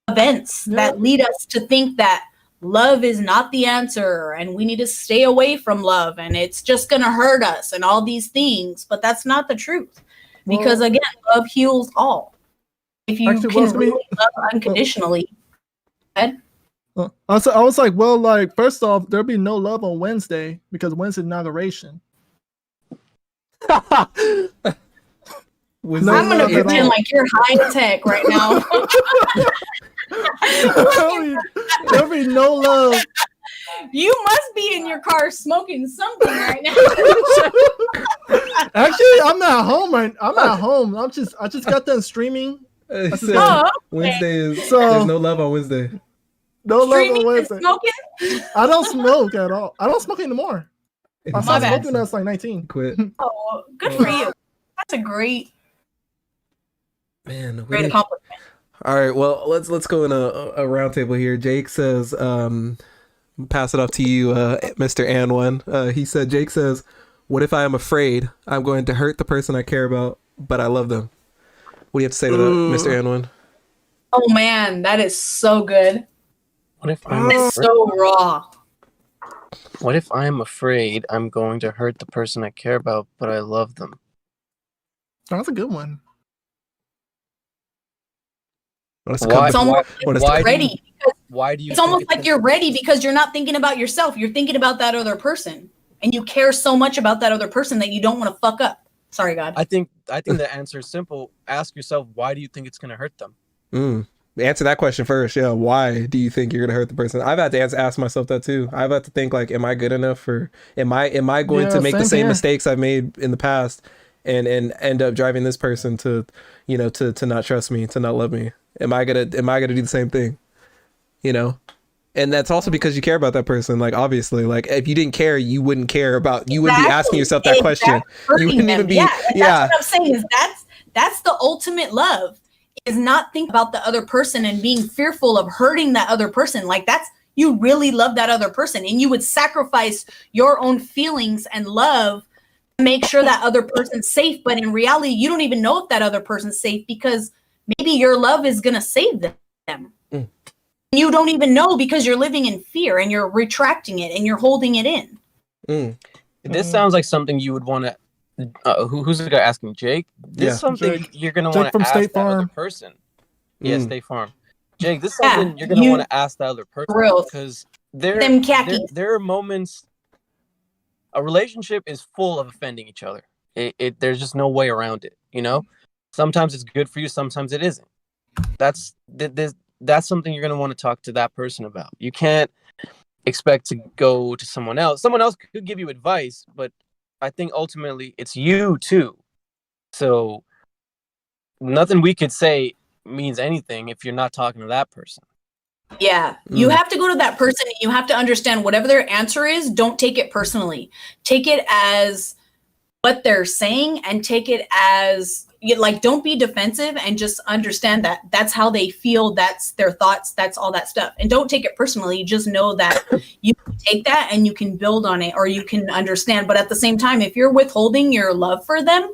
events that lead us to think that love is not the answer and we need to stay away from love and it's just going to hurt us and all these things. But that's not the truth. Because again, love heals all. If you can really love unconditionally. I was like, well, like, first off, there'll be no love on Wednesday because Wednesday's inauguration. I'm gonna pretend like you're high tech right now. There'll be no love. You must be in your car smoking something right now. Actually, I'm at home. I just got done streaming. Wednesday is there's no love on Wednesday. No streaming love on Wednesday. Smoking? I don't smoke at all. I don't smoke anymore. I stopped smoking when I was like 19. Quit. Oh, good for you. That's a great accomplishment. All right, well, let's go in a round table here. Jake says, pass it off to you, Mr. And One. He said, Jake says, What if I am afraid I'm going to hurt the person I care about, but I love them? What do you have to say to that, Mr. Anwin? Oh man, that is so good. What if I'm It's so raw. What if I'm afraid I'm going to hurt the person I care about, but I love them? That's a good one. It's almost like you're ready. Why do you? It's almost like you're ready because you're not thinking about yourself. You're thinking about that other person, and you care so much about that other person that you don't want to fuck up. Sorry, God. I think the answer is simple. Ask yourself, why do you think it's going to hurt them? Answer that question first. Yeah, why do you think you're going to hurt the person? I've had to ask myself that too. I've had to think like, am I good enough, or am I going to make the same mistakes I've made in the past, and end up driving this person to, to not trust me, to not love me? Am I gonna do the same thing? And that's also because you care about that person. Like, obviously, like if you didn't care, you wouldn't care about. You wouldn't be asking yourself that question. You wouldn't even be. That's what I'm saying. Is that's the ultimate love. Is not think about the other person and being fearful of hurting that other person. Like that's, you really love that other person, and you would sacrifice your own feelings and love to make sure that other person's safe. But in reality, you don't even know if that other person's safe because maybe your love is going to save them. You don't even know because you're living in fear and you're retracting it and you're holding it in. This sounds like something you would want to. Who's the guy asking? Jake? This is something Jake. You're going to want to ask State that Farm. other person. Yeah, State Farm. Jake, this is something you're going to want to ask that other person because there are moments. A relationship is full of offending each other. There's just no way around it. Sometimes it's good for you, sometimes it isn't. That's something you're going to want to talk to that person about. You can't expect to go to someone else. Someone else could give you advice, but I think ultimately it's you too. So nothing we could say means anything if you're not talking to that person. Yeah, you have to go to that person and you have to understand whatever their answer is. Don't take it personally. Take it as what they're saying and take it as don't be defensive and just understand that that's how they feel. That's their thoughts. That's all that stuff. And don't take it personally. Just know that you can take that and you can build on it or you can understand. But at the same time, if you're withholding your love for them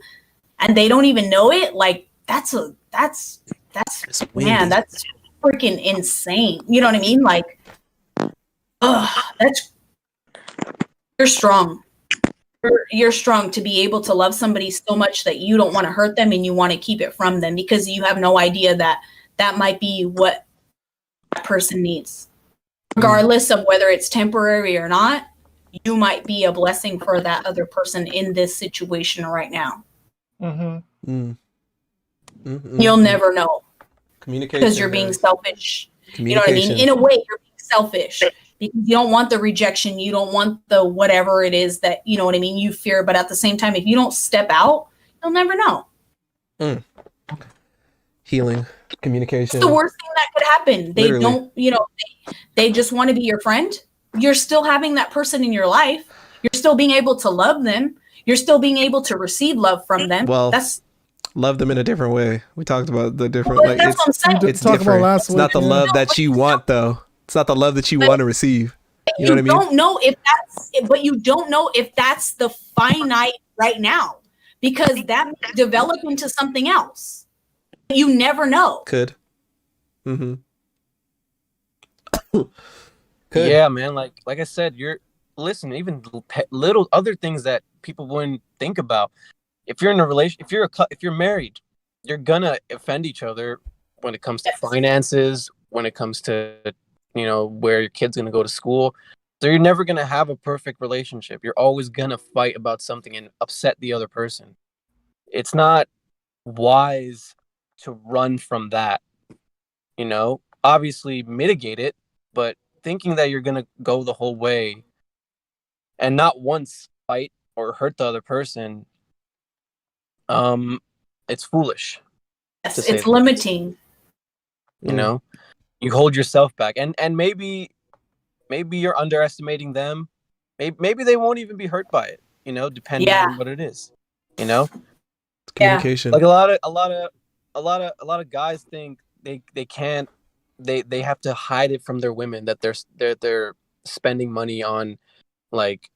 and they don't even know it, like that's freaking insane. You know what I mean? Like, you're strong. You're strong to be able to love somebody so much that you don't want to hurt them and you want to keep it from them because you have no idea that might be what that person needs. Regardless of whether it's temporary or not, you might be a blessing for that other person in this situation right now. You'll never know. Communication. Because you're being selfish. You know what I mean? In a way, you're being selfish. Because you don't want the rejection, you don't want the whatever it is that, you know what I mean, you fear. But at the same time, if you don't step out, you'll never know. Healing, communication. It's the worst thing that could happen. They don't, they just want to be your friend. You're still having that person in your life. You're still being able to love them. You're still being able to receive love from them. Well, love them in a different way. We talked about the different, that's what I'm saying. It's different. It's not the love that you want, though. It's not the love that you want to receive. You know what I mean? Don't know but you don't know if that's the finite right now because that may develop into something else. You never know. Could. Could. Yeah, man. Like I said, listen, even little other things that people wouldn't think about. If you're in a relation, if you're married, you're gonna offend each other when it comes to finances, when it comes to where your kid's gonna go to school. So you're never gonna have a perfect relationship. You're always gonna fight about something and upset the other person. It's not wise to run from that. Obviously mitigate it, but thinking that you're gonna go the whole way and not once fight or hurt the other person, it's foolish. Yes, it's limiting. You hold yourself back, and maybe you're underestimating them. Maybe they won't even be hurt by it. Depending on what it is. It's communication. Like a lot of guys think they can't. They have to hide it from their women that they're spending money on like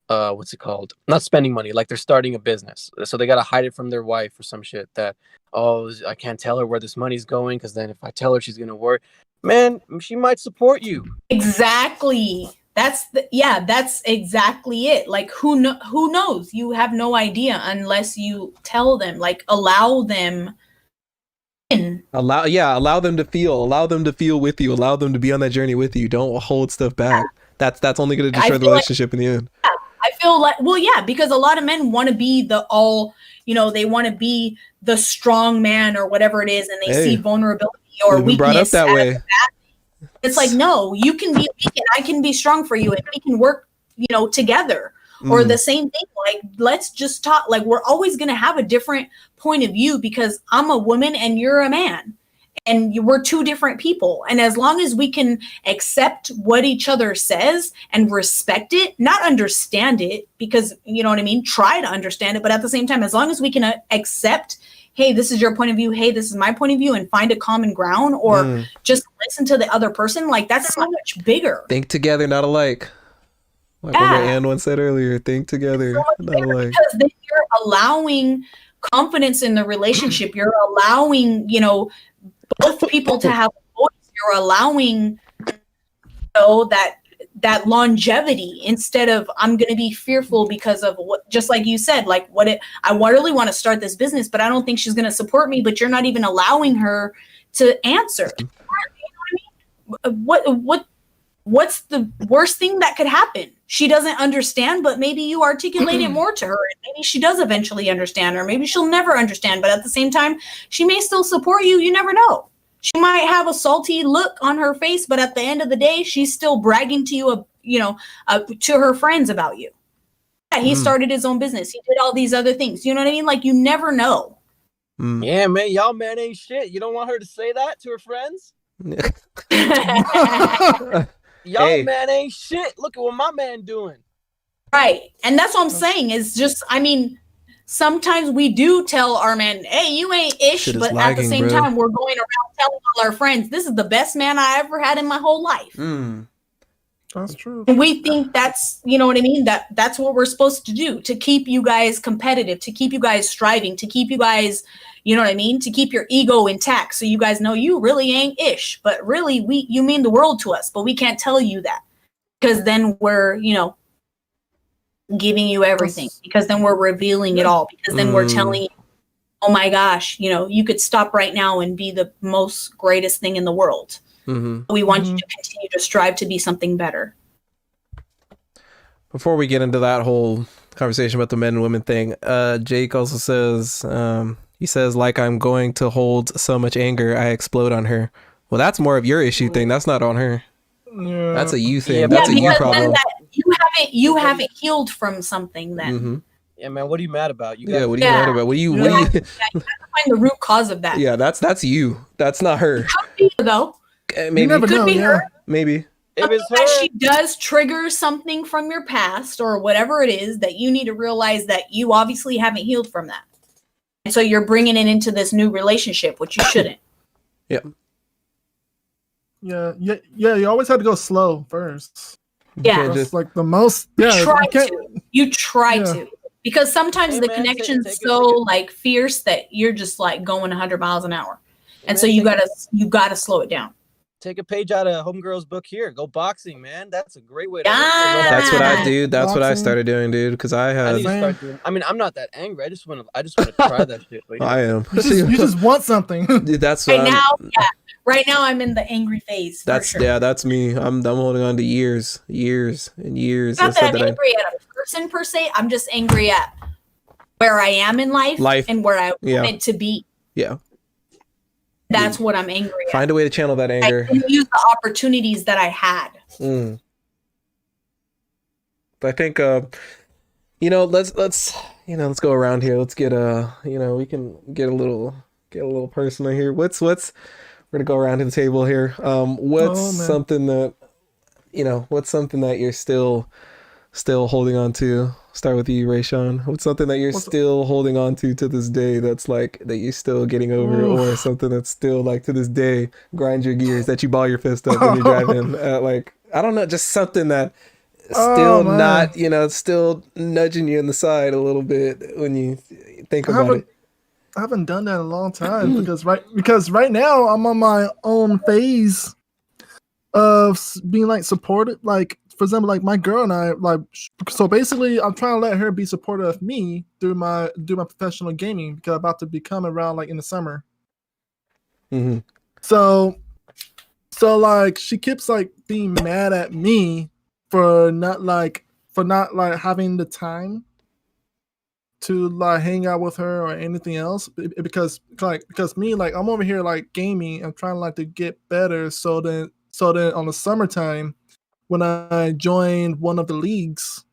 what's it called? Not spending money, like they're starting a business. So they gotta hide it from their wife or some shit that, oh, I can't tell her where this money's going because then if I tell her, she's gonna worry. Man, she might support you. Exactly. That's exactly it. Like who knows? You have no idea unless you tell them. Like allow them in. Allow them to feel with you, allow them to be on that journey with you. Don't hold stuff back. That's only going to destroy the relationship in the end. Yeah, I feel like, well, yeah, because a lot of men want to be they want to be the strong man or whatever it is, and they see vulnerability or weakness brought up that way. It's like, no, you can be weak and I can be strong for you and we can work, together. Or the same thing, like, let's just talk. Like, we're always going to have a different point of view because I'm a woman and you're a man. And we're two different people. And as long as we can accept what each other says and respect it, not understand it, because, you know what I mean? Try to understand it. But at the same time, as long as we can accept, hey, this is your point of view. Hey, this is my point of view, and find a common ground, or just listen to the other person. Like, that's so much bigger. Think together, not alike. Like what Ann once said earlier, think together, not alike. Because then you're allowing confidence in the relationship. You're allowing, both people to have a voice. You're allowing, that longevity, instead of I'm going to be fearful because of what, just like you said, like I really want to start this business, but I don't think she's going to support me. But you're not even allowing her to answer. You know what I mean? What's the worst thing that could happen? She doesn't understand, but maybe you articulate it more to her, and maybe she does eventually understand, or maybe she'll never understand. But at the same time, she may still support you. You never know. She might have a salty look on her face, but at the end of the day, she's still bragging to you, to her friends about you. Yeah, he started his own business. He did all these other things. You know what I mean? Like, you never know. Yeah, man, y'all man ain't shit. You don't want her to say that to her friends? Y'all man ain't shit. Look at what my man doing. Right. And that's what I'm saying is just, sometimes we do tell our men, hey, you ain't ish, but at the same time, we're going around telling all our friends, this is the best man I ever had in my whole life. That's true. And we think that's, you know what I mean? That's what we're supposed to do, to keep you guys competitive, to keep you guys striving, to keep you guys, you know what I mean? To keep your ego intact. So you guys know you really ain't ish, but really you mean the world to us, but we can't tell you that, because then we're, giving you everything, because then we're revealing it all, because then we're telling you, oh my gosh, you could stop right now and be the most greatest thing in the world. We want you to continue to strive to be something better. Before we get into that whole conversation about the men and women thing, Jake also says, he says, like, I'm going to hold so much anger, I explode on her. Well, that's more of your issue thing. That's not on her. Yeah. That's a you thing. That's a you problem. You haven't healed from something then. Yeah, man, what are you mad about? What are you mad about? What do you you have to find the root cause of that. Yeah, that's you. That's not her. It could be, though. Maybe it could be her. Maybe. If it's that her, she does trigger something from your past or whatever it is, that you need to realize that you obviously haven't healed from that. And so you're bringing it into this new relationship, which you shouldn't. Yeah. Yeah. You always have to go slow first. Yeah. That's like the most. Yeah. You try to. Because sometimes the connection's so like fierce that you're just like going 100 miles an hour. And so you gotta slow it down. Take a page out of Homegirl's book here. Go boxing, man. That's a great way to. That's what I do. That's what I started doing, dude. Because I have. I'm not that angry. I just want to try that shit. But, I am. You just want something. Dude, that's what Right now, I'm in the angry phase. That's that's me. I'm holding on to years and years. Not that I'm angry at a person per se. I'm just angry at where I am in life. And where I wanted to be. Yeah. That's what I'm angry at. Find a way to channel that anger. I didn't use the opportunities that I had. But I think, let's go around here. Let's get we can get a little personal here. We're gonna go around to the table here. What's something that you're still holding on to? Start with you, Rayshawn. What's something that you're still holding on to this day that's like that you're still getting over, or something that's still like to this day grinds your gears, that you ball your fist up when you're driving? Like, I don't know, just something that still not, still nudging you in the side a little bit when you think about it. I haven't done that in a long time because right now I'm on my own phase of being like supported. Like, for example, like my girl and I, like, so basically I'm trying to let her be supportive of me through my professional gaming, because I'm about to become around like in the summer. Mm-hmm. So like she keeps like being mad at me for not having the time to like hang out with her or anything else, because me, like, I'm over here like gaming and trying like to get better, so then on the summertime when I joined one of the leagues,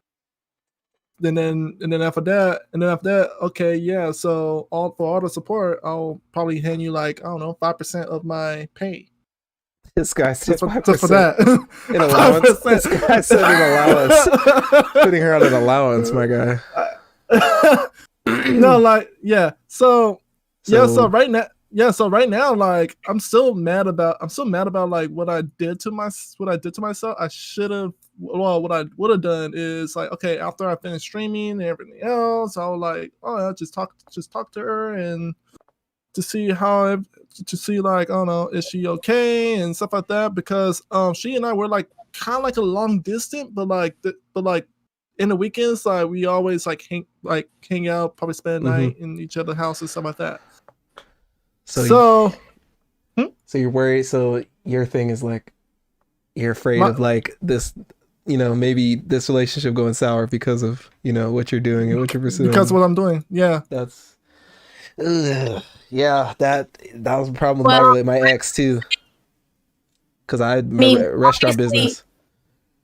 and then after that, okay, yeah, so for all the support I'll probably hand you like, I don't know, 5% of my pay. This guy said 5%. Just for that. An allowance. 5%. This guy said an allowance. Putting her on an allowance, my guy. No, like, yeah. So right now, like, I'm still mad about like what I did to myself. I should have. Well, what I would have done is, like, okay, after I finished streaming and everything else, I was like, oh, I'll just talk to her and to see like, I don't know, is she okay and stuff like that, because she and I were like kind of like a long distance, but like in the weekends, like, we always like hang out, probably spend the night in each other's house and stuff like that. So you're worried. So your thing is like, you're afraid of like this, maybe this relationship going sour because of, what you're doing and what you're pursuing. Because of what I'm doing. Yeah. That's, yeah, that was a problem with my ex too. Because I had restaurant business.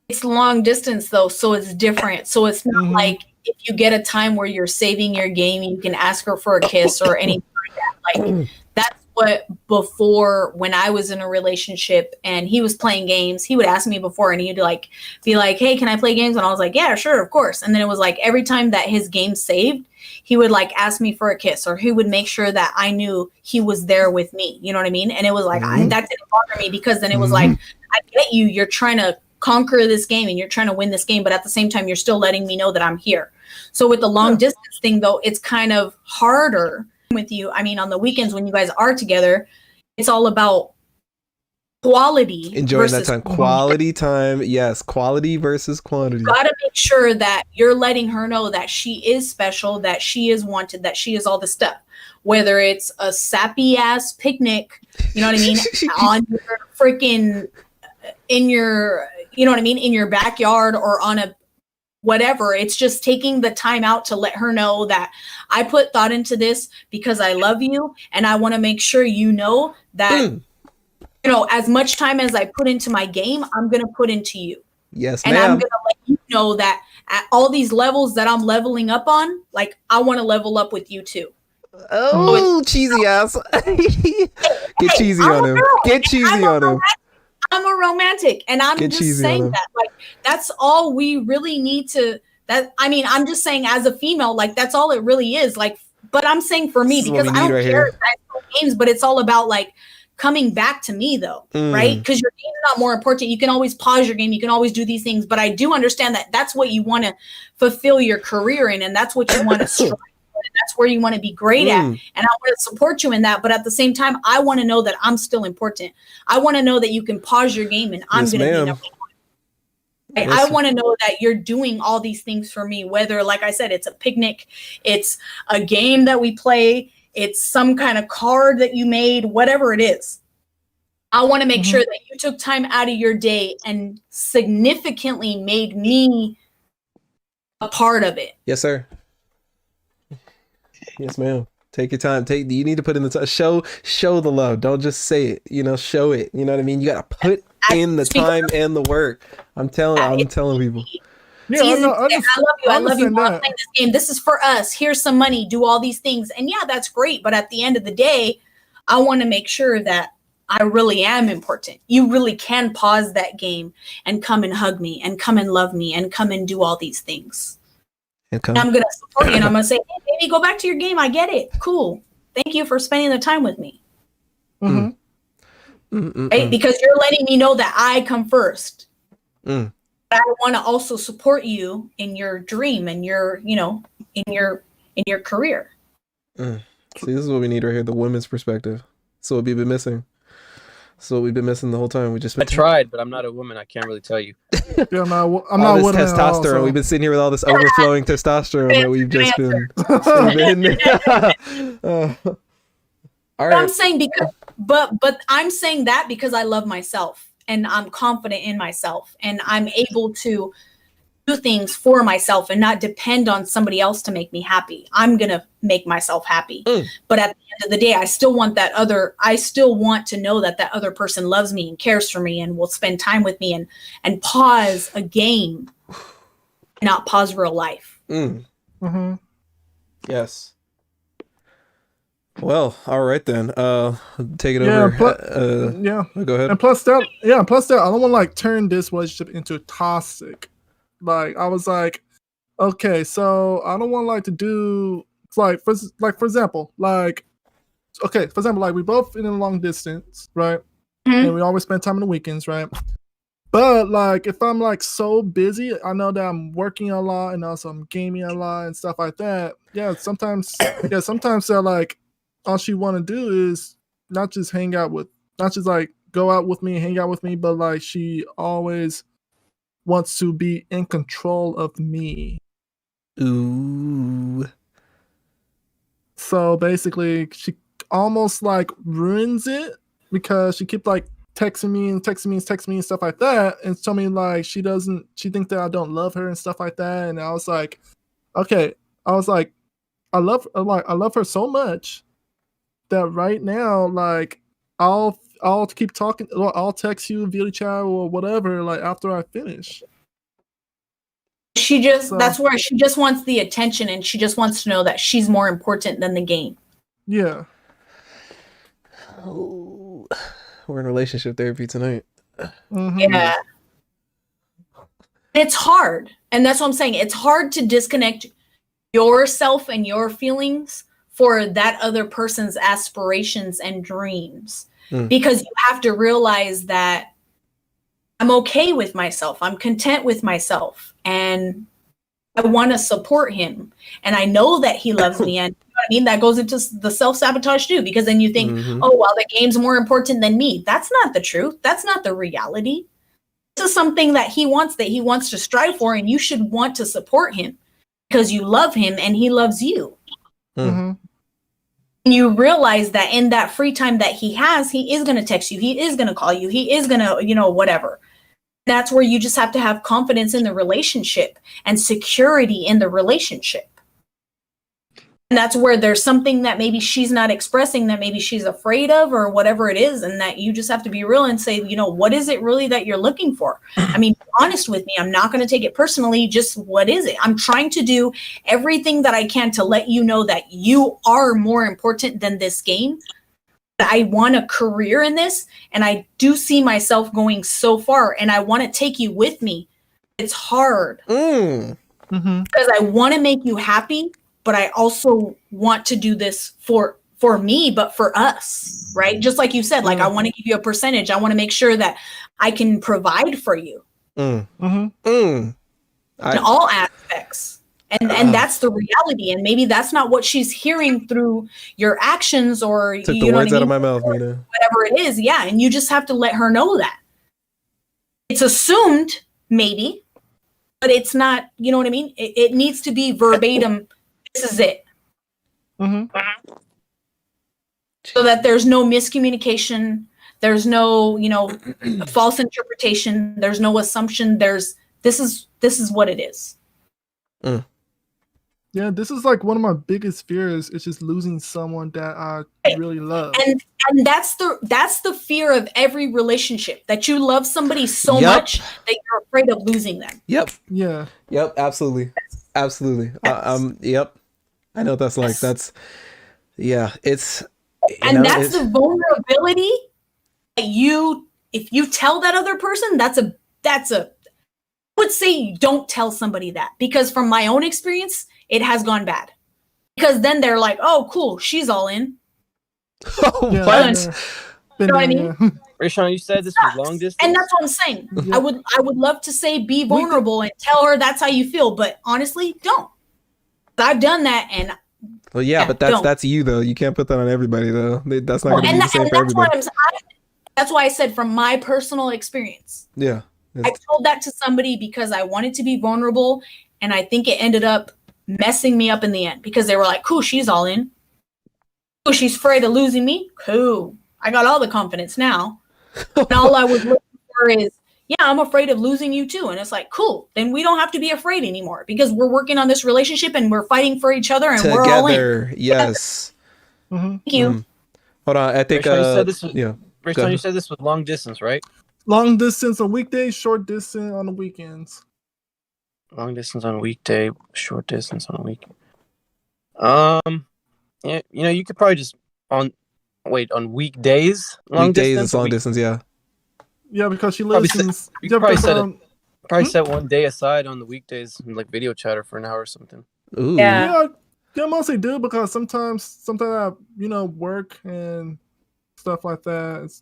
It's long distance though, so it's different. So it's not like if you get a time where you're saving your game, you can ask her for a kiss or anything like that. Like, that's what, before, when I was in a relationship and he was playing games, he would ask me before, and he'd like be like, hey, can I play games? And I was like, yeah, sure, of course. And then it was like every time that his game saved, he would like ask me for a kiss, or he would make sure that I knew he was there with me. You know what I mean? And it was like, that didn't bother me, because then it was like, I get you, you're trying to conquer this game and you're trying to win this game, but at the same time, you're still letting me know that I'm here. So with the long distance thing though, it's kind of harder with you. I mean, on the weekends when you guys are together, it's all about quality. Enjoying that time. Quality time. Yes. Quality versus quantity. You gotta make sure that you're letting her know that she is special, that she is wanted, that she is all this stuff. Whether it's a sappy ass picnic, you know what I mean, on your freaking, in your, you know what I mean, in your backyard, or on a whatever. It's just taking the time out to let her know that I put thought into this because I love you, and I want to make sure you know that as much time as I put into my game, I'm going to put into you. Yes, and ma'am. I'm going to let you know that at all these levels that I'm leveling up on, like, I want to level up with you too. Oh, cheesy ass. Get cheesy on him. Get cheesy on him. I'm a romantic, and I'm just saying that, like, that's all we really need to, I'm just saying, as a female, like, that's all it really is. Like, but I'm saying for me, because I don't care if I play games, but it's all about like coming back to me though, right? Because your game's not more important. You can always pause your game. You can always do these things, but I do understand that that's what you want to fulfill your career in, and that's what you want to strive. That's where you want to be great at. And I want to support you in that. But at the same time, I want to know that I'm still important. I want to know that you can pause your game and I'm going to be number one. I want to know that you're doing all these things for me, whether, like I said, it's a picnic, it's a game that we play, it's some kind of card that you made, whatever it is. I want to make sure that you took time out of your day and significantly made me a part of it. Yes, sir. Yes, ma'am. Take your time. You need to put in the time. Show the love. Don't just say it. Show it. You know what I mean? You gotta put in the time and the work. I'm telling people. Yeah, I love you. I love you. I'm playing this game. This is for us. Here's some money. Do all these things. And yeah, that's great. But at the end of the day, I want to make sure that I really am important. You really can pause that game and come and hug me and come and love me and come and do all these things. And I'm going to support you, and I'm going to say, hey, baby, go back to your game. I get it. Cool. Thank you for spending the time with me. Right? Because you're letting me know that I come first. But I want to also support you in your dream and your, you know, in your career. See, this is what we need right here, the women's perspective. So what we've been missing. So we've been missing the whole time. I tried, but I'm not a woman. I can't really tell you. Yeah, I'm not all this women testosterone. all, so. We've been sitting here with all this overflowing testosterone that we've just been. All right. I'm saying because, but I'm saying that because I love myself and I'm confident in myself and I'm able to do things for myself and not depend on somebody else to make me happy. I'm gonna make myself happy. But at the end of the day, I still want to know that that other person loves me and cares for me and will spend time with me and pause a game, not pause real life. Yes. Well, all right then. Take it over. Go ahead. And plus that, I don't want to like turn this relationship into toxic. Like I was like, okay, so I don't want like to do for example, like we both in a long distance, right? And we always spend time on the weekends, right? But like if I'm like so busy, I know that I'm working a lot and also I'm gaming a lot and stuff like that. Yeah, sometimes that like all she want to do is not just like go out with me and hang out with me, but like she always wants to be in control of me. Ooh. So basically she almost like ruins it because she kept like texting me and stuff like that and tell me like she thinks that I don't love her and stuff like that. And I was like, okay, I love her so much that right now, like I'll keep talking, or I'll text you via chat or whatever, like after I finish. That's where she just wants the attention and she just wants to know that she's more important than the game. Yeah. Oh, we're in relationship therapy tonight. Yeah. It's hard. And that's what I'm saying. It's hard to disconnect yourself and your feelings for that other person's aspirations and dreams. Because you have to realize that I'm okay with myself. I'm content with myself. And I want to support him. And I know that he loves me. And you know what I mean? That goes into the self-sabotage too. Because then you think, oh, well, the game's more important than me. That's not the truth. That's not the reality. This is something that he wants to strive for. And you should want to support him because you love him and he loves you. And you realize that in that free time that he has, he is going to text you. He is going to call you. He is going to, you know, whatever. That's where you just have to have confidence in the relationship and security in the relationship. And that's where there's something that maybe she's not expressing that maybe she's afraid of or whatever it is. And that you just have to be real and say, you know, what is it really that you're looking for? I mean, be honest with me. I'm not going to take it personally. Just what is it? I'm trying to do everything that I can to let you know that you are more important than this game. I want a career in this and I do see myself going so far and I want to take you with me. It's hard because I want to make you happy. But I also want to do this for me, but for us, right? Just like you said, like I want to give you a percentage. I want to make sure that I can provide for you in all aspects. And that's the reality. And maybe that's not what she's hearing through your actions or took the words out of my mouth, Mina. Whatever it is. Yeah. And you just have to let her know that. It's assumed, maybe, but it's not, you know what I mean? It needs to be verbatim. This is it. So that there's no miscommunication. There's no, you know, false interpretation. There's no assumption. This is what it is. Yeah, this is like one of my biggest fears. It's just losing someone that I really love. And that's the fear of every relationship, that you love somebody so much that you're afraid of losing them. Yep. Yeah. Yep. Absolutely. Absolutely. Yep. I know what that's like. That's, yeah, it's, that's the vulnerability that if you tell that other person, I would say don't tell somebody that, because from my own experience, it has gone bad, because then they're like, oh, cool, she's all in. Oh, what? You know what I mean? Rashawn, you said this was long distance, and that's what I'm saying. Yeah. I would love to say be vulnerable and tell her that's how you feel, but honestly, don't. I've done that, and Well, yeah, but that's you though. You can't put that on everybody though. That's not going to be the same for everybody. That's why I said from my personal experience. Yeah. I told that to somebody because I wanted to be vulnerable, and I think it ended up messing me up in the end because they were like, cool, she's all in. Cool, she's afraid of losing me. Cool. I got all the confidence now. And all I was looking for is, yeah, I'm afraid of losing you too. And it's like, cool, then we don't have to be afraid anymore because we're working on this relationship and we're fighting for each other and we're all in. Yes. Thank you. Hold on, I think Rashawn, you said this was long distance, right? Long distance on weekdays, short distance on the weekends. Long distance on a weekday, short distance on a weekend. Yeah, you could probably just on weekdays. Weekdays is long distance, yeah. Yeah, because she lives in. You could probably set one day aside on the weekdays and like video chatter for an hour or something. Ooh. Yeah. Yeah, mostly do because sometimes I work and stuff like that.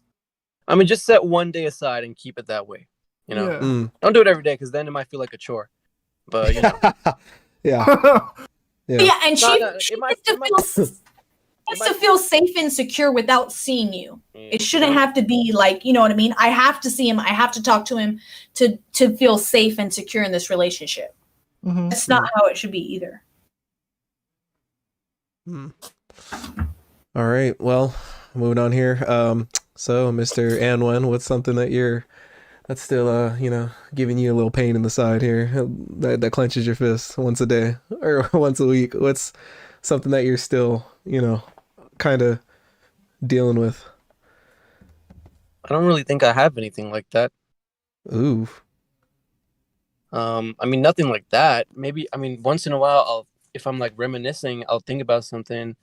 I mean, just set one day aside and keep it that way. Don't do it every day because then it might feel like a chore. But yeah. Yeah, and she needs to feel safe and secure without seeing you. It shouldn't have to be like, you know what I mean? I have to see him. I have to talk to him to feel safe and secure in this relationship. Mm-hmm. That's not how it should be either. All right. Well, moving on here. So Mr. Anwen, what's something that's still giving you a little pain in the side here that clenches your fist once a day or once a week? What's something that you're still kind of dealing with? I don't really think I have anything like that. Ooh. I mean, nothing like that. Maybe, once in a while, if I'm like reminiscing, I'll think about something.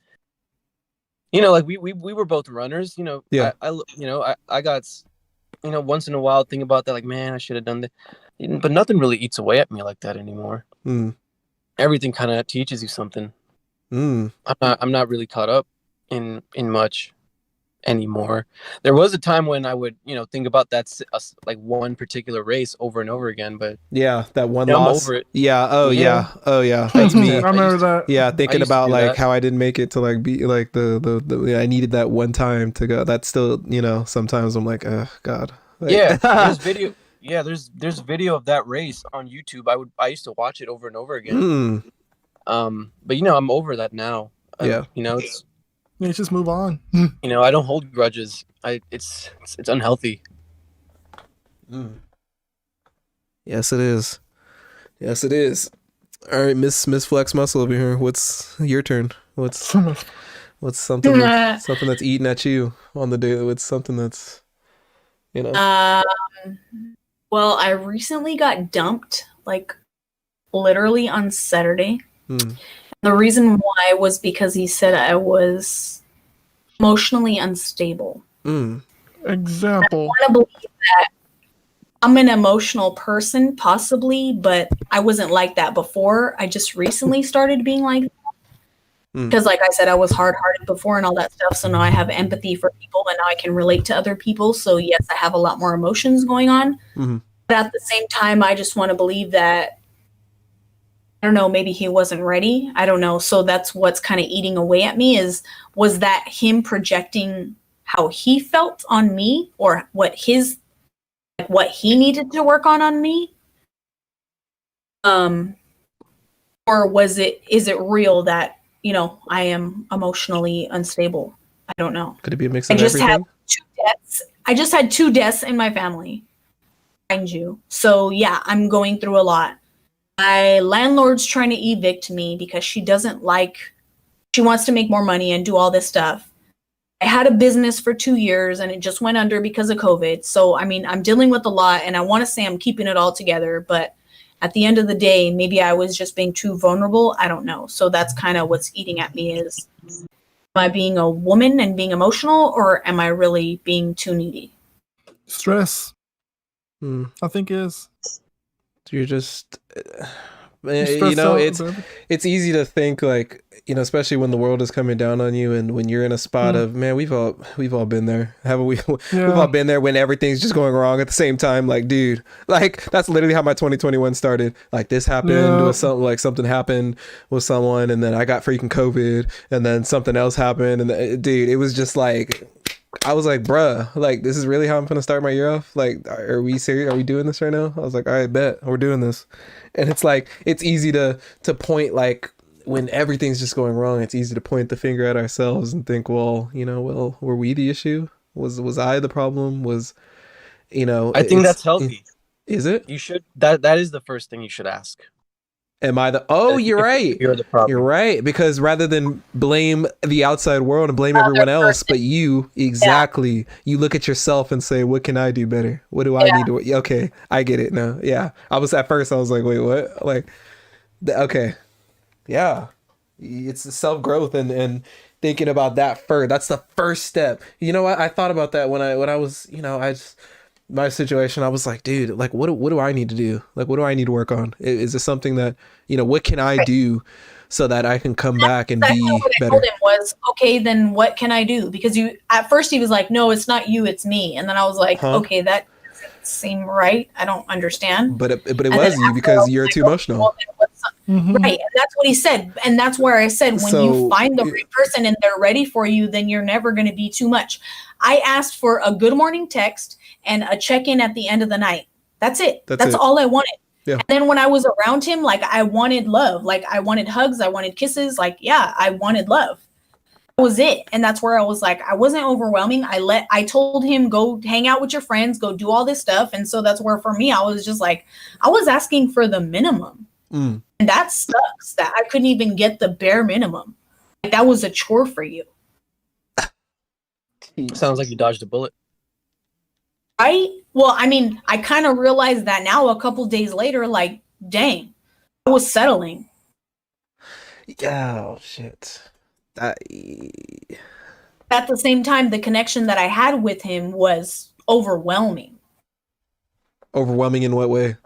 Like we were both runners. Yeah. I got, once in a while, think about that. Like, man, I should have done that. But nothing really eats away at me like that anymore. Everything kind of teaches you something. I'm not really caught up in much anymore. There was a time when I would think about that like one particular race over and over again, but that one I'm loss. over it. Oh yeah, that's me. I remember that. Yeah, thinking about like that. how I didn't make it to like be like the I needed that one time to go. That's still sometimes I'm like, oh God. Like, there's video. Yeah, there's video of that race on YouTube. I used to watch it over and over again. But I'm over that now. It's Yeah, just move on. I don't hold grudges. It's unhealthy. Yes, it is. All right, Miss Flex Muscle over here. What's your turn? What's something that's eating at you on the daily? What's something that's Well, I recently got dumped, like literally on Saturday. The reason why was because he said I was emotionally unstable. Example. I want to believe that I'm an emotional person, possibly, but I wasn't like that before. I just recently started being like that. Because, like I said, I was hard-hearted before and all that stuff. So now I have empathy for people, and now I can relate to other people. So yes, I have a lot more emotions going on. But at the same time, I just want to believe that, I don't know, maybe he wasn't ready. I don't know. So that's what's kind of eating away at me was that him projecting how he felt on me or what he needed to work on me? Or is it real that, I am emotionally unstable? I don't know. Could it be a mix of everything? I just had 2 deaths in my family, mind you. So yeah, I'm going through a lot. My landlord's trying to evict me because she wants to make more money and do all this stuff. I had a business for 2 years and it just went under because of COVID. So, I'm dealing with a lot and I want to say I'm keeping it all together, but at the end of the day, maybe I was just being too vulnerable. I don't know. So that's kind of what's eating at me is, am I being a woman and being emotional, or am I really being too needy? Stress. I think is. You're just, You know, it's easy to think like, you know, especially when the world is coming down on you and when you're in a spot of, man, we've all been there, haven't we? We've all been there when everything's just going wrong at the same time. Like, dude, like that's literally how my 2021 started. Like this happened with something happened with someone, and then I got freaking COVID, and then something else happened, and dude, it was just like, I was like, bruh, like this is really how I'm gonna start my year off. Like, are we serious? Are we doing this right now? I was like, all right, bet we're doing this. And it's like, it's easy to point, like when everything's just going wrong, it's easy to point the finger at ourselves and think, well, you know, well, were we the issue? Was I the problem? Was, you know, I think that's healthy. Is it? You should, that is the first thing you should ask. Am I the, oh, you're right. You're the problem. You're right. Because rather than blame the outside world and blame everyone else, but you, you look at yourself and say, what can I do better? What do I need to, okay, I get it now. Yeah. At first I was like, wait, what? Like, okay. Yeah. It's self-growth and thinking about that first. That's the first step. You know what? I thought about that when I was, you know, my situation, I was like, dude, like, what do I need to do? Like, what do I need to work on? Is this something that, you know, what can I do so that I can come back and be what better? I told him was, okay, then what can I do? Because at first he was like, no, it's not you, it's me. And then I was like, okay, that doesn't seem right. I don't understand. But it was you because you're too emotional. Right. And that's what he said. And that's where I said, when you find the right person and they're ready for you, then you're never going to be too much. I asked for a good morning text and a check-in at the end of the night. That's it. That's all I wanted. Yeah. And then when I was around him, like I wanted love, like I wanted hugs, I wanted kisses, like, yeah, I wanted love. That was it. And that's where I was like, I wasn't overwhelming. I told him, go hang out with your friends, go do all this stuff. And so that's where for me, I was just like, I was asking for the minimum. And that sucks that I couldn't even get the bare minimum. Like that was a chore for you. Sounds like you dodged a bullet. Right? Well, I mean, I kind of realized that now a couple days later, like, dang, I was settling. Oh, shit. At the same time, the connection that I had with him was overwhelming. Overwhelming in what way?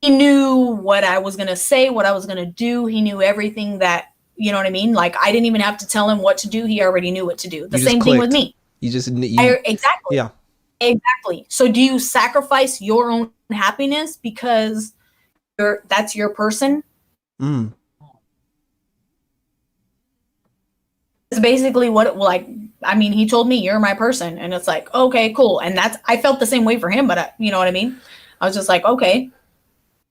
He knew what I was going to say, what I was going to do. He knew everything that, you know what I mean? Like, I didn't even have to tell him what to do. He already knew what to do. The same thing with me. Exactly. Yeah. Exactly. So do you sacrifice your own happiness because that's your person? It's basically what he told me, you're my person. And it's like, okay, cool. And I felt the same way for him, but you know what I mean? I was just like, okay.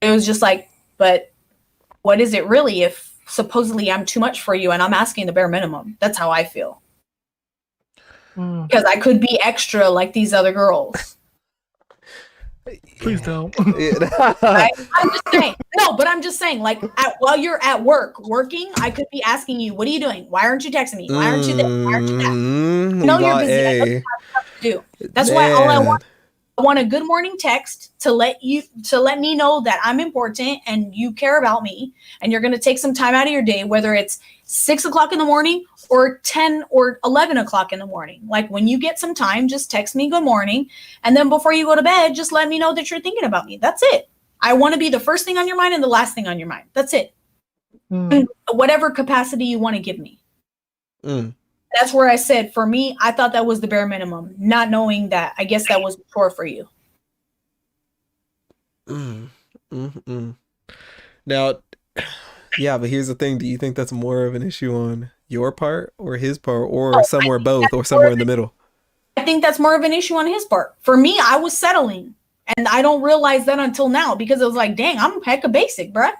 It was just like, but what is it really if supposedly I'm too much for you and I'm asking the bare minimum? That's how I feel. Because I could be extra like these other girls. Please don't. I'm just saying. No, but I'm just saying, like, while you're at working, I could be asking you, what are you doing? Why aren't you texting me? Why aren't you this? Why aren't you that? No, you're busy. I don't have stuff to do. That's why all I want a good morning text to let me know that I'm important and you care about me and you're going to take some time out of your day, whether it's 6:00 in the morning or 10 or 11 o'clock in the morning. Like when you get some time, just text me good morning. And then before you go to bed, just let me know that you're thinking about me. That's it. I want to be the first thing on your mind and the last thing on your mind. That's it. Whatever capacity you want to give me. That's where I said, for me, I thought that was the bare minimum, not knowing that I guess that was a chore for you. Now, yeah, but here's the thing. Do you think that's more of an issue on your part or his part or somewhere both or somewhere in the middle? I think that's more of an issue on his part. For me, I was settling. And I don't realize that until now because it was like, dang, I'm hecka basic, bruh.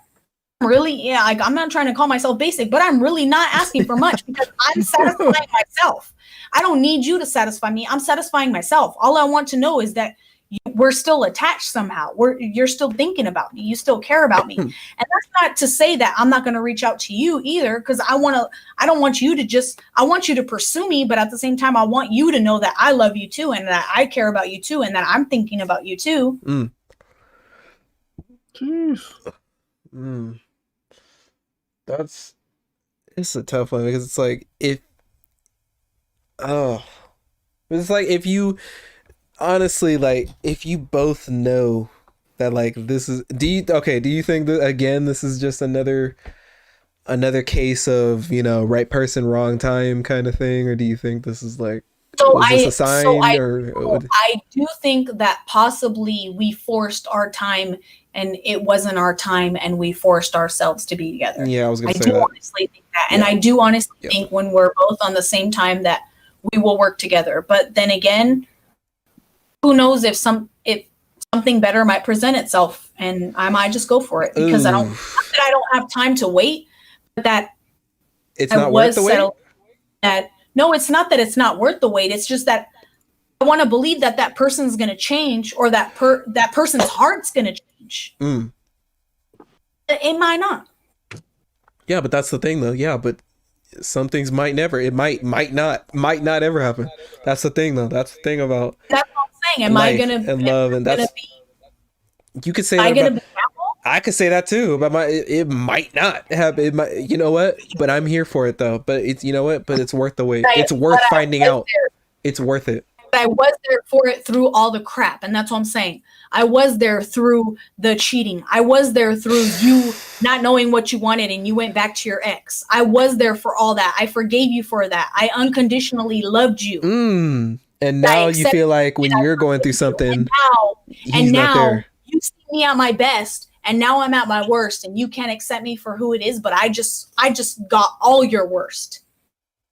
Really, like I'm not trying to call myself basic, but I'm really not asking for much because I'm satisfying myself. I don't need you to satisfy me. I'm satisfying myself. All I want to know is that we're still attached somehow. You're still thinking about me. You still care about me. And that's not to say that I'm not going to reach out to you either, because I don't want you to I want you to pursue me, but at the same time, I want you to know that I love you too, and that I care about you too, and that I'm thinking about you too. Jeez. It's a tough one because it's like if you honestly, like, if you both know That like this is do you think that again this is just another case of, you know, right person, wrong time kind of thing, or do you think this is like this a sign I do think that possibly we forced our time and it wasn't our time and we forced ourselves to be together. Yeah, I was gonna say I do that. honestly think that. And I do honestly think when we're both on the same time that we will work together. But then again, who knows if something better might present itself and I might just go for it because I don't have time to wait, but that it's not worth the wait. That no, it's not that it's not worth the wait. It's just that I want to believe that person's going to change or that person's heart's going to change. It might not. Yeah, but that's the thing though. Yeah, but some things might never. It might not ever happen. That's the thing though. That's the thing about. That's what I'm saying. Am I gonna and love and that's. You could say that about, I could say that too, but it might not happen. It might, you know what? But I'm here for it though. But it's, you know what? But it's worth the wait. It's worth finding out. It's worth it. But I was there for it through all the crap, and that's what I'm saying. I was there through the cheating. I was there through you not knowing what you wanted and you went back to your ex. I was there for all that. I forgave you for that. I unconditionally loved you. And now you feel like when you're going through something, and now you see me at my best, and now I'm at my worst, and you can't accept me for who it is. But I just got all your worst.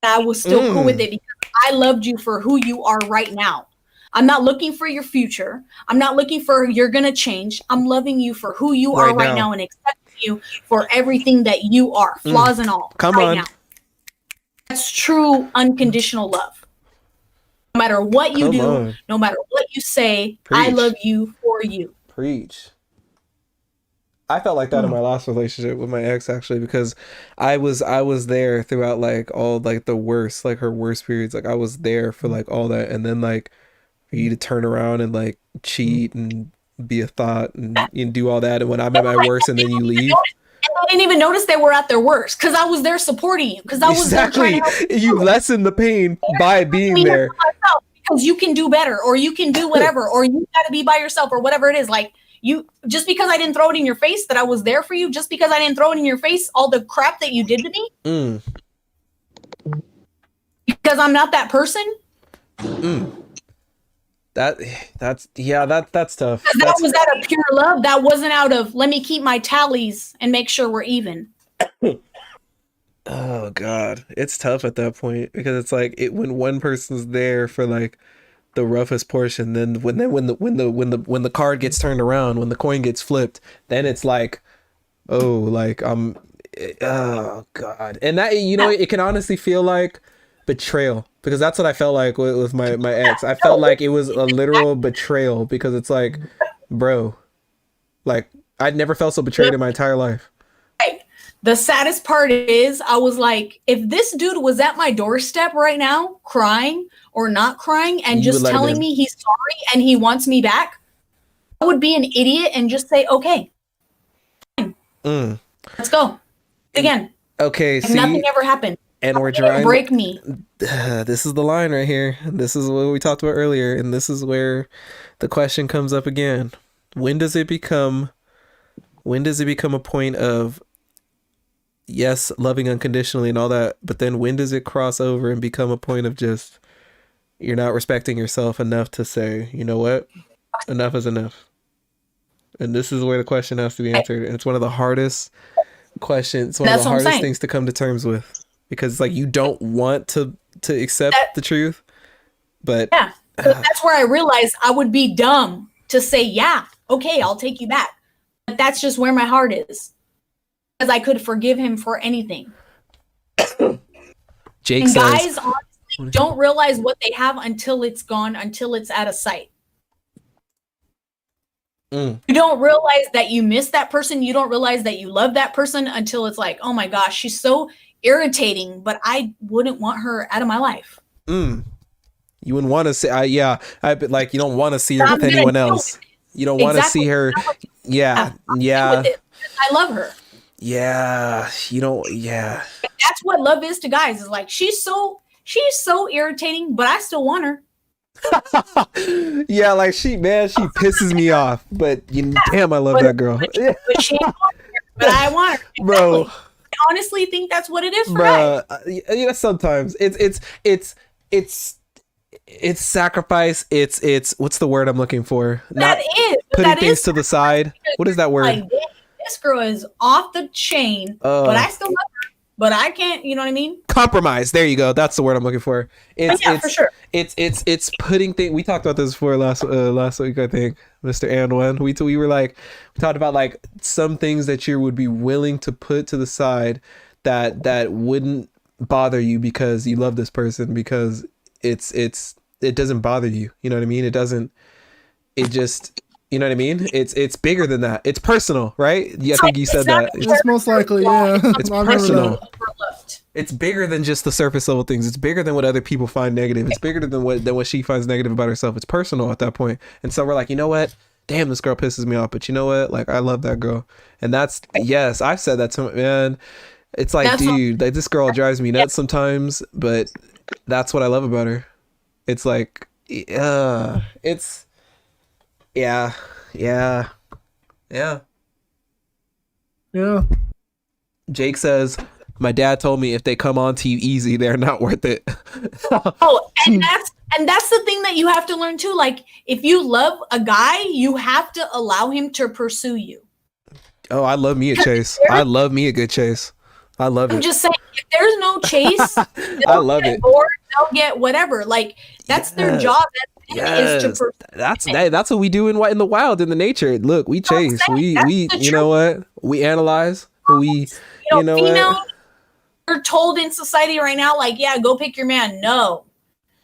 I was still cool with it because I loved you for who you are right now. I'm not looking for your future. I'm not looking for you're going to change. I'm loving you for who you are right now and accepting you for everything that you are, flaws and all. Come on. Now. That's true unconditional love. No matter what you do, no matter what you say, I love you for you. Preach. I felt like that in my last relationship with my ex, actually, because I was there throughout like all like the worst, like her worst periods. Like I was there for like all that, and then like for you to turn around and like cheat and be a thought and do all that, and when I'm at my worst, and then you leave. I didn't even notice they were at their worst because I was there supporting you. Because I was there trying to help you lessen the pain by being there. Because you can do better, or you can do whatever, or you got to be by yourself, or whatever it is. Like you, just because I didn't throw it in your face that I was there for you, just because I didn't throw it in your face, all the crap that you did to me, because I'm not that person. That's tough. That was out of pure love. That wasn't out of let me keep my tallies and make sure we're even. Oh God, it's tough at that point because it's like when one person's there for like the roughest portion, then when the card gets turned around, when the coin gets flipped, then it's like, oh God, and that, you know, it can honestly feel like betrayal, because that's what I felt like with my ex. I felt like it was a literal betrayal, because it's like, bro, like I'd never felt so betrayed in my entire life. The saddest part is I was like, if this dude was at my doorstep right now, crying or not crying, and just telling me he's sorry and he wants me back, I would be an idiot and just say, okay, fine. Let's go again. Okay, see, nothing ever happened. And we're trying to break me. This is the line right here. This is what we talked about earlier, and this is where the question comes up again. When does it become a point of, yes, loving unconditionally and all that, but then when does it cross over and become a point of just, you're not respecting yourself enough to say, you know what, enough is enough? And this is where the question has to be answered. And it's one of the hardest questions. It's one of the hardest things to come to terms with, because it's like you don't want to accept the truth, but yeah, that's where I realized I would be dumb to say, yeah, okay, I'll take you back. But that's just where my heart is, because I could forgive him for anything. Jake and says, guys honestly don't realize what they have until it's gone, until it's out of sight. You don't realize that you miss that person. You don't realize that you love that person until it's like, oh my gosh, she's so irritating, but I wouldn't want her out of my life. You wouldn't want to say, like, you don't want to see her with anyone else. You don't want to see her. Yeah. I love her. Yeah. You don't. Yeah. That's what love is to guys. Is like, she's so irritating, but I still want her. Yeah, like she pisses me off, but damn, I love that girl. But she ain't on there, but I want her. Exactly. Bro, I honestly think that's what it is for guys. Sometimes it's sacrifice. It's what's the word I'm looking for? Not putting things to the side. What is that word? Like, this girl is off the chain, but I still love her. But I can't, you know what I mean? Compromise. There you go. That's the word I'm looking for. For sure. It's putting things. We talked about this before last week, I think, Mr. Anwan. We were like, we talked about like some things that you would be willing to put to the side that wouldn't bother you because you love this person, because it doesn't bother you. You know what I mean? You know what I mean? It's bigger than that. It's personal, right? Yeah, I think you said that. It's most likely, yeah. It's personal. It's bigger than just the surface level things. It's bigger than what other people find negative. It's bigger than what she finds negative about herself. It's personal at that point. And so we're like, you know what? Damn, this girl pisses me off. But you know what? Like, I love that girl. And yes, I've said that to man. It's like, dude, like, this girl drives me nuts sometimes, but that's what I love about her. It's like, it's... Yeah. Jake says, my dad told me if they come on to you easy, they're not worth it. And that's the thing that you have to learn too. Like, if you love a guy, you have to allow him to pursue you. Oh, I love me a chase. I love me a good chase. I love it. I'm just saying, if there's no chase, I love it. Or they'll get whatever. Like, that's their job. Is to pursue. That's what we do in the wild, in the nature. Look, we chase. We you know what? We analyze. You know female, what? You're told in society right now, like, yeah, go pick your man. No.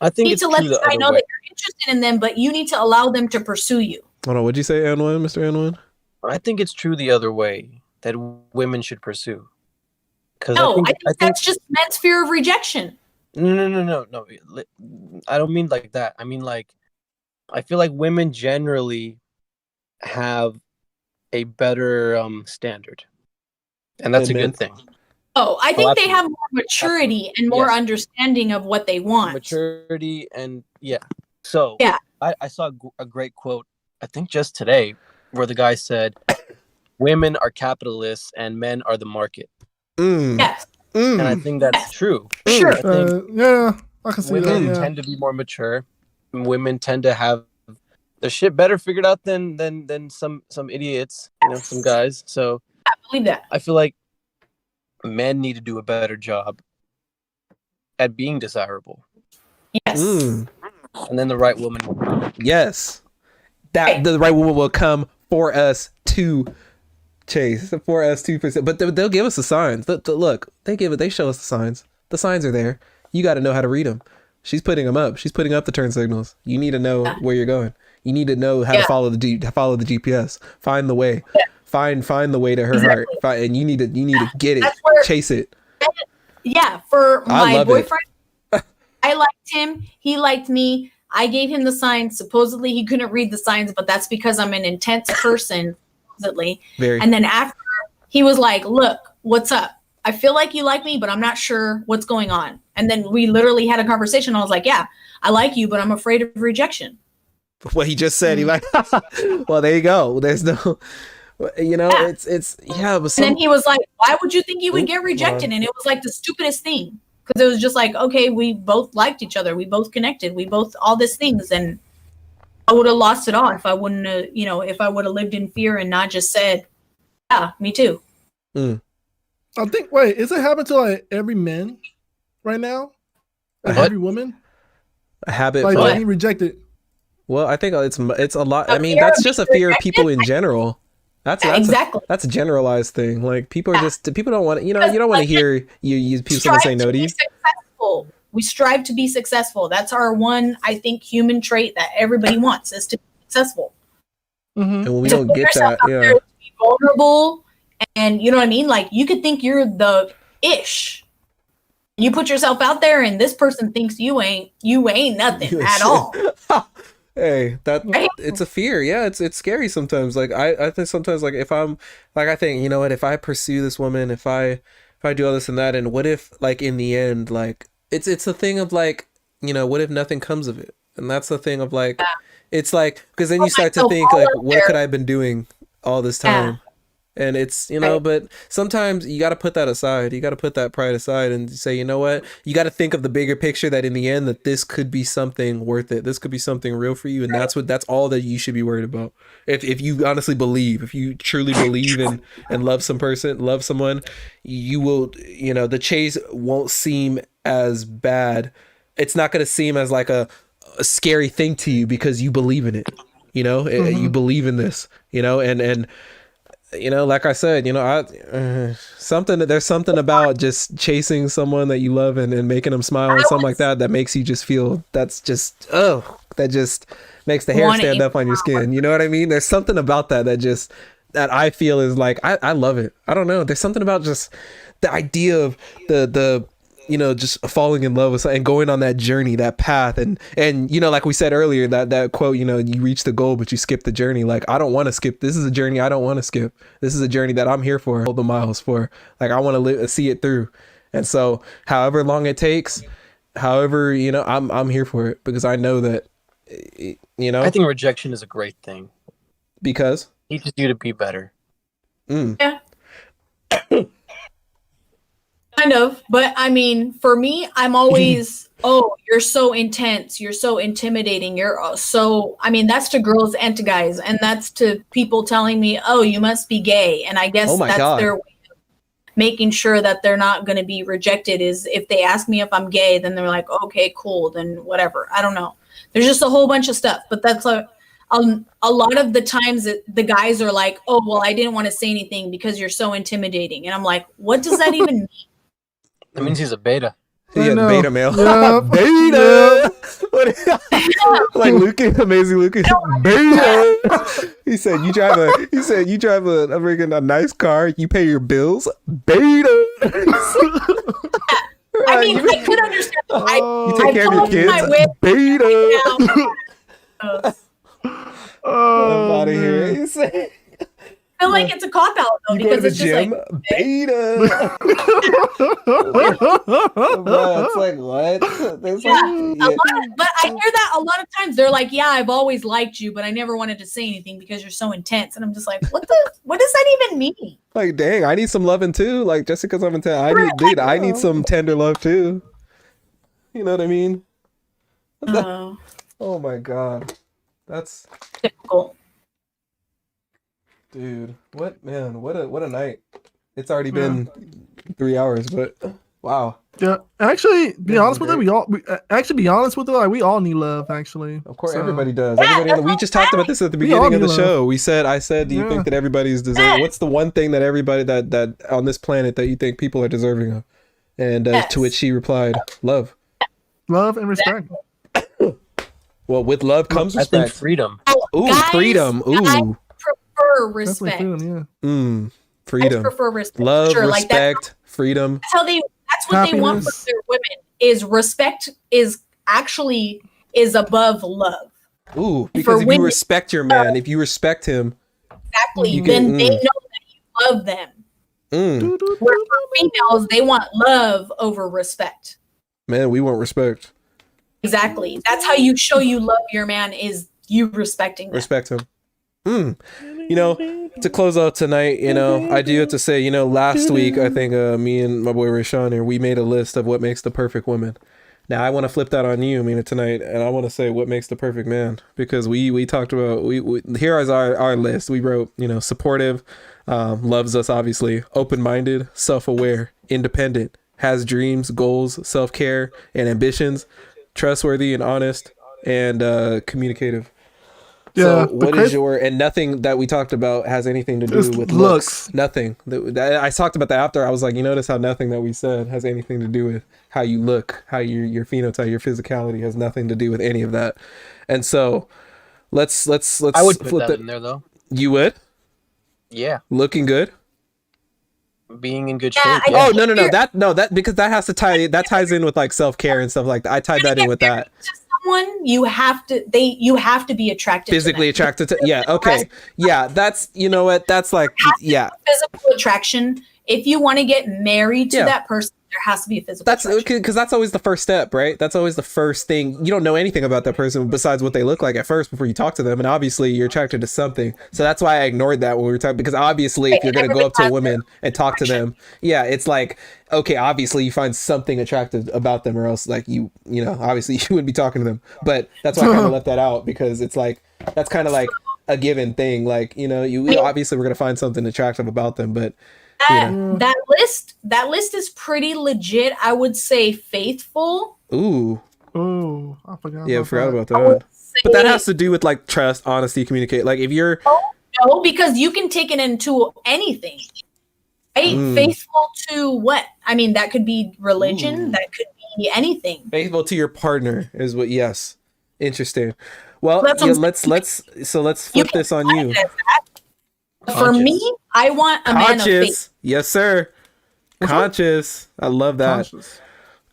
I think you need it's to let true the guy know that you're interested in them, but you need to allow them to pursue you. Hold on, what'd you say, Anwin, Mr. Anwin? I think it's true the other way, that women should pursue. No, I think that's just men's fear of rejection. No. I don't mean like that. I mean, like, I feel like women generally have a better standard, and that's a good thing. Oh, I think they have more maturity and more understanding of what they want. Maturity and So I saw a great quote, I think just today, where the guy said, "Women are capitalists and men are the market." Yes. And I think that's true. Sure. I can see women that. tend to be more mature. Women tend to have their shit better figured out than some idiots, some guys. So I believe that. I feel like men need to do a better job at being desirable. Yes. And then the right woman will come. Yes. The right woman will come for us to chase, for us to pursue. But they'll give us the signs. Look, they show us the signs. The signs are there. You got to know how to read them. She's putting them up. She's putting up the turn signals. You need to know where you're going. You need to know how to follow the GPS. Find the way. Find the way to her heart. And you need to get it. Chase it. Yeah, for my boyfriend, I liked him. He liked me. I gave him the signs. Supposedly he couldn't read the signs, but that's because I'm an intense person. Supposedly. And then after, he was like, "Look, what's up? I feel like you like me, but I'm not sure what's going on." And then we literally had a conversation. I was like, "Yeah, I like you, but I'm afraid of rejection." What he just said, he like, well, there you go. There's no, it's But and then he was like, "Why would you think you would get rejected?" And it was like the stupidest thing, because it was just like, okay, we both liked each other, we both connected, we both all these things, and I would have lost it all if I wouldn't have, if I would have lived in fear and not just said, "Yeah, me too." I think. Wait, is it happening to like every man right now? Every woman? A habit like being rejected. Well, I think it's a lot. I mean, that's just a fear of people in general. That's exactly. That's a generalized thing. Like, people are people don't want you don't want to hear people say no to you. Successful. We strive to be successful. That's our one, I think, human trait that everybody wants, is to be successful. And when we don't get that, to be vulnerable, and you know what I mean? Like, you could think you're the ish. You put yourself out there and this person thinks you ain't nothing at all. Hey, it's a fear. Yeah, it's scary sometimes. Like, I think sometimes, like, if I'm like, I think, you know what, if I pursue this woman, if I do all this and that, and what if, like, in the end, like, it's a thing of like, what if nothing comes of it? And that's the thing of like, it's like, because then you start to think like, what could I have been doing all this time? And it's, you know, but sometimes you got to put that aside. You got to put that pride aside and say, you know what? You got to think of the bigger picture, that in the end, that this could be something worth it. This could be something real for you. And that's all that you should be worried about. If you honestly believe, if you truly believe and love someone, you will, you know, the chase won't seem as bad. It's not going to seem as like a scary thing to you because you believe in it, you know, you believe in this, you know, and, you know, like I said, you know, there's something about just chasing someone that you love and making them smile and something like that makes you just feel, that just makes the hair stand up on your skin. You know what I mean? There's something about that I feel is like, I love it. I don't know. There's something about just the idea of the you know, just falling in love with something and going on that journey, that path. And, you know, like we said earlier, that quote, you know, you reach the goal, but you skip the journey. Like, I don't want to skip. This is a journey I don't want to skip. This is a journey that I'm here for, all the miles for. Like, I want to see it through. And so however long it takes, however, you know, I'm here for it because I know that, you know. I think rejection is a great thing. Because? It teaches you to be better. Yeah. Kind of, but I mean, for me, I'm always, oh, you're so intense, you're so intimidating, you're so, I mean, that's to girls and to guys, and that's to people telling me, oh, you must be gay, and I guess their way of making sure that they're not going to be rejected is if they ask me if I'm gay, then they're like, okay, cool, then whatever. I don't know. There's just a whole bunch of stuff, but that's a lot of the times that the guys are like, oh, well, I didn't want to say anything because you're so intimidating, and I'm like, what does that even mean? That means he's a beta. Yeah, beta male. Yeah. Beta. Like Lucas, amazing Lucas. Beta. He said you drive a nice car. You pay your bills. Beta. I mean, I could understand. You take care of your kids. Beta. I'm out of here. He said. I feel like it's a cop out though, because it's just like beta. It's like what? But I hear that a lot of times. They're like, "Yeah, I've always liked you, but I never wanted to say anything because you're so intense." And I'm just like, "What does that even mean?" Like, dang, I need some loving too. Like, just because I'm intense, I need some tender love too. You know what I mean? Oh my god, that's difficult. Dude, what a night. It's already been 3 hours, but wow. Yeah, actually, be honest with it, we all need love, actually. Of course, everybody does. We just talked about this at the beginning of the show. I said, do you think that everybody's deserving? What's the one thing that everybody that on this planet that you think people are deserving of? And to which she replied, love. Love and respect. Well, with love comes respect. I think freedom. Ooh, guys, freedom. Ooh. Respect. Freedom, freedom. I prefer respect. Love, sure, respect, like freedom. That's what happiness. They want from their women is respect is above love. Ooh, because if you respect your man, if you respect him, exactly, then they know that you love them. Where for females, they want love over respect. Man, we want respect. Exactly. That's how you show you love your man is you respecting them. Respect him. You know, to close out tonight, you know, I do have to say, you know, last week, I think me and my boy Rashawn here, we made a list of what makes the perfect woman. Now, I want to flip that on you, Mina, tonight, and I want to say what makes the perfect man, because we talked about, here is our list. We wrote, you know, supportive, loves us, obviously, open-minded, self-aware, independent, has dreams, goals, self-care, and ambitions, trustworthy and honest, and communicative. Yeah, so what is and nothing that we talked about has anything to do with looks. Nothing. I talked about that after. I was like, you notice how nothing that we said has anything to do with how you look, how your phenotype, your physicality has nothing to do with any of that. And so let's I would put that in there though. You would? Yeah. Looking good? Being in good shape. Yeah. Oh, no. That because that ties in with like self-care and stuff like that. I tied that in with that. Someone you have to be attracted physically attracted to. Yeah, okay. Yeah, that's, you know what, that's like, yeah, physical attraction if you want to get married to Yeah. that person, there has to be a physical That's attraction. because that's always the first step, right? That's always the first thing. You don't know anything about that person besides what they look like at first before you talk to them, and obviously you're attracted to something. So that's why I ignored that when we were talking, because obviously if you're gonna go up to a woman and talk to them, yeah, it's like, okay, obviously you find something attractive about them, or else like you know, obviously you wouldn't be talking to them. But that's why I kind of left that out, because it's like that's kind of like a given thing. Like, you know, you obviously we're gonna find something attractive about them, but that list is pretty legit. I would say faithful. ooh, I forgot. yeah, I forgot about I would that. say, But that has to do with like trust, honesty, communicate. Like if you're no, because you can take it into anything. Right? Faithful to what? I mean, that could be religion. That could be anything. faithful to your partner is what. Yes, interesting. Well, That's yeah, what let's flip this on you. For me, I want a man of faith. Conscious, yes, sir. Conscious. I love that. Conscious.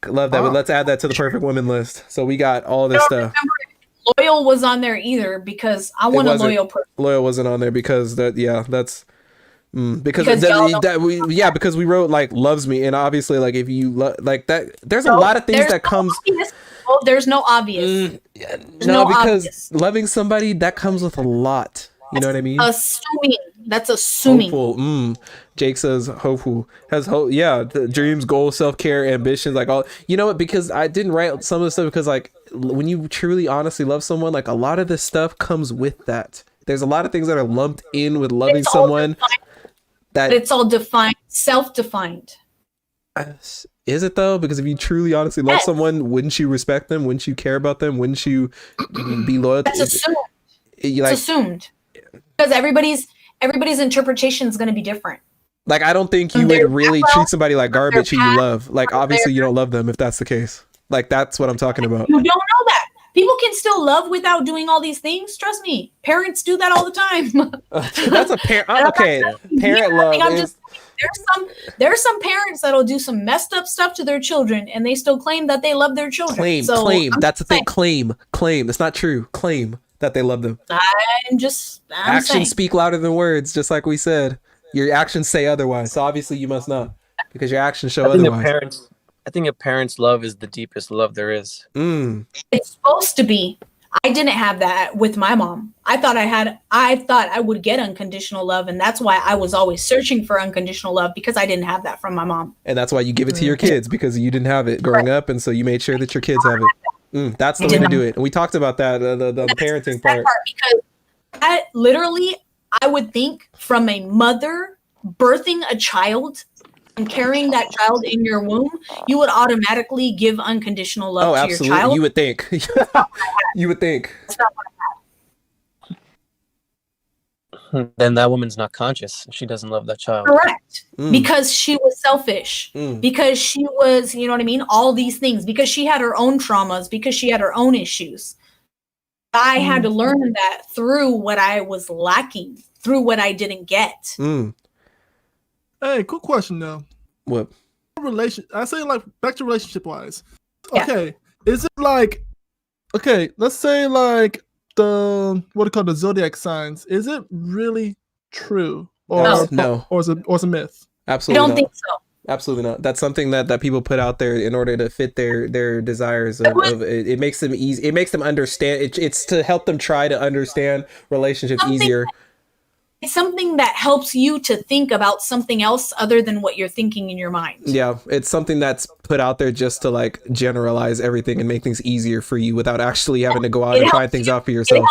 Love that. But let's add that to the perfect women list. So we got all this stuff. Loyal was on there either, because I want a loyal person. Loyal wasn't on there because that's because because we wrote like loves me, and obviously like if you like that, there's a lot of things that comes. There's no obvious. No, because loving somebody that comes with a lot. You know what I mean? Assuming. That's assuming. Hopeful. Jake says hopeful. Has hope. Yeah, the dreams, goals, self-care, ambitions, like all. You know what? Because I didn't write some of the stuff because like when you truly honestly love someone, like a lot of this stuff comes with that. There's a lot of things that are lumped in with loving someone. That it's all defined, self-defined. Is it though? Because if you truly honestly love someone, wouldn't you respect them? Wouldn't you care about them? Wouldn't you be loyal? That's assumed. It's assumed. Because everybody's interpretation is going to be different. Like, I don't think you would really treat somebody like garbage who you love. Like, obviously you don't love them if that's the case. Like, that's what I'm talking about. You don't know that. People can still love without doing all these things. Trust me. Parents do that all the time. That's a parent. Okay. Parent love. There's some parents that'll do some messed up stuff to their children and they still claim that they love their children. Claim. That's the thing. Claim. It's not true. Claim that they love them. Actions speak louder than words, just like we said. Your actions say otherwise. So obviously you must not, because your actions show otherwise. I think a parent's love is the deepest love there is. It's supposed to be. I didn't have that with my mom. I thought I would get unconditional love, and that's why I was always searching for unconditional love, because I didn't have that from my mom. And that's why you give it to your kids, because you didn't have it growing up, and so you made sure that your kids have it. That's the way to do it. And we talked about that, the parenting part. Because I would think from a mother birthing a child and carrying that child in your womb, you would automatically give unconditional love to your child. You would think. You would think. That's not what I had. Then that woman's not conscious. She doesn't love that child. Correct. Because she was selfish. Because she was, you know what I mean? All these things. Because she had her own traumas. Because she had her own issues. I had to learn that through what I was lacking. Through what I didn't get. Hey, quick question though. What? I say like back to relationship wise. Yeah. Okay. Is it like, okay, let's say like the the Zodiac signs. Is it really true? Or no. Or is it a myth? Absolutely. I don't think so. Absolutely not. That's something that people put out there in order to fit their desires. It makes them easy. It makes them understand. It's to help them try to understand relationships easier. It's something that helps you to think about something else other than what you're thinking in your mind. Yeah, it's something that's put out there just to like generalize everything and make things easier for you without actually having to go out and find things out for yourself.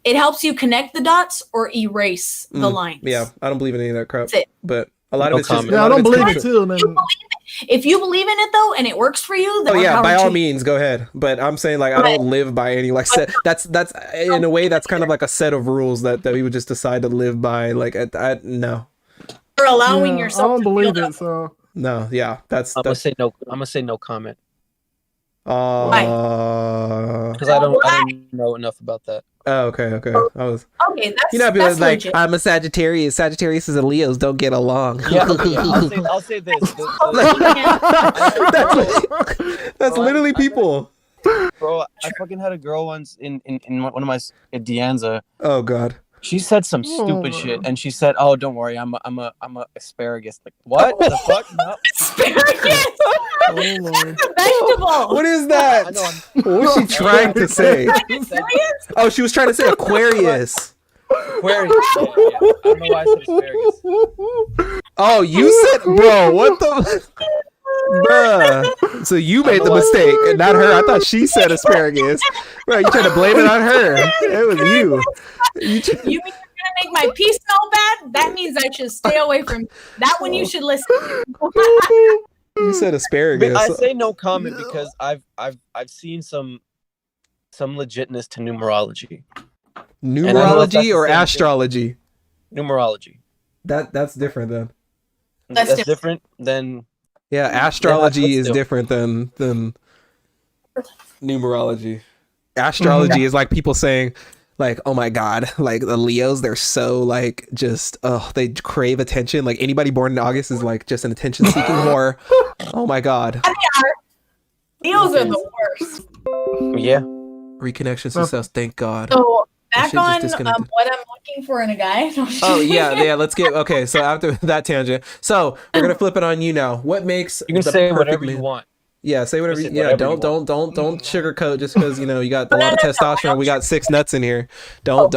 It helps you connect the dots or erase the lines. Yeah, I don't believe in any of that crap. But a lot of it's just... Yeah, I don't believe it too. If you believe in it though, and it works for you, then by all means, go ahead. But I'm saying like I don't live by any like set. That's in a way that's kind of like a set of rules that we would just decide to live by. Like no. You're allowing yourself. I don't believe it. So no, yeah, I'm gonna say no. I'm gonna say no comment. Because I don't know enough about that. Oh, okay. I was okay. That's people that's like legit. I'm a Sagittarius. Sagittarius and Leos don't get along. Yeah, I'll say this. That's literally people. Bro, I fucking had a girl once in one of my Dianza. Oh God. She said some stupid shit, and she said, "Oh, don't worry, I'm a asparagus." Like, what the fuck? No. Asparagus. Oh, Lord. Vegetable. What is that? I know. What was she trying to say? Oh, she was trying to say Aquarius. Aquarius. Yeah. I don't know why I said asparagus. Oh, you said, bro, what the? Bruh. So you made the mistake and not her. I thought she said asparagus. Bro, you trying to blame it on her. It was you. You mean you're gonna make my pee smell bad? That means I should stay away from that one. You should listen to. You said asparagus. I say no comment because I've seen some legitness to numerology. Numerology or astrology? Numerology. That's different then. That's different than. Yeah, astrology Yeah, is different than numerology. Astrology is like people saying, like, oh my god, like the Leos, they're so like just they crave attention. Like anybody born in August is like just an attention seeking whore. Oh my god. Leos are the worst. Yeah. Reconnection success, thank God. So back on what disconnected. I'm looking for in a guy. Oh yeah. Let's get okay. So after that tangent, so we're gonna flip it on you now. What makes You can the say perfect whatever man? you want. Yeah, say whatever. Just say Yeah, whatever you don't sugarcoat just because you got a lot of testosterone. We got 6 nuts in here. Don't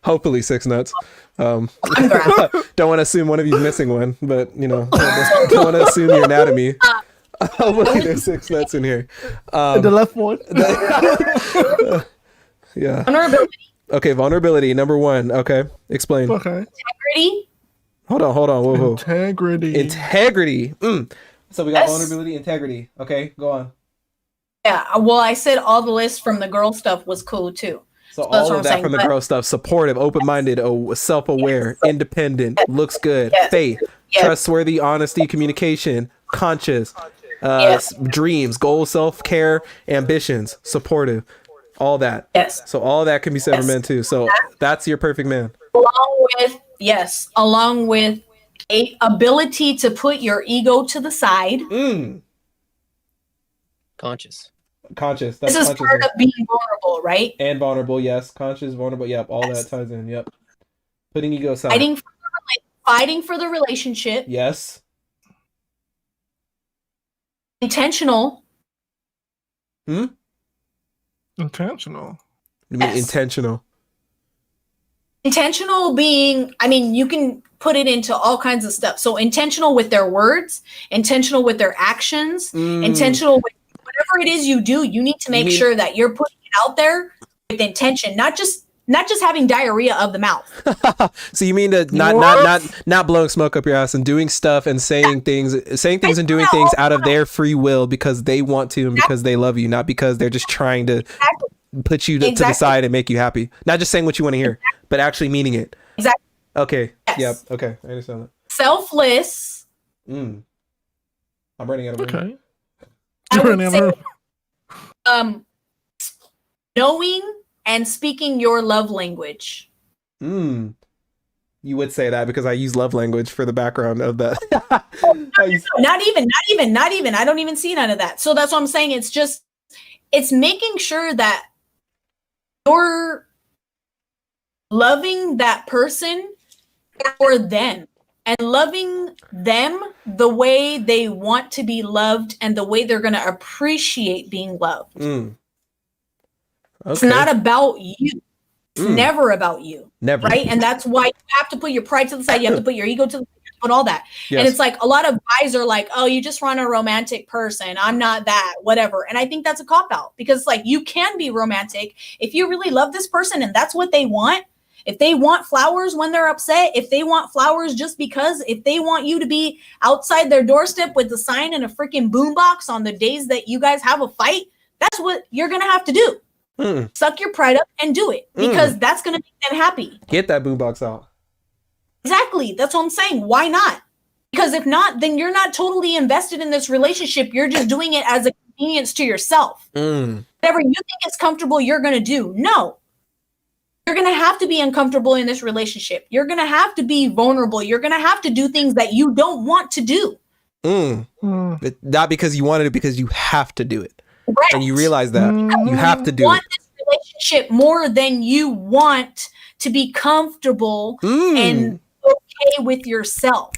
hopefully 6 nuts. Don't want to assume one of you's missing one, but don't want to assume your anatomy. Hopefully there's 6 nuts in here. The left one. Yeah. Vulnerability. Okay, vulnerability number 1. Okay, explain. Okay. Integrity. Hold on. Whoa. Integrity. So we got Yes. vulnerability, integrity. Okay, go on. Yeah. Well, I said all the list from the girl stuff was cool too. So that's all what of I'm that saying, from the but- girl stuff: supportive, open-minded, self-aware, independent, looks good, Yes. faith, Yes. trustworthy, honesty, communication, conscious, Yes. dreams, goals, self-care, ambitions, supportive, all that. Yes. So all that can be said for Yes. men too. So that's your perfect man. Along with a ability to put your ego to the side. Conscious. Conscious. This is part of being vulnerable, right? And vulnerable. Yes. Conscious, vulnerable. Yep. All that ties in. Yep. Putting ego aside. Fighting for the relationship. Yes. Intentional. Intentional. You mean Yes. intentional? Intentional being, you can put it into all kinds of stuff. So intentional with their words, intentional with their actions, intentional with whatever it is you do. You need to make sure that you're putting it out there with intention, not just having diarrhea of the mouth. So you mean to not blowing smoke up your ass and doing stuff and saying things and doing things out of their free will because they want to and because they love you, not because they're just trying to put you to the side and make you happy. Not just saying what you want to hear, but actually meaning it. Exactly. Okay. Yes. Yep. Okay. I understand that. Selfless. I'm running out of room. Okay. I would say, knowing and speaking your love language. You would say that because I use love language for the background of that. Not even. I don't even see none of that. So that's what I'm saying. It's making sure that you're loving that person for them and loving them the way they want to be loved and the way they're going to appreciate being loved. Okay. It's not about you. It's never about you. Never. Right? And that's why you have to put your pride to the side. You have to put your ego to the side, put all that. Yes. And it's like a lot of guys are like, oh, you just want a romantic person. I'm not that, whatever. And I think that's a cop-out because like you can be romantic if you really love this person and that's what they want. If they want flowers when they're upset, if they want flowers just because, if they want you to be outside their doorstep with a sign and a freaking boombox on the days that you guys have a fight, that's what you're going to have to do. Suck your pride up and do it because that's going to make them happy. Get that boombox out. Exactly. That's what I'm saying. Why not? Because if not, then you're not totally invested in this relationship. You're just doing it as a convenience to yourself. Whatever you think is comfortable, you're going to do. No. You're going to have to be uncomfortable in this relationship. You're going to have to be vulnerable. You're going to have to do things that you don't want to do. Not because you wanted it, because you have to do it. Right. And you realize that you have to do want it. this relationship more than you want to be comfortable and okay with yourself.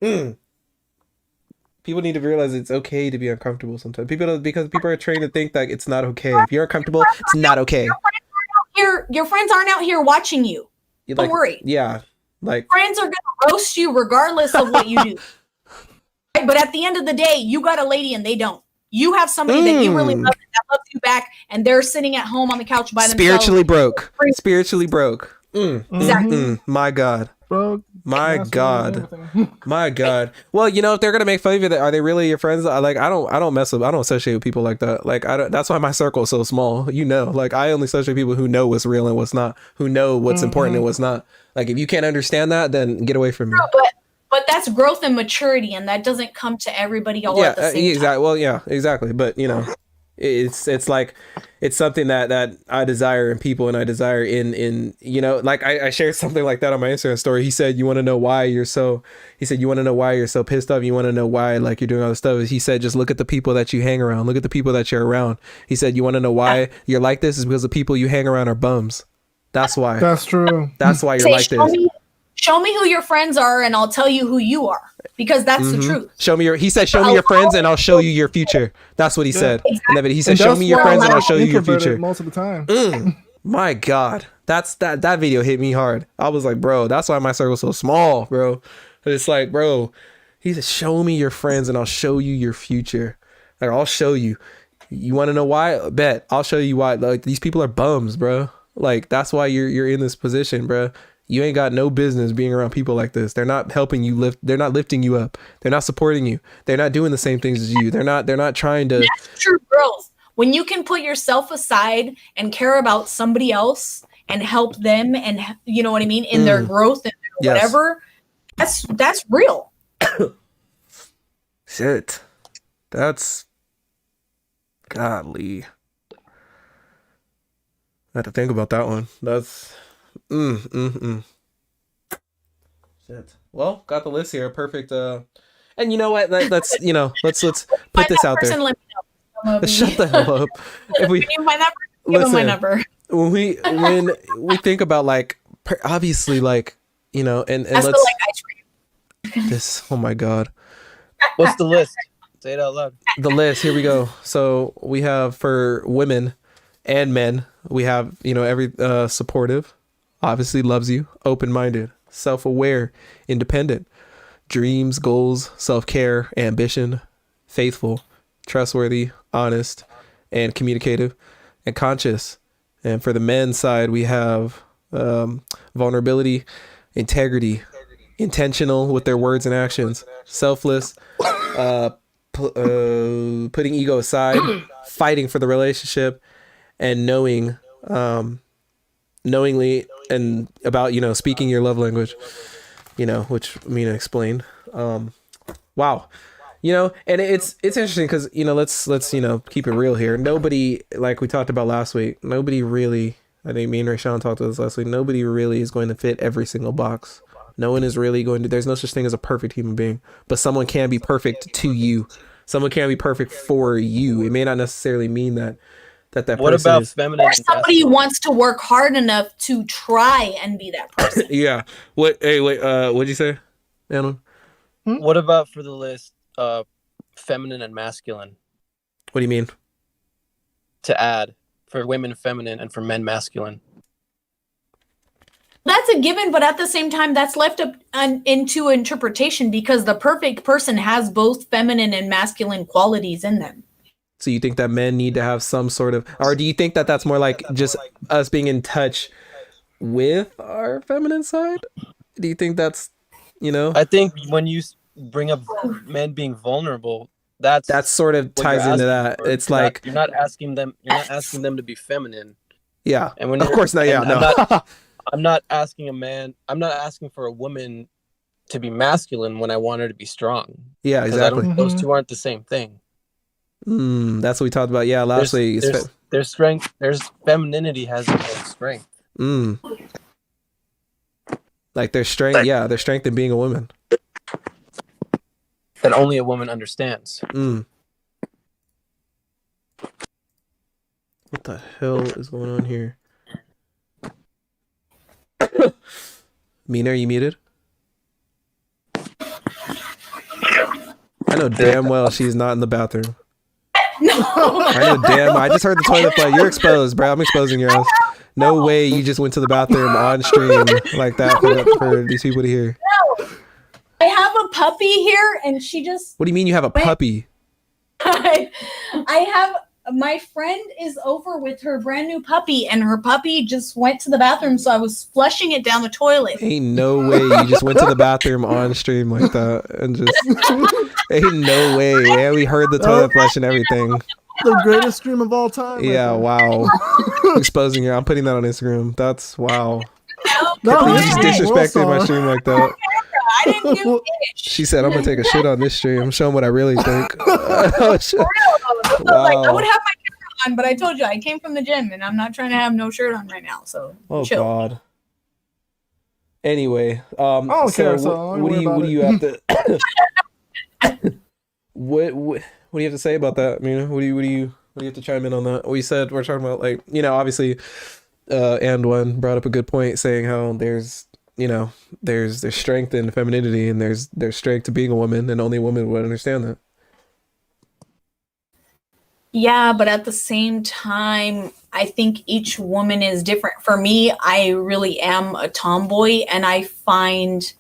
People need to realize it's okay to be uncomfortable sometimes. Because people are trained to think that it's not okay. If you're uncomfortable, it's not okay. Your friends aren't out here watching you. Don't worry. Yeah. Like, friends are gonna roast you regardless of what you do. Right? But at the end of the day, you got a lady and they don't. You have somebody that you really love that loves you back, and they're sitting at home on the couch by themselves. Spiritually broke. Exactly. My God. My God. My God. Well, you know, if they're gonna make fun of you, are they really your friends? Like, I don't associate with people like that. Like, that's why my circle is so small. You know, like, I only associate with people who know what's real and what's not, who know what's important and what's not. Like, if you can't understand that, then get away from me. No, but that's growth and maturity, and that doesn't come to everybody all at the same time. Well, yeah, exactly. But, you know, it's like, it's something that I desire in people, and I desire in you know, like, I shared something like that on my Instagram story. He said, you want to know why you're so pissed off, you want to know why, like, you're doing all this stuff. He said, just look at the people that you hang around, look at the people that you're around. He said, you want to know why you're like this is because the people you hang around are bums. That's why. That's true. That's why you're like this. Show me who your friends are, and I'll tell you who you are, because that's the truth. He said, show me your friends, and I'll show you your future. That's what he said. Exactly. He said, show me your friends, and I'll show you your future. Most of the time. My God, that video hit me hard. I was like, bro, that's why my circle's so small, bro. It's like, bro, he said, show me your friends, and I'll show you your future. Like, I'll show you. You want to know why? Bet I'll show you why. Like, these people are bums, bro. Like, that's why you're in this position, bro. You ain't got no business being around people like this. They're not helping you lift. They're not lifting you up. They're not supporting you. They're not doing the same things as you. They're not trying to. That's true growth. When you can put yourself aside and care about somebody else and help them, and you know what I mean, in their growth and whatever, that's real. Shit. That's godly. I had to think about that one. That's Shit. Well, got the list here. Perfect. And you know what? Let's put this out there. Let me know. Shut the hell up. If we give my number, give him my number. When we think about, like, obviously, like, you know, and let's like ice cream. This. Oh my God. What's the list? Say it out loud. The list. Here we go. So we have, for women and men, we have, you know, every supportive, obviously loves you, open-minded, self-aware, independent, dreams, goals, self-care, ambition, faithful, trustworthy, honest, and communicative, and conscious. And for the men's side, we have vulnerability, integrity, intentional with their words and actions, selfless, putting ego aside, fighting for the relationship, and knowingly and about, you know, speaking your love language, you know, which Mina explained. Wow. You know, and it's interesting because, you know, let's, you know, keep it real here. Nobody, like we talked about last week, nobody really, I think me and Rashawn talked about this last week, nobody really is going to fit every single box. No one is really going to, there's no such thing as a perfect human being, but someone can be perfect to you. Someone can be perfect for you. It may not necessarily mean that what person about is feminine? Or somebody wants to work hard enough to try and be that person. Yeah. What'd you say, Alan? What about for the list, feminine and masculine? What do you mean? To add for women feminine and for men masculine. That's a given, but at the same time, that's left up into interpretation, because the perfect person has both feminine and masculine qualities in them. So you think that men need to have some sort of, or do you think that that's more like just us being in touch with our feminine side? Do you think that's, you know? I think when you bring up men being vulnerable, that sort of ties into that. For. It's you're not asking them to be feminine. Yeah. And when of course not. Yeah. No. I'm not asking for a woman to be masculine when I want her to be strong. Yeah, exactly. Those two aren't the same thing. That's what we talked about. Yeah, lastly, there's strength. There's femininity has its own strength. Like there's strength. Yeah, there's strength in being a woman that only a woman understands. What the hell is going on here? Mina, are you muted? I know damn well she's not in the bathroom. No. I know damn. I just heard the toilet flush. You're exposed, bro. I'm exposing your ass. No way you just went to the bathroom on stream like that for these people to hear. No. I have a puppy here, and she just. What do you mean you have a puppy? I have. My friend is over with her brand new puppy, and her puppy just went to the bathroom, so I was flushing it down the toilet. Ain't no way you just went to the bathroom on stream like that and just ain't no way. Yeah, we heard the toilet flush and everything. The greatest stream of all time. Yeah, wow. Exposing her. I'm putting that on Instagram. That's wow. No, You just disrespected my stream like that. I didn't give a shit. She said, I'm gonna take a shit on this stream. Show them what I really think. Oh, shit. Like, I would have my camera on, but I told you I came from the gym and I'm not trying to have no shirt on right now. So chill. God. Anyway, what do you have to what do you have to say about that? I mean, what do you have to chime in on that? We said we're talking about, like, obviously and one brought up a good point, saying how there's strength in femininity and there's strength to being a woman, and only a woman would understand that. Yeah, but at the same time, I think each woman is different. For me, I really am a tomboy, and I find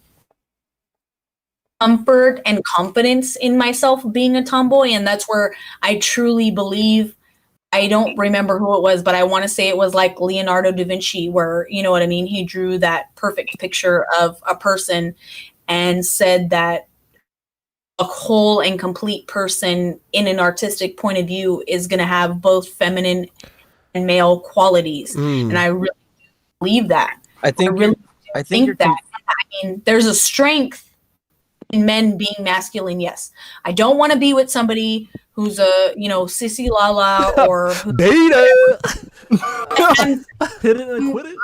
comfort and confidence in myself being a tomboy, and that's where I truly believe. I don't remember who it was, but I want to say it was like Leonardo da Vinci, where, you know what I mean? He drew that perfect picture of a person and said that a whole and complete person in an artistic point of view is going to have both feminine and male qualities. And I really believe that. I think that. I mean, there's a strength in men being masculine. Yes. I don't want to be with somebody who's a, sissy lala or beta. Hit it and quit it.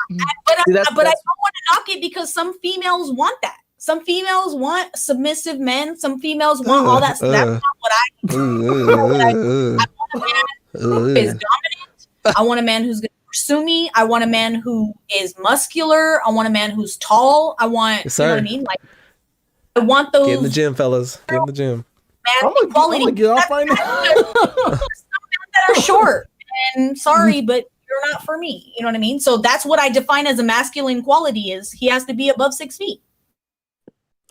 But I don't want to knock it, because some females want that. Some females want submissive men. Some females want all that stuff. That's not what I want a man who is dominant. I want a man who's going to pursue me. I want a man who is muscular. I want a man who's tall. I want, yes, you know what I mean? Like, I want those. Get in the gym, fellas. Get in the gym. I'm gonna get off right now. Some men that are short. And sorry, but you're not for me. You know what I mean? So that's what I define as a masculine quality, is he has to be above 6 feet.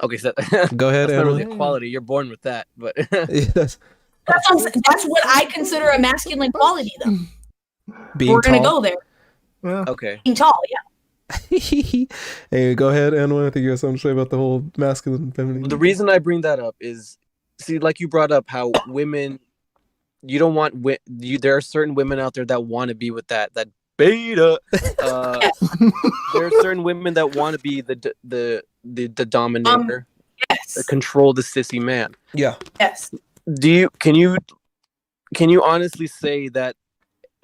Okay, so go ahead. That's not really a quality. You're born with that, but yes. That's what I consider a masculine quality, though. We're gonna go there. Yeah. Okay. Being tall, yeah. Hey, go ahead, Anwar. I think you have something to say about the whole masculine and feminine. The reason I bring that up is, see, like you brought up how women, you don't want there are certain women out there that want to be with that beta. There are certain women that want to be the dominator, yes, control the sissy man. Yeah. Yes. Can you honestly say that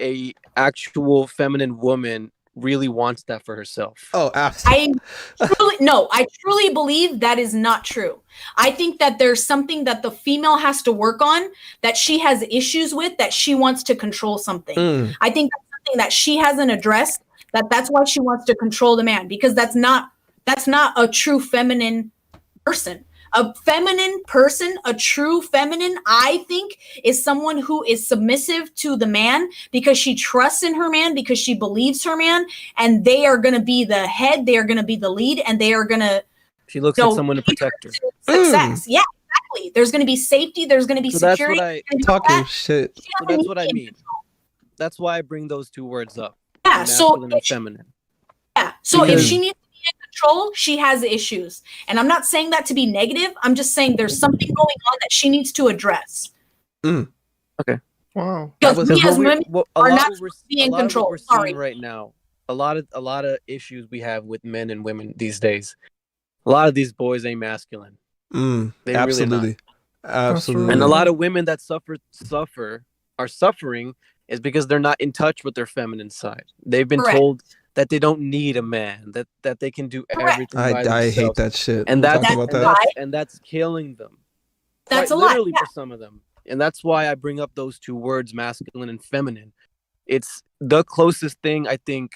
a actual feminine woman really wants that for herself? Oh, absolutely. I truly believe that is not true. I think that there's something that the female has to work on, that she has issues with, that she wants to control something. I think that's something that she hasn't addressed, that's why she wants to control the man, because that's not a true feminine person. A feminine person, a true feminine, I think, is someone who is submissive to the man because she trusts in her man, because she believes her man, and they are going to be the head, they are going to be the lead, and they are going to... She looks at someone to protect her. Success. Yeah, exactly. There's going to be safety, there's going to be security. Talking shit. So that's what I mean. That's why I bring those two words up. Yeah, masculine and feminine. Yeah, so if she needs to be in control, she has issues. And I'm not saying that to be negative. I'm just saying there's something going on that she needs to address. Okay. Wow. Because we as women are not supposed to be in control. Sorry. Right now, a lot of issues we have with men and women these days. A lot of these boys ain't masculine. They absolutely. Really Absolutely. And a lot of women that are suffering is because they're not in touch with their feminine side. They've been told that they don't need a man, that they can do everything by themselves. I hate that shit. And that's killing them. That's a literally lie. For some of them. And that's why I bring up those two words, masculine and feminine. It's the closest thing I think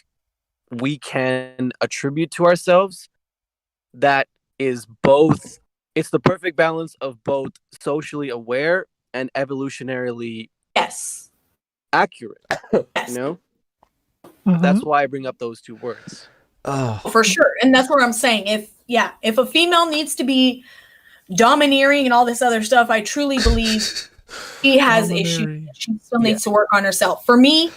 we can attribute to ourselves that is both. It's the perfect balance of both socially aware and evolutionarily Yes. accurate. Yes. You know, Mhm. that's why I bring up those two words. Oh, For sure. And that's what I'm saying. If a female needs to be domineering and all this other stuff, I truly believe she has issues. Domineering. She still needs to work on herself. For me,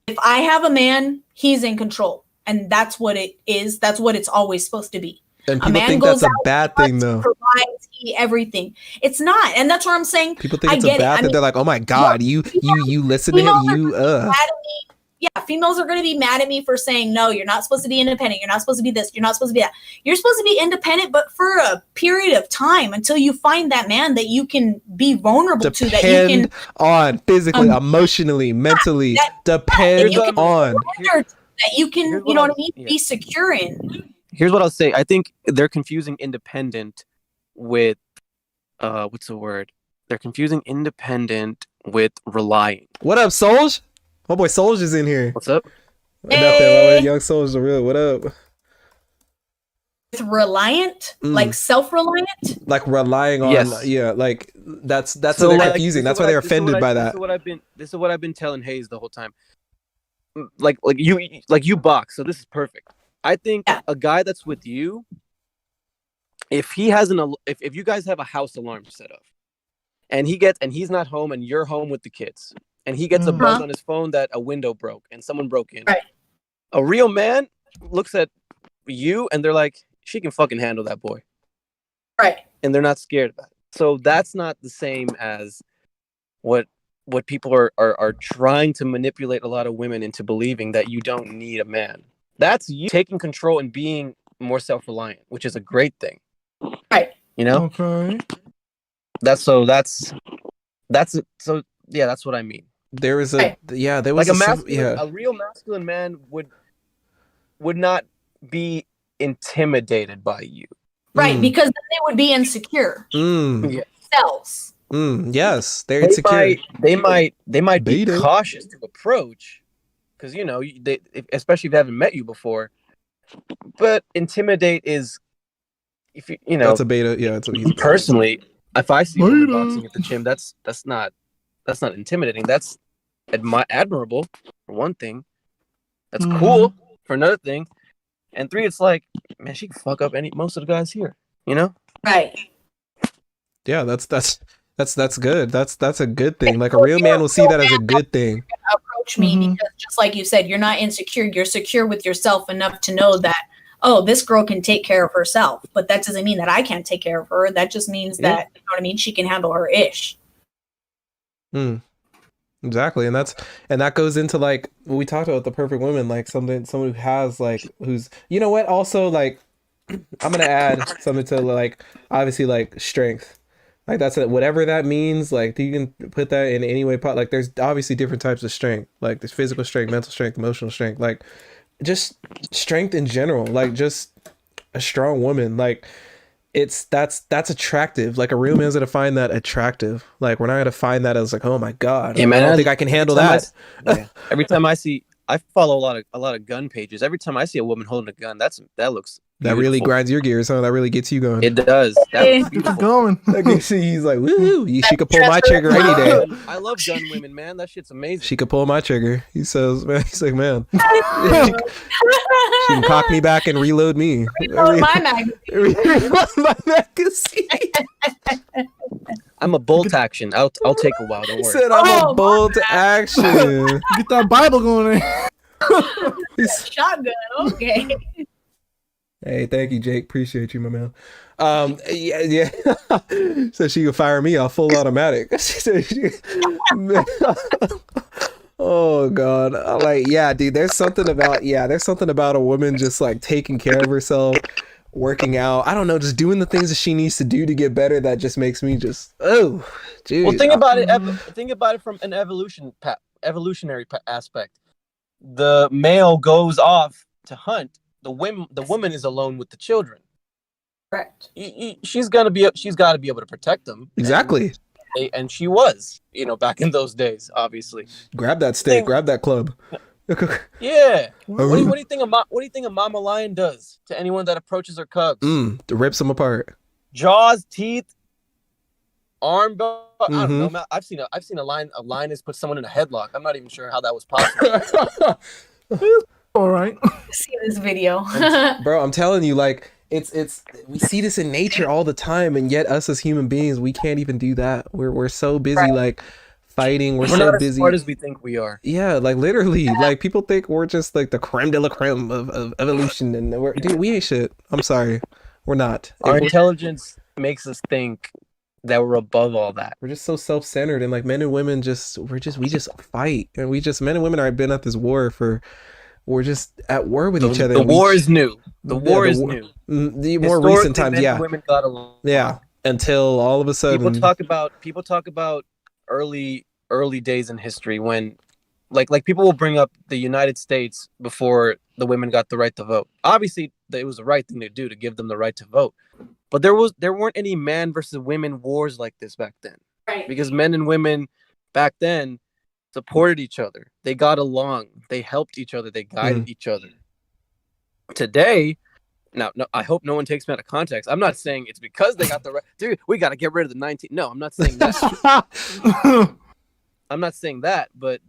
if I have a man, he's in control. And that's what it is. That's what it's always supposed to be. and A people man think goes that's a out, bad thing, though. provides everything. It's not. And that's what I'm saying. People think I it's a get bad it. thing. They're like, oh my God, you listen to him. Females are You, mad at me. Yeah, females are going to be mad at me for saying, no, you're not supposed to be independent. You're not supposed to be this. You're not supposed to be that. You're supposed to be independent, but for a period of time until you find that man that you can be vulnerable to, that you can depend on physically, emotionally, mentally, depend on. that you can, Here's you know what I mean? yeah. Be secure in. Here's what I'll say. I think they're confusing independent with what's the word? They're confusing independent with relying. What up, Solj? My boy Solj is in here. What's up? Nothing. My boy Young Solj is real. What up? With reliant, like self-reliant. Like relying on, Yes. yeah, like that's So, what they're like, confusing. this That's is why what they're I- this is offended what I- by This that. is what I've been telling Hayes the whole time. Like you box, so this is perfect. I think a guy that's with you, if he has if you guys have a house alarm set up, and he's not home and you're home with the kids, and he gets a buzz on his phone that a window broke and someone broke in. Right. A real man looks at you and they're like, she can fucking handle that boy. Right. And they're not scared about it. So that's not the same as what people are trying to manipulate a lot of women into believing, that you don't need a man. That's you taking control and being more self-reliant, which is a great thing. Right. You know? Okay. That's what I mean. There was there was Like a real masculine man would not be intimidated by you. Right, because then they would be insecure. Yeah. Themselves. Yes, they're insecure. They might be Beta. cautious to approach, because especially if they haven't met you before. But intimidate is, if you know, That's a beta. Yeah, it's a personally, if I see a woman Beta. boxing at the gym, that's not intimidating. That's admirable for one thing. That's cool for another thing. And three, it's like, man, she can fuck up most of the guys here. You know? Right. Yeah, that's good. That's a good thing. Like a real man will see that as a good thing. Approach me because, just like you said, you're not insecure. You're secure with yourself enough to know that, oh, this girl can take care of herself. But that doesn't mean that I can't take care of her. That just means that, you know what I mean, she can handle her ish. Exactly, and that goes into like what we talked about, the perfect woman, like someone who has who's, you know what, also like I'm gonna add something to like obviously like strength, like that's whatever that means, like you can put that in any way, like there's obviously different types of strength, like there's physical strength, mental strength, emotional strength, like just strength in general, like just a strong woman, like that's attractive. Like a real man's gonna find that attractive. Like we're not gonna find that as like, oh my God, Yeah, man, I don't think I can handle that. Every time I follow a lot of gun pages. Every time I see a woman holding a gun, that looks That really beautiful. grinds your gears, huh? That really gets you going. It does. That looks Keep beautiful. going. He's like, woo! She could pull my trigger any day. I love gun women, man. That shit's amazing. She could pull my trigger. He says, man. He's like, man. She can cock me back and reload me. Reload my magazine. Reload my magazine. I'm a bolt action. I'll take a while. Don't He worry. said, I'm a bolt action. Get that Bible going there. Shotgun. Okay. Hey, thank you, Jake. Appreciate you, my man. Yeah. So she could fire me off full automatic. She said oh God. I'm like, yeah, dude, there's something about a woman just like taking care of herself, working out. I don't know, just doing the things that she needs to do to get better. That just makes me just, oh, dude. Well, think about it. Think about it from an evolutionary aspect. The male goes off to hunt. The woman is alone with the children. Correct. She's got to be able to protect them. Exactly. And she was, back in those days, obviously. Grab that stick, grab that club. Yeah. What do you think a mama lion does to anyone that approaches her cubs? Rips them apart. Jaws, teeth, arm bone. I don't know, man. I've seen a lioness put someone in a headlock. I'm not even sure how that was possible. All right. See this video. Bro, I'm telling you, like, it's we see this in nature all the time, and yet us as human beings, we can't even do that. We're so busy like fighting. We're so not busy. as smart as we think we are. Yeah, like literally, like people think we're just like the creme de la creme of evolution, and dude, we ain't shit. I'm sorry, we're not. Our intelligence makes us think that we're above all that. We're just so self-centered, and like men and women we just fight, and men and women are been at this war for. We're just at war with each other. The war is new. The war is new. The more recent times, men and women got along. Yeah, until all of a sudden people talk about early days in history when like people will bring up the United States before the women got the right to vote. Obviously, it was the right thing to do to give them the right to vote. But there weren't any man versus women wars like this back then. Right. Because men and women back then supported each other. They got along. They helped each other. They guided each other. Today, now, no, I hope no one takes me out of context. I'm not saying it's because they got the right. Dude, we got to get rid of the 19. No, I'm not saying that. I'm not saying that, but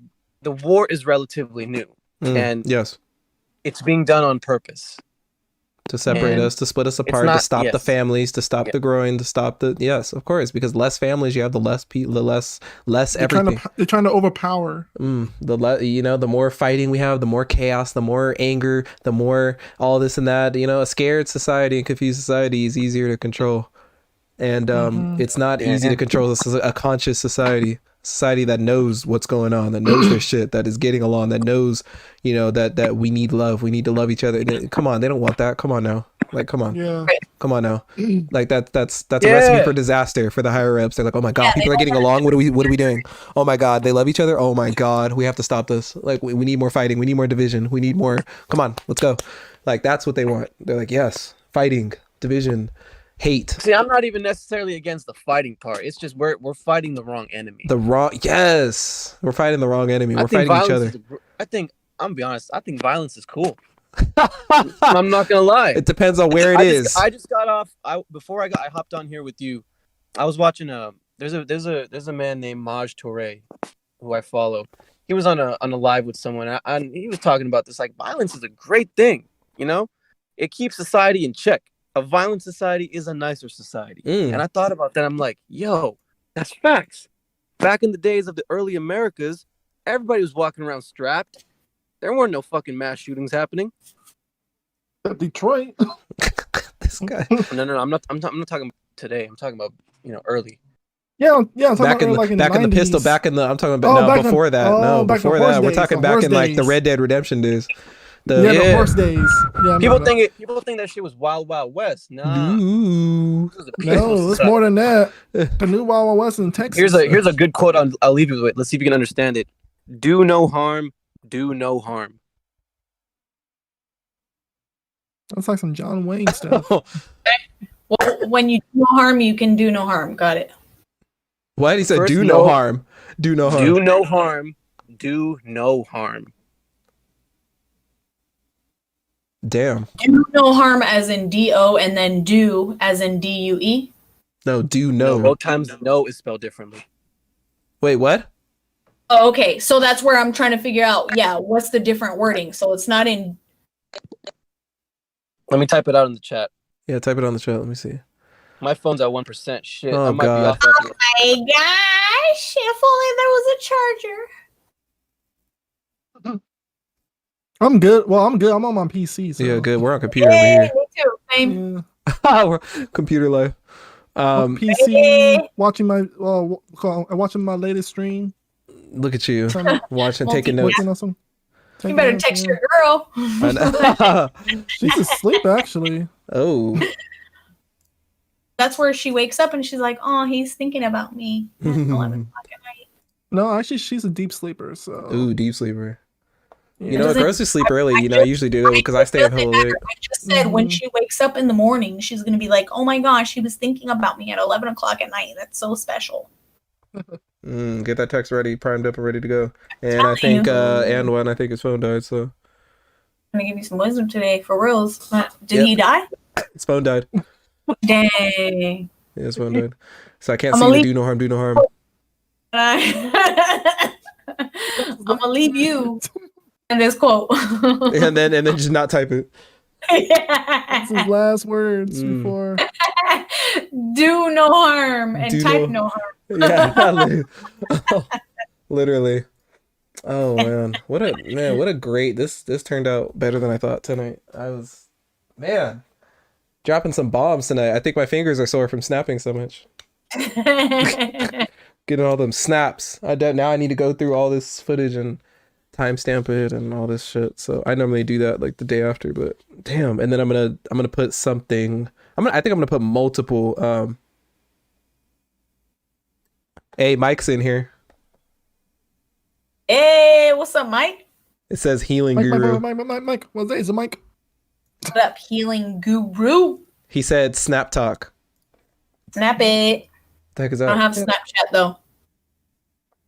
the war is relatively new. And yes, it's being done on purpose. To separate us, to split us apart, to stop the families, to stop the growing, to stop the of course, because less families, you have the less people, the less everything. They're trying to overpower. The more fighting we have, the more chaos, the more anger, the more all this and that. A scared society and confused society is easier to control, and it's not easy to control. This is a conscious society that knows what's going on, that knows their shit, that is getting along, that knows, that we need love. We need to love each other. Come on, they don't want that. Come on now. Like, come on. Yeah. Come on now. Like that's a recipe for disaster for the higher ups. They're like, oh my God, people are getting along. What are we doing? Oh my God, they love each other. Oh my God, we have to stop this. Like we need more fighting. We need more division. We need more. Come on, let's go. Like that's what they want. They're like, yes, fighting, division, hate. See, I'm not even necessarily against the fighting part. It's just we're fighting the wrong enemy. Yes, we're fighting the wrong enemy. We're fighting each other. I'm gonna be honest. I think violence is cool. I'm not gonna lie. It depends on where it is. I just got off. I hopped on here with you. I was watching there's a man named Maj Toure who I follow. He was on a live with someone and he was talking about this, like violence is a great thing, it keeps society in check. A violent society is a nicer society. And I thought about that. I'm like, yo, that's facts. Back in the days of the early Americas, everybody was walking around strapped. There weren't no fucking mass shootings happening. Detroit. This guy. No. I'm not talking about today. I'm talking about early. Yeah. I'm back in the pistol. I'm talking about before that. Before that. We're talking back in like the Red Dead Redemption days. The horse days. Yeah, people think that shit was Wild Wild West. Nah. No, it's more than that. The new Wild Wild West in Texas. Here's a good quote. I'll leave you with. Let's see if you can understand it. Do no harm. Do no harm. That's like some John Wayne stuff. Well, when you do no harm, you can do no harm. Got it. What? He said, do no harm. Do no harm. Do no harm. Do no harm. Damn. Do no harm as in D-O and then do as in D-U-E? No, do no. Both times no is spelled differently. Wait, what? Oh, okay. So that's where I'm trying to figure out, what's the different wording? So it's not in... Let me type it out in the chat. Yeah, type it on the chat. Let me see. My phone's at 1%. Shit. Oh, I might God. be off Oh my gosh. If only there was a charger. I'm good. Well, I'm good. I'm on my PC. So. Yeah, good. We're on computer over here. Me too. Same. Yeah. We're computer life. PC, watching my latest stream. Look at you. Watching, taking notes. You better text your girl. She's asleep, actually. Oh. That's where she wakes up and she's like, oh, he's thinking about me at 11 o'clock at night. No, actually, she's a deep sleeper. So. Ooh, deep sleeper. Yeah. Girls who sleep early, I usually do that because I stay up hella late. I just said when she wakes up in the morning, she's going to be like, oh my gosh, she was thinking about me at 11 o'clock at night. That's so special. Get that text ready, primed up and ready to go. And I think and one, I think his phone died, so I'm gonna give you some wisdom today for reals. Did he die? his phone died. Dang. Yeah, his phone died. So I can't see the do no harm, do no harm. I'm gonna leave you in this quote. and then just not type it. That's his last words before. Do no harm and type no harm. Yeah, literally. Oh man, what a great this turned out better than I thought tonight. I was dropping some bombs tonight. I think my fingers are sore from snapping so much. Getting all them snaps. Now I need to go through all this footage and timestamp it and all this shit. So I normally do that like the day after, but damn. And then I'm gonna put something. I think I'm gonna put multiple. Hey, Mike's in here. Hey, what's up, Mike? It says healing guru. Mike. What's that? Is it Mike? What up, healing guru? He said snap talk. Snap it. The heck is that? I don't have Snapchat though.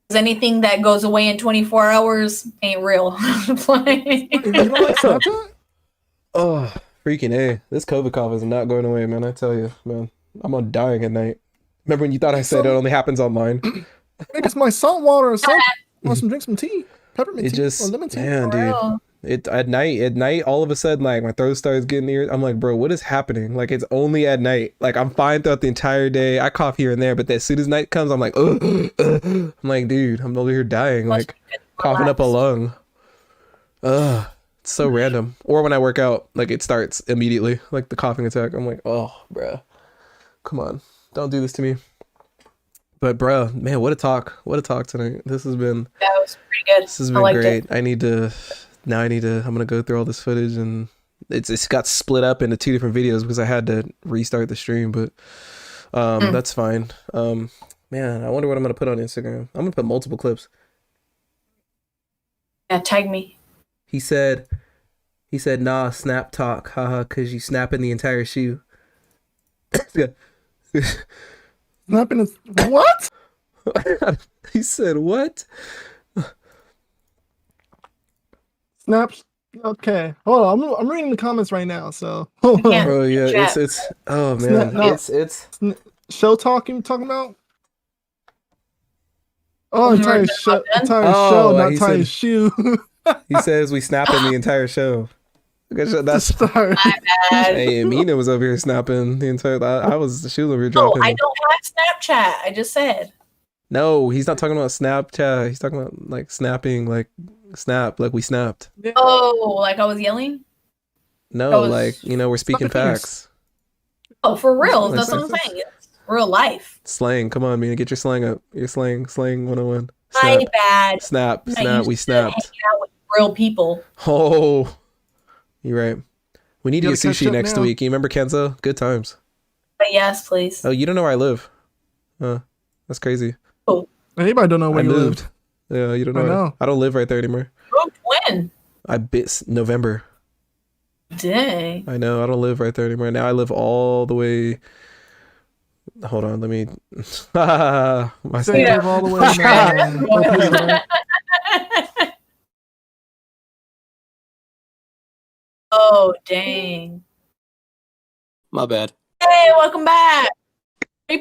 Because anything that goes away in 24 hours ain't real. You don't like Snapchat? Oh, freaking A. This COVID cough is not going away, man. I tell you, man. I'm on dying at night. Remember when you thought I said it only happens online? Maybe it's my salt water or something. Want some drink some tea, peppermint tea, or lemon tea. Man, dude. At night, all of a sudden, like my throat starts getting ears. I'm like, bro, what is happening? Like it's only at night. Like I'm fine throughout the entire day. I cough here and there, but as soon as night comes, I'm like, I'm like, dude, I'm over here dying, like coughing up a lung. It's so random. Or when I work out, like it starts immediately, like the coughing attack. I'm like, oh, bro, come on, don't do this to me. But bro, man, what a talk tonight. That was pretty good. This has been great. I'm gonna go through all this footage, and it's got split up into 2 different videos because I had to restart the stream, but that's fine. Man, I wonder what I'm gonna put on Instagram. I'm gonna put multiple clips. Yeah, tag me. He said, nah, snap talk, haha, cause you snapping the entire shoe. Snapping is what? He said what? Snaps. Okay, hold on. I'm reading the comments right now. So, bro, yeah, it's. Oh man, it's show talk. You talking about? Oh, entire show, not entire shoe. He says we snapping the entire show. That's hey, Mina was over here snapping the entire. She was over here dropping. Oh, I don't have Snapchat. I just said. No, he's not talking about Snapchat. He's talking about like snapping, like snap, like we snapped. Oh, like I was yelling? No, like we're speaking facts. Oh, for real? That's what I'm saying. It's real life. Slang. Come on, Mina, get your slang up. Your slang 101. My bad. Snap. We snapped. Hanging out with real people. Oh. You're right. We need to get sushi next week. You remember Kenzo? Good times. But yes, please. Oh, you don't know where I live? That's crazy. Oh. Anybody don't know where you moved. Live. Yeah, you don't know. I don't live right there anymore. Moved when? I bit November. Dang. I know. I don't live right there anymore. Now I live all the way. Hold on. Let me. Live all the way. Oh, dang. My bad. Hey, welcome back. 3%.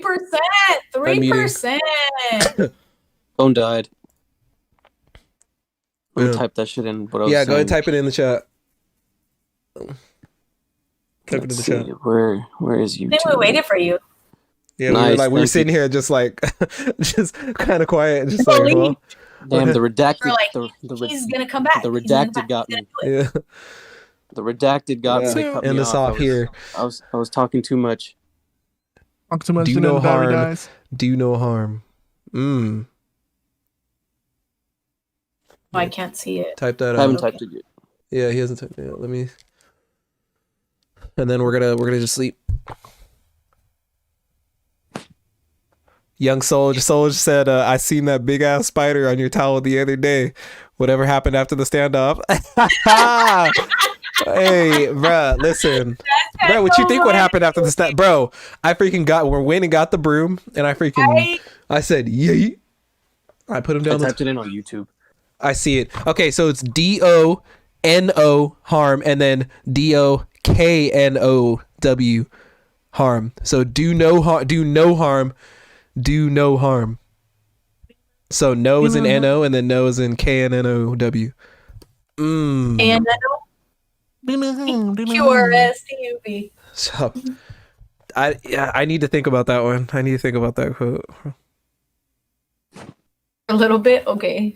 3%. Phone died. Let me type that shit in. What I was go saying. ahead, type it in the chat. Type it in the chat. Where is you? I think we waited for you. Yeah, nice, we were sitting here just like, just kind of quiet, just like, well. Damn, the redacted. He's gonna come back. The redacted got me. Yeah. The redacted got me. End us off here. I was talking too much. Talk too much. Do no harm. Do no harm. I can't see it. Type that out. I haven't typed it yet. Yeah, he hasn't typed it yet. Let me. And then we're gonna just sleep. Young Soldier said, I seen that big ass spider on your towel the other day. Whatever happened after the standoff? Hey, bruh, listen. Bro, what you think what happened after the bro, I freaking went and got the broom, and I said, yay. I put them down. I typed it in on YouTube. I see it. Okay, so it's DONO harm and then DOKNOW harm. So do no harm. Do no harm. So no is in NO and then no is in KNNOW. And QRSTUV. So I need to think about that one. I need to think about that quote. A little bit, okay.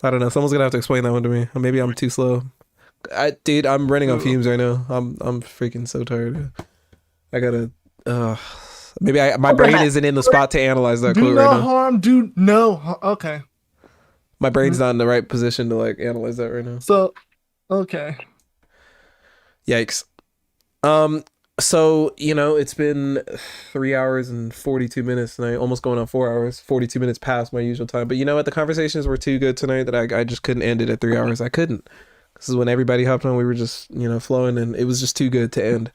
I don't know. Someone's gonna have to explain that one to me. Or maybe I'm too slow. Dude, I'm running on fumes right now. I'm freaking so tired. I gotta. Maybe my brain isn't in the spot to analyze that quote right now. Do no harm. Do no. Okay. My brain's not in the right position to like analyze that right now. So, okay. Yikes. So, it's been 3 hours and 42 minutes tonight, almost going on 4 hours, 42 minutes past my usual time. But you know what? The conversations were too good tonight that I just couldn't end it at 3 hours. I couldn't. This is when everybody hopped on. We were just, flowing, and it was just too good to end.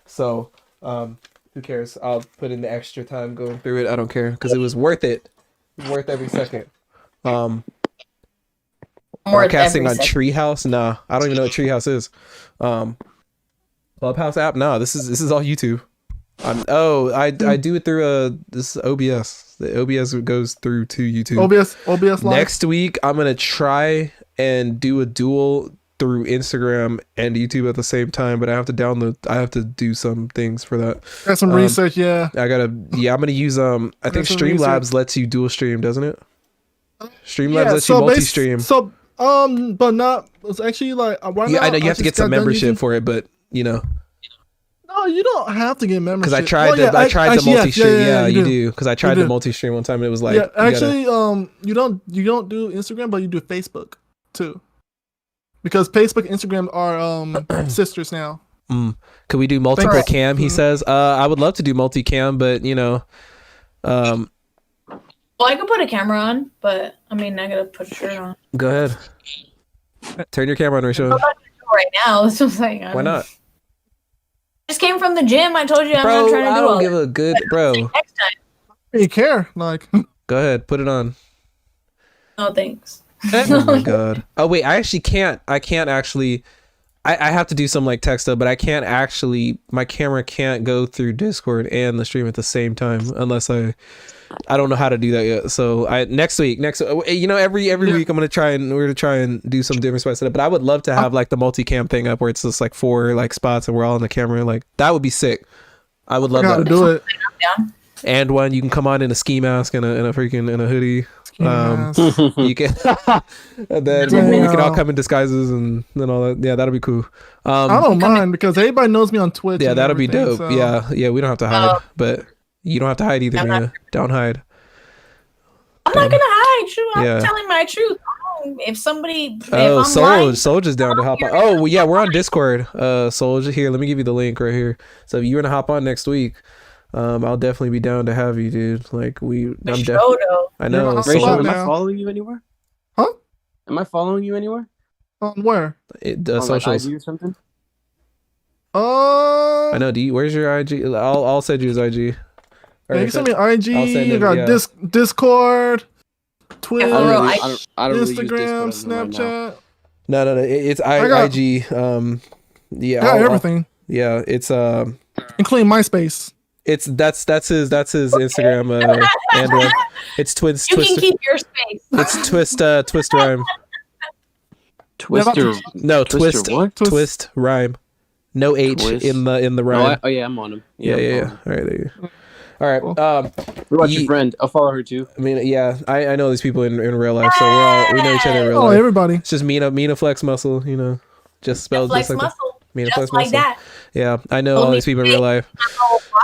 So, who cares? I'll put in the extra time going through it. I don't care because it was worth it. It was worth every second. Broadcasting on Treehouse? Nah, I don't even know what Treehouse is. Clubhouse app? No, this is all YouTube. I do it through this OBS. The OBS goes through to YouTube. OBS Live. Next week I'm gonna try and do a dual through Instagram and YouTube at the same time, but I have to do some things for that. Got some research, yeah. I'm gonna use I think Streamlabs lets you dual stream, doesn't it? Streamlabs lets you multi-stream. But not. It's actually like. I know you have to get some membership for it, but No, you don't have to get membership. Because I tried the multi-stream. Yeah, you do. Because I tried the multi-stream one time, and it was like. Yeah, actually, you don't do Instagram, but you do Facebook too. Because Facebook and Instagram are sisters now. Could we do multiple cam? He says. I would love to do multi-cam, but Well, I could put a camera on, but I gotta put a shirt on. Go ahead. Turn your camera on, Rachel. I'm not gonna do it right now. That's what I'm saying. Why not? Just came from the gym. I told you I'm bro, not trying to do I all don't give a good bro. Next time. You care, like. Go ahead, put it on. No thanks. Oh my god. Oh wait, I actually can't. I can't actually. I have to do some like text stuff, but I can't actually. My camera can't go through Discord and the stream at the same time unless I don't know how to do that yet. So next week, every week we're gonna try and do some different spots. But I would love to have like the multicam thing up where it's just like 4 like spots and we're all on the camera. Like that would be sick. I would love that. Do it. And one you can come on in a ski mask and a hoodie. You can, and then we can all come in disguises and all that. Yeah, that'll be cool. I don't mind because everybody knows me on Twitch. Yeah, that'll be dope. So. Yeah, we don't have to hide, but you don't have to hide either. Nina. Don't hide. I'm not gonna hide. Shoot, I'm telling my truth. If somebody, Soldier's down to hop on. Oh, well, yeah, we're on Discord. Soldier, here, let me give you the link right here. So if you're gonna hop on next week, I'll definitely be down to have you, dude. Like I know. Rachel, am I following you anywhere? Huh? Am I following you anywhere? Where? On socials. like IG or something? I know. Where's your IG? I'll send you his IG. Yeah, you send me IG. You got Discord, Twitter, I don't really Instagram, use Discord Snapchat. No. It's IG. Everything. Yeah, it's including MySpace. That's his Instagram and it's twist. You can keep your space. It's twist rhyme. Twister. No, Twister twist. what? Twist rhyme. No H in the rhyme. I'm on him. Yeah. All right, there you go. All right. What about your friend? I'll follow her too. I mean, yeah, I know these people in real life, so we know each other in real life. Oh, everybody. It's just Mina Flex Muscle, just spelled Flex just like muscle. that. Mina Just Flex like Muscle. that. Yeah, I know all these people in real life.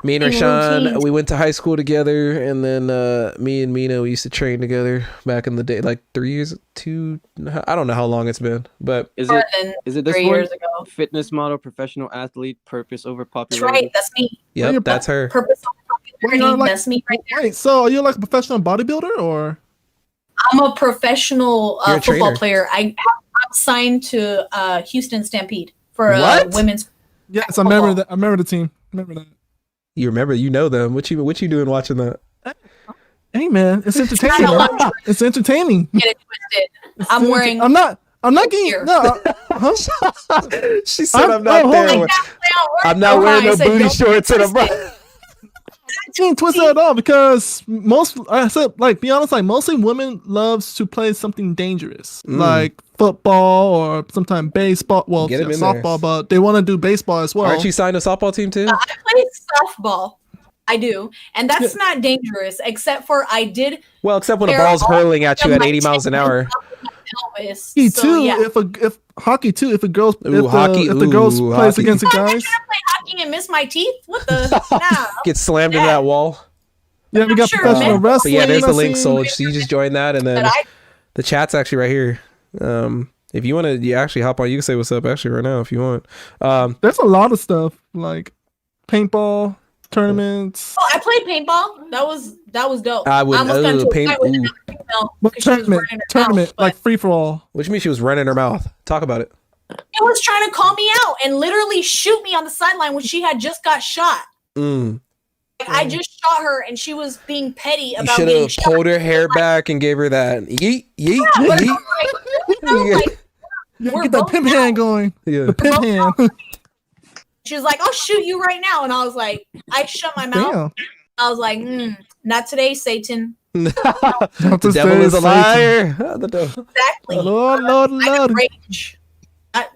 Me and Rashawn, we went to high school together, and then me and Mina, we used to train together back in the day, like 3 years, I don't know how long it's been, but is it this 3 years ago? Fitness model, professional athlete, purpose over That's popularity. right. That's me. yep, that's her. Purpose over popularity. That's me right there. Wait, so are you like a professional bodybuilder or? I'm a professional You're a football trainer. player. I'm signed to Houston Stampede for What? women's. Yes, I remember that. I remember the team. Remember that. You remember? You know them. What you doing watching that? Hey man, it's entertaining. It's entertaining. Get it twisted. I'm wearing. I'm not getting. No. She said I'm not there. I'm not wearing no booty shorts and I'm. I ain't twisted at all because be honest, like mostly women loves to play something dangerous, like football or sometimes baseball. Well, softball, but they want to do baseball as well. Aren't you signed a softball team too? I play softball. I do, and that's not dangerous, except for I did. Well, except when the ball's hurling at you at 80 miles an hour. Hockey too. Yeah. If hockey too. If a girl, if the girls plays against the guys. I'm trying to play hockey and miss my teeth. What the? Nah. Get slammed into that wall. Yeah, we got professional wrestling. But yeah, there's the link, Solj. So you just join that, and then the chat's actually right here. If you want to, you actually hop on. You can say what's up actually right now if you want. There's a lot of stuff like paintball tournaments. Oh, I played paintball. That was dope. I would tournament like free for all. Which means she was running her mouth. Talk about it. It was trying to call me out and literally shoot me on the sideline when she had just got shot. I just shot her and she was being petty about being shot. You should have pulled her hair back and gave her that yeet, yeet, yeet. Get that pimp hand going. Yeah. The pimp hand. She was like, I'll shoot you right now. And I was like, I shut my mouth. Damn. I was like, not today, Satan. The devil is a liar. Exactly. Lord. Rage.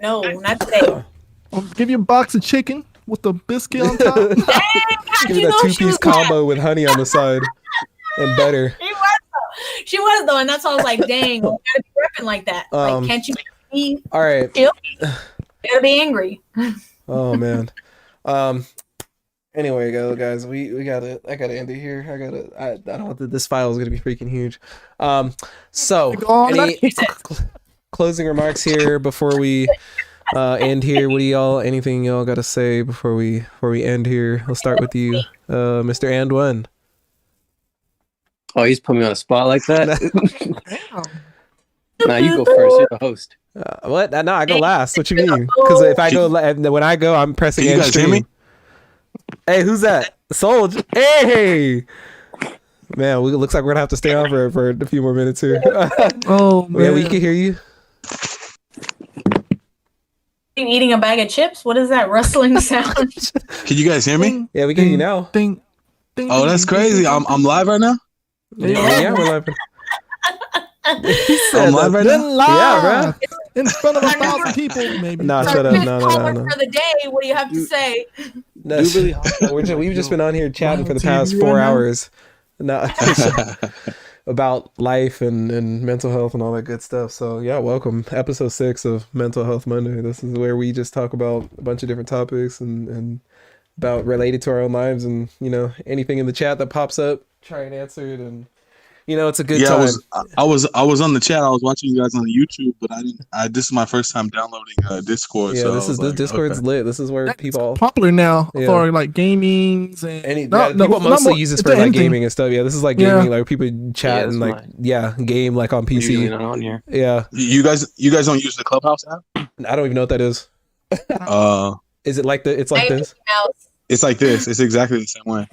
No, not today. I'll give you a box of chicken with the biscuit on top. Dang, give you that 2-piece combo with honey on the side and butter. She was though, and that's why I was like, dang, you gotta be repping like that. Like, can't you be all right? Chill? You gotta be angry. Oh man. Anyway, guys, I gotta end it here. I don't want this file is gonna be freaking huge. So any closing remarks here before we end here? Anything y'all gotta say before we end here? I'll start with you, Mr. And One. Oh, he's put me on a spot like that. Nah, you go first. You're the host. What? No, I go last. What you mean? Because if I go, when I go, I'm pressing end stream. Hey, who's that? Solj. Hey. Man, it looks like we're gonna have to stay on for a few more minutes here. Oh man, yeah, we can hear you. You eating a bag of chips? What is that rustling sound? Can you guys hear me? Yeah, we can hear you now. Ding, oh, that's crazy. I'm live right now. Yeah, we're live. I'm live right now. Yeah, bro. In front of 1,000 people, maybe. Nah, shut up. No. For the day, what do you have to say? No, we've just been on here chatting for the past 4 hours. About life and mental health and all that good stuff. So yeah, welcome. Episode 6 of Mental Health Monday. This is where we just talk about a bunch of different topics and about related to our own lives, and anything in the chat that pops up, try and answer it. And it's a good time. I was on the chat. I was watching you guys on YouTube, but this is my first time downloading Discord. Yeah, so this Discord's lit. This is where people popular now for like gamings and people mostly use this for like gaming and stuff. Yeah, this is like gaming, like people chat and like game like on PC. Usually not on here. Yeah, you guys don't use the Clubhouse app? I don't even know what that is. Is it like it's like this? It's like this. It's exactly the same way.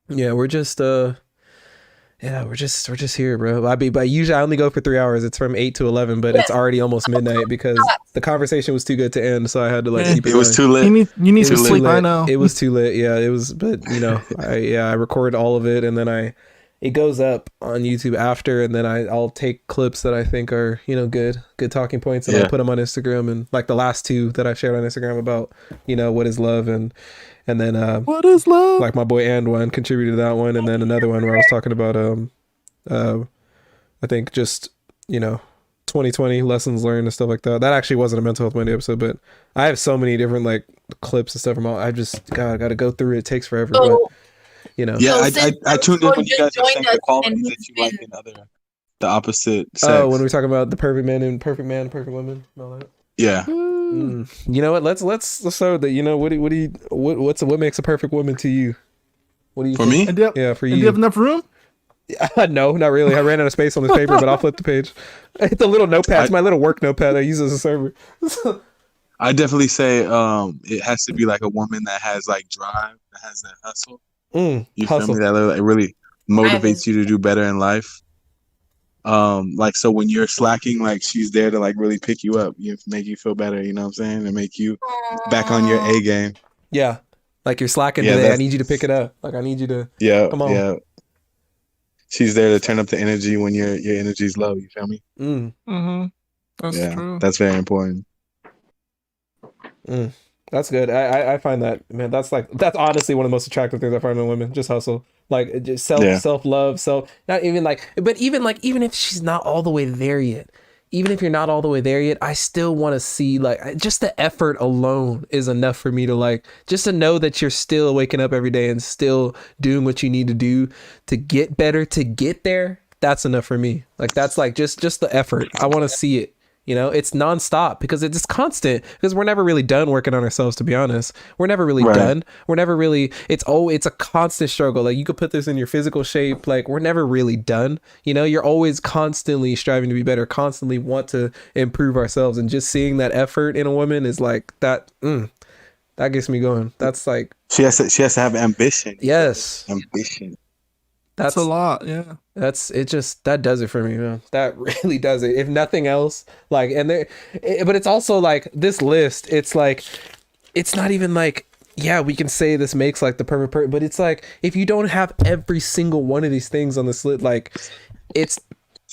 Yeah, we're just here, bro. But usually I only go for 3 hours. It's from 8 to 11, but it's already almost midnight because the conversation was too good to end, so I had to keep it. It was too lit. You need to sleep. I know. It was too lit. Yeah, it was. But I record all of it, and then it goes up on YouTube after, and then I'll take clips that I think are good talking points, and I'll put them on Instagram, and like the last 2 that I shared on Instagram about what is love and then what is love? Like my boy And One contributed to that one, and then another one where I was talking about I think just 2020 lessons learned and stuff like that. That actually wasn't a Mental Health Monday episode, but I have so many different like clips and stuff from all. I just gotta go through it. It takes forever, but Yeah, I tuned in when you guys were saying the qualities that you like in the opposite sex. Oh, when we were talking about the perfect man, perfect woman, and all that. Yeah. You know what? Let's start with that. What makes a perfect woman to you? What do you think? Me? Yeah, for you. Do you have enough room? No, not really. I ran out of space on this paper, but I'll flip the page. I hit the little notepad. It's my little work notepad I use as a server. I definitely say it has to be like a woman that has like drive, that has that hustle. You feel me? That really motivates you to do better in life. Like, so when you're slacking, like, she's there to like really pick you up, make you feel better, you know what I'm saying, and make you back on your A game. Yeah, like you're slacking today. I need you to pick it up. Like, I need you to come on. Yeah, she's there to turn up the energy when your energy's low. You feel me? That's true. That's very important. That's good. I find that, man, that's honestly one of the most attractive things I find in women. Just hustle, like, just self love. Not even like, but even if she's not all the way there yet, even if you're not all the way there yet, I still want to see, like, just the effort alone is enough for me to, like, just to know that you're still waking up every day and still doing what you need to do to get better, to get there. That's enough for me. Like, that's like just the effort. I want to see it. You know, it's nonstop because it's constant, because we're never really done working on ourselves, to be honest. We're never really done. We're never really, it's a constant struggle. Like, you could put this in your physical shape. Like, we're never really done. You know, you're always constantly striving to be better, constantly want to improve ourselves. And just seeing that effort in a woman is like that. That gets me going. That's like, she has to have ambition. Yes. Ambition. That's a lot, yeah. That does it for me, man. That really does it. If nothing else, like, but it's also like this list, it's like, it's not even like, yeah, we can say this makes like the perfect person, but it's like, if you don't have every single one of these things on this list, like,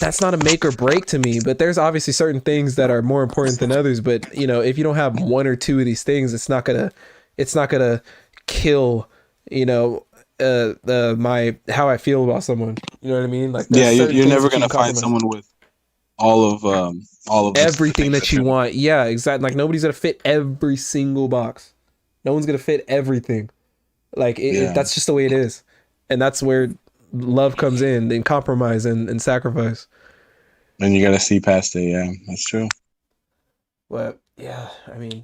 that's not a make or break to me. But there's obviously certain things that are more important than others. But, you know, if you don't have one or two of these things, it's not gonna kill, you know, how I feel about someone. You know what I mean? Like, you're never gonna find someone with all of everything that you want. Yeah, exactly. Like, nobody's gonna fit every single box. No one's gonna fit everything. Like, that's just the way it is, and that's where love comes in, and compromise and sacrifice. And you gotta see past it. Yeah, that's true. But yeah, I mean,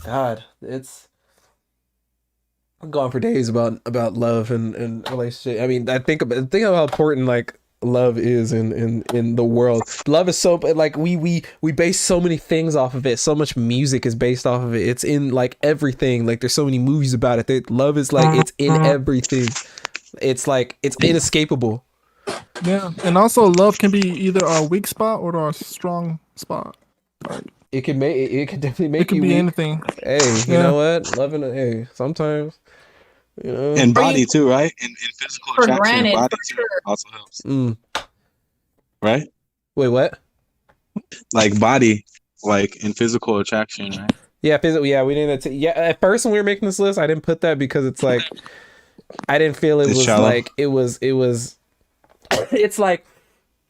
God, I'm going for days about love and relationship. I mean, I think about how important, like, love is in the world. Love is so, like, we base so many things off of it. So much music is based off of it. It's in, like, everything. Like, there's so many movies about it. Love is, like, it's in everything. It's like, it's inescapable. Yeah, and also love can be either a weak spot or a strong spot. Like, it can definitely make it can you be weak. anything. Hey, you know what? Loving sometimes. You know, and body too, right? And physical attraction, body too also helps. Right? Wait, what? Like, body, like, in physical attraction, right? Yeah, physical. Yeah, we didn't. At first when we were making this list, I didn't put that because it's like, I didn't feel it's shallow. Like it was. It's like,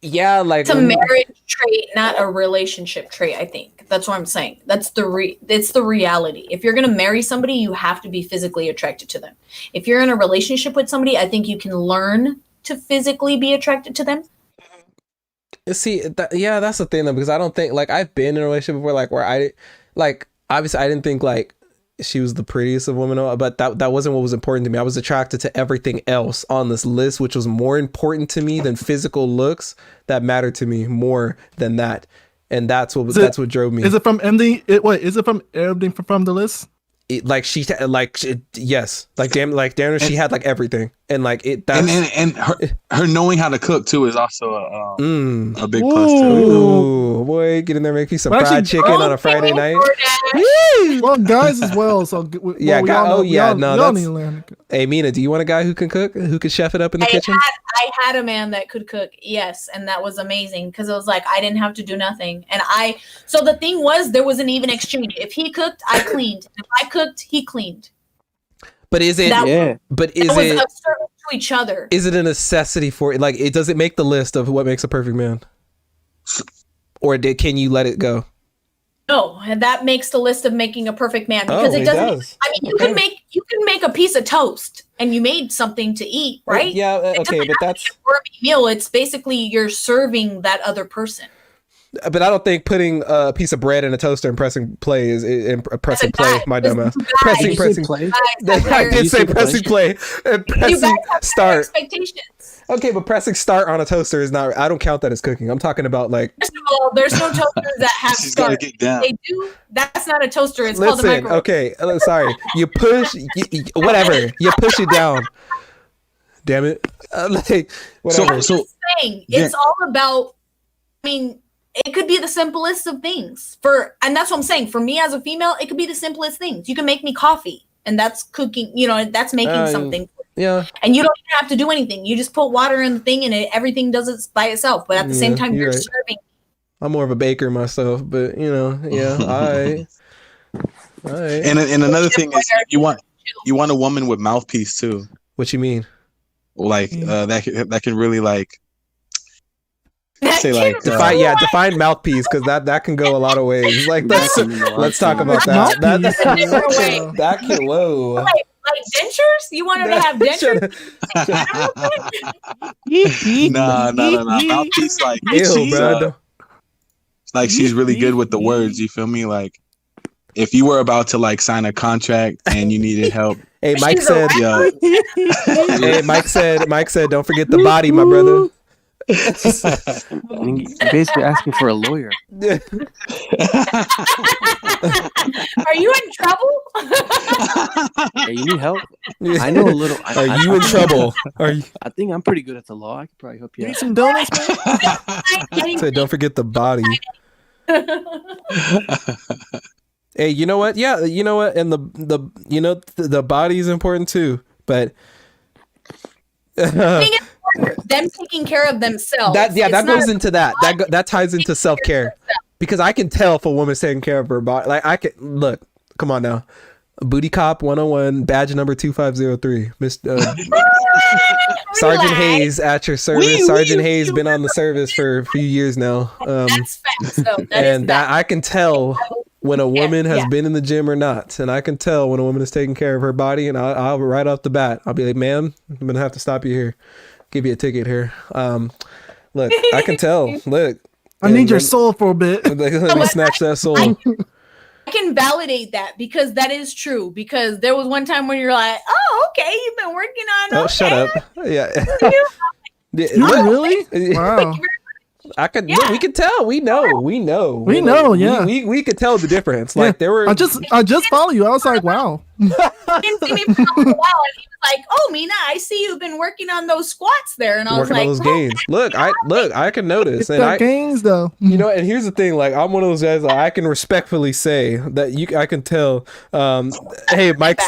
yeah, like, it's a marriage trait, not a relationship trait. I think that's what I'm saying. That's it's the reality. If you're gonna marry somebody, you have to be physically attracted to them. If you're in a relationship with somebody, I think you can learn to physically be attracted to them. See, that's the thing though, because I don't think, like, I've been in a relationship before, like, where obviously I didn't think, like, she was the prettiest of women, but that wasn't what was important to me. I was attracted to everything else on this list, which was more important to me than physical looks. That mattered to me more than that, and that's what drove me. Is it from ending? Is it from everything from the list? Yes, like damn, she had, like, everything, and like it. That's, and her knowing how to cook too is also a big plus too. Ooh, boy, get in there, make me some fried chicken on a Friday night. Well, guys as well. So Hey, Mina, do you want a guy who can cook, who can chef it up in the kitchen? I had a man that could cook, yes, and that was amazing because it was like I didn't have to do nothing, and so the thing was, there was an even exchange. If he cooked, I cleaned. If I cooked, he cleaned. But is it? But is it a service to each other? Is it a necessity for it? Like, does it make the list of what makes a perfect man, or can you let it go? No, and that makes the list of making a perfect man because it doesn't. I mean, you can make a piece of toast and you made something to eat, right? Yeah, okay, but that's a gourmet meal. It's basically you're serving that other person. But I don't think putting a piece of bread in a toaster and pressing play is pressing play. My dumbass. Pressing play. I did say pressing play. Pressing start. Expectations. Okay, but pressing start on a toaster is not. I don't count that as cooking. I'm talking about like. First of all, there's no toasters that have start. They do. That's not a toaster. It's called a microwave. Okay, sorry. You push. Whatever. You push it down. Damn it. Like whatever. So saying it's all about. I mean. It could be the simplest of things and that's what I'm saying. For me as a female, it could be the simplest things. You can make me coffee and that's cooking, that's making something. Yeah. And you don't even have to do anything. You just put water in the thing and everything does it by itself. But at the same time, you're serving. I'm more of a baker myself, but I. And another thing is you want a woman with mouthpiece too. What you mean? Like that can really like. Say like define mouthpiece because that can go a lot of ways. Like let's talk about that. That can whoa. Like dentures? You wanted to have dentures? Nah. Mouthpiece like like she's really good with the words. You feel me? Like if you were about to like sign a contract and you needed help. Hey, Mike said. Hey, Mike said. Don't forget the body, my brother. Basically asking for a lawyer. Are you in trouble? Hey, you need help? I know a little. Are you in trouble? I think I'm pretty good at the law. I could probably help you out. Need some donuts, man? Said, don't forget the body. Hey, you know what? Yeah, you know what? And the body is important too, but. Them taking care of themselves. That goes into that. That ties into self-care. Because I can tell if a woman's taking care of her body. Like I can look. Come on now. Booty Cop 101, badge number 2503. Sergeant Hayes at your service. Sergeant Hayes been on the service for a few years now. That's facts, though. That I can tell when a woman has been in the gym or not, and I can tell when a woman is taking care of her body. And I'll right off the bat, I'll be like, "Ma'am, I'm gonna have to stop you here. Give you a ticket here." Look, I can tell. Look, I need your soul for a bit. Let me snatch that soul. I can validate that because that is true. Because there was one time when you're like, "Oh, okay, you've been working on." Oh, shut up! Yeah. Not really? Wow. I could. Look, we can tell. We know. Yeah. We could tell the difference. Like there were. I just follow you. I was like, wow. He didn't see me for a while, and he was like, "Oh, Mina, I see you've been working on those squats there," and I was working like, on those gains. Look, I can notice. And gains though. And here's the thing. Like I'm one of those guys. Like, I can respectfully say that I can tell. Hey, Mike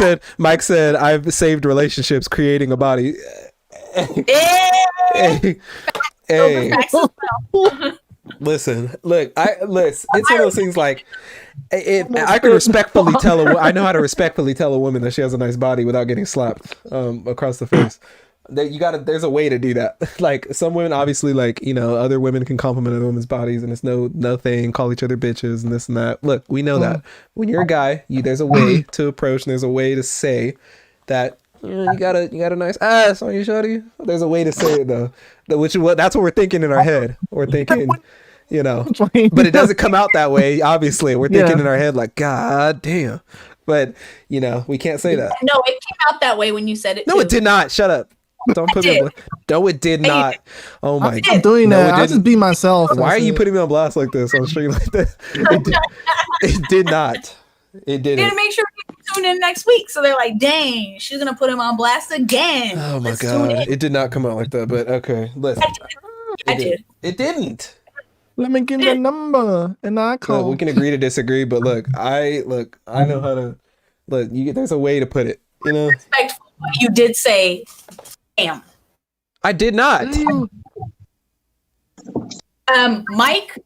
said I've saved relationships creating a body. Hey. Listen, look, it's one of those things like I can respectfully tell I know how to respectfully tell a woman that she has a nice body without getting slapped across the face. There's a way to do that. Like some women, obviously, like other women can compliment other women's bodies, and it's no thing. Call each other bitches and this and that. Look, we know that when you're a guy, there's a way to approach, and there's a way to say that. You got a nice ass on your shorty. There's a way to say it though. That's what we're thinking in our head. We're thinking, but it doesn't come out that way. Obviously, we're thinking in our head like, God damn. But we can't say that. No, it came out that way when you said it. No, it did not. Shut up. Don't put me on blast. No, it did not. Oh my God. I'm doing that. I just be myself. Why are you putting me on blast like this on stream like that? It did not. It didn't. Didn't make sure people tune in next week, so they're like, "Dang, she's gonna put him on blast again." Oh my God! It did not come out like that, but okay. Listen, I did. It didn't. Let me give the number and I call. We can agree to disagree, but I know how to. Look, there's a way to put it. Respectful. You did say, "Damn." I did not. Mike,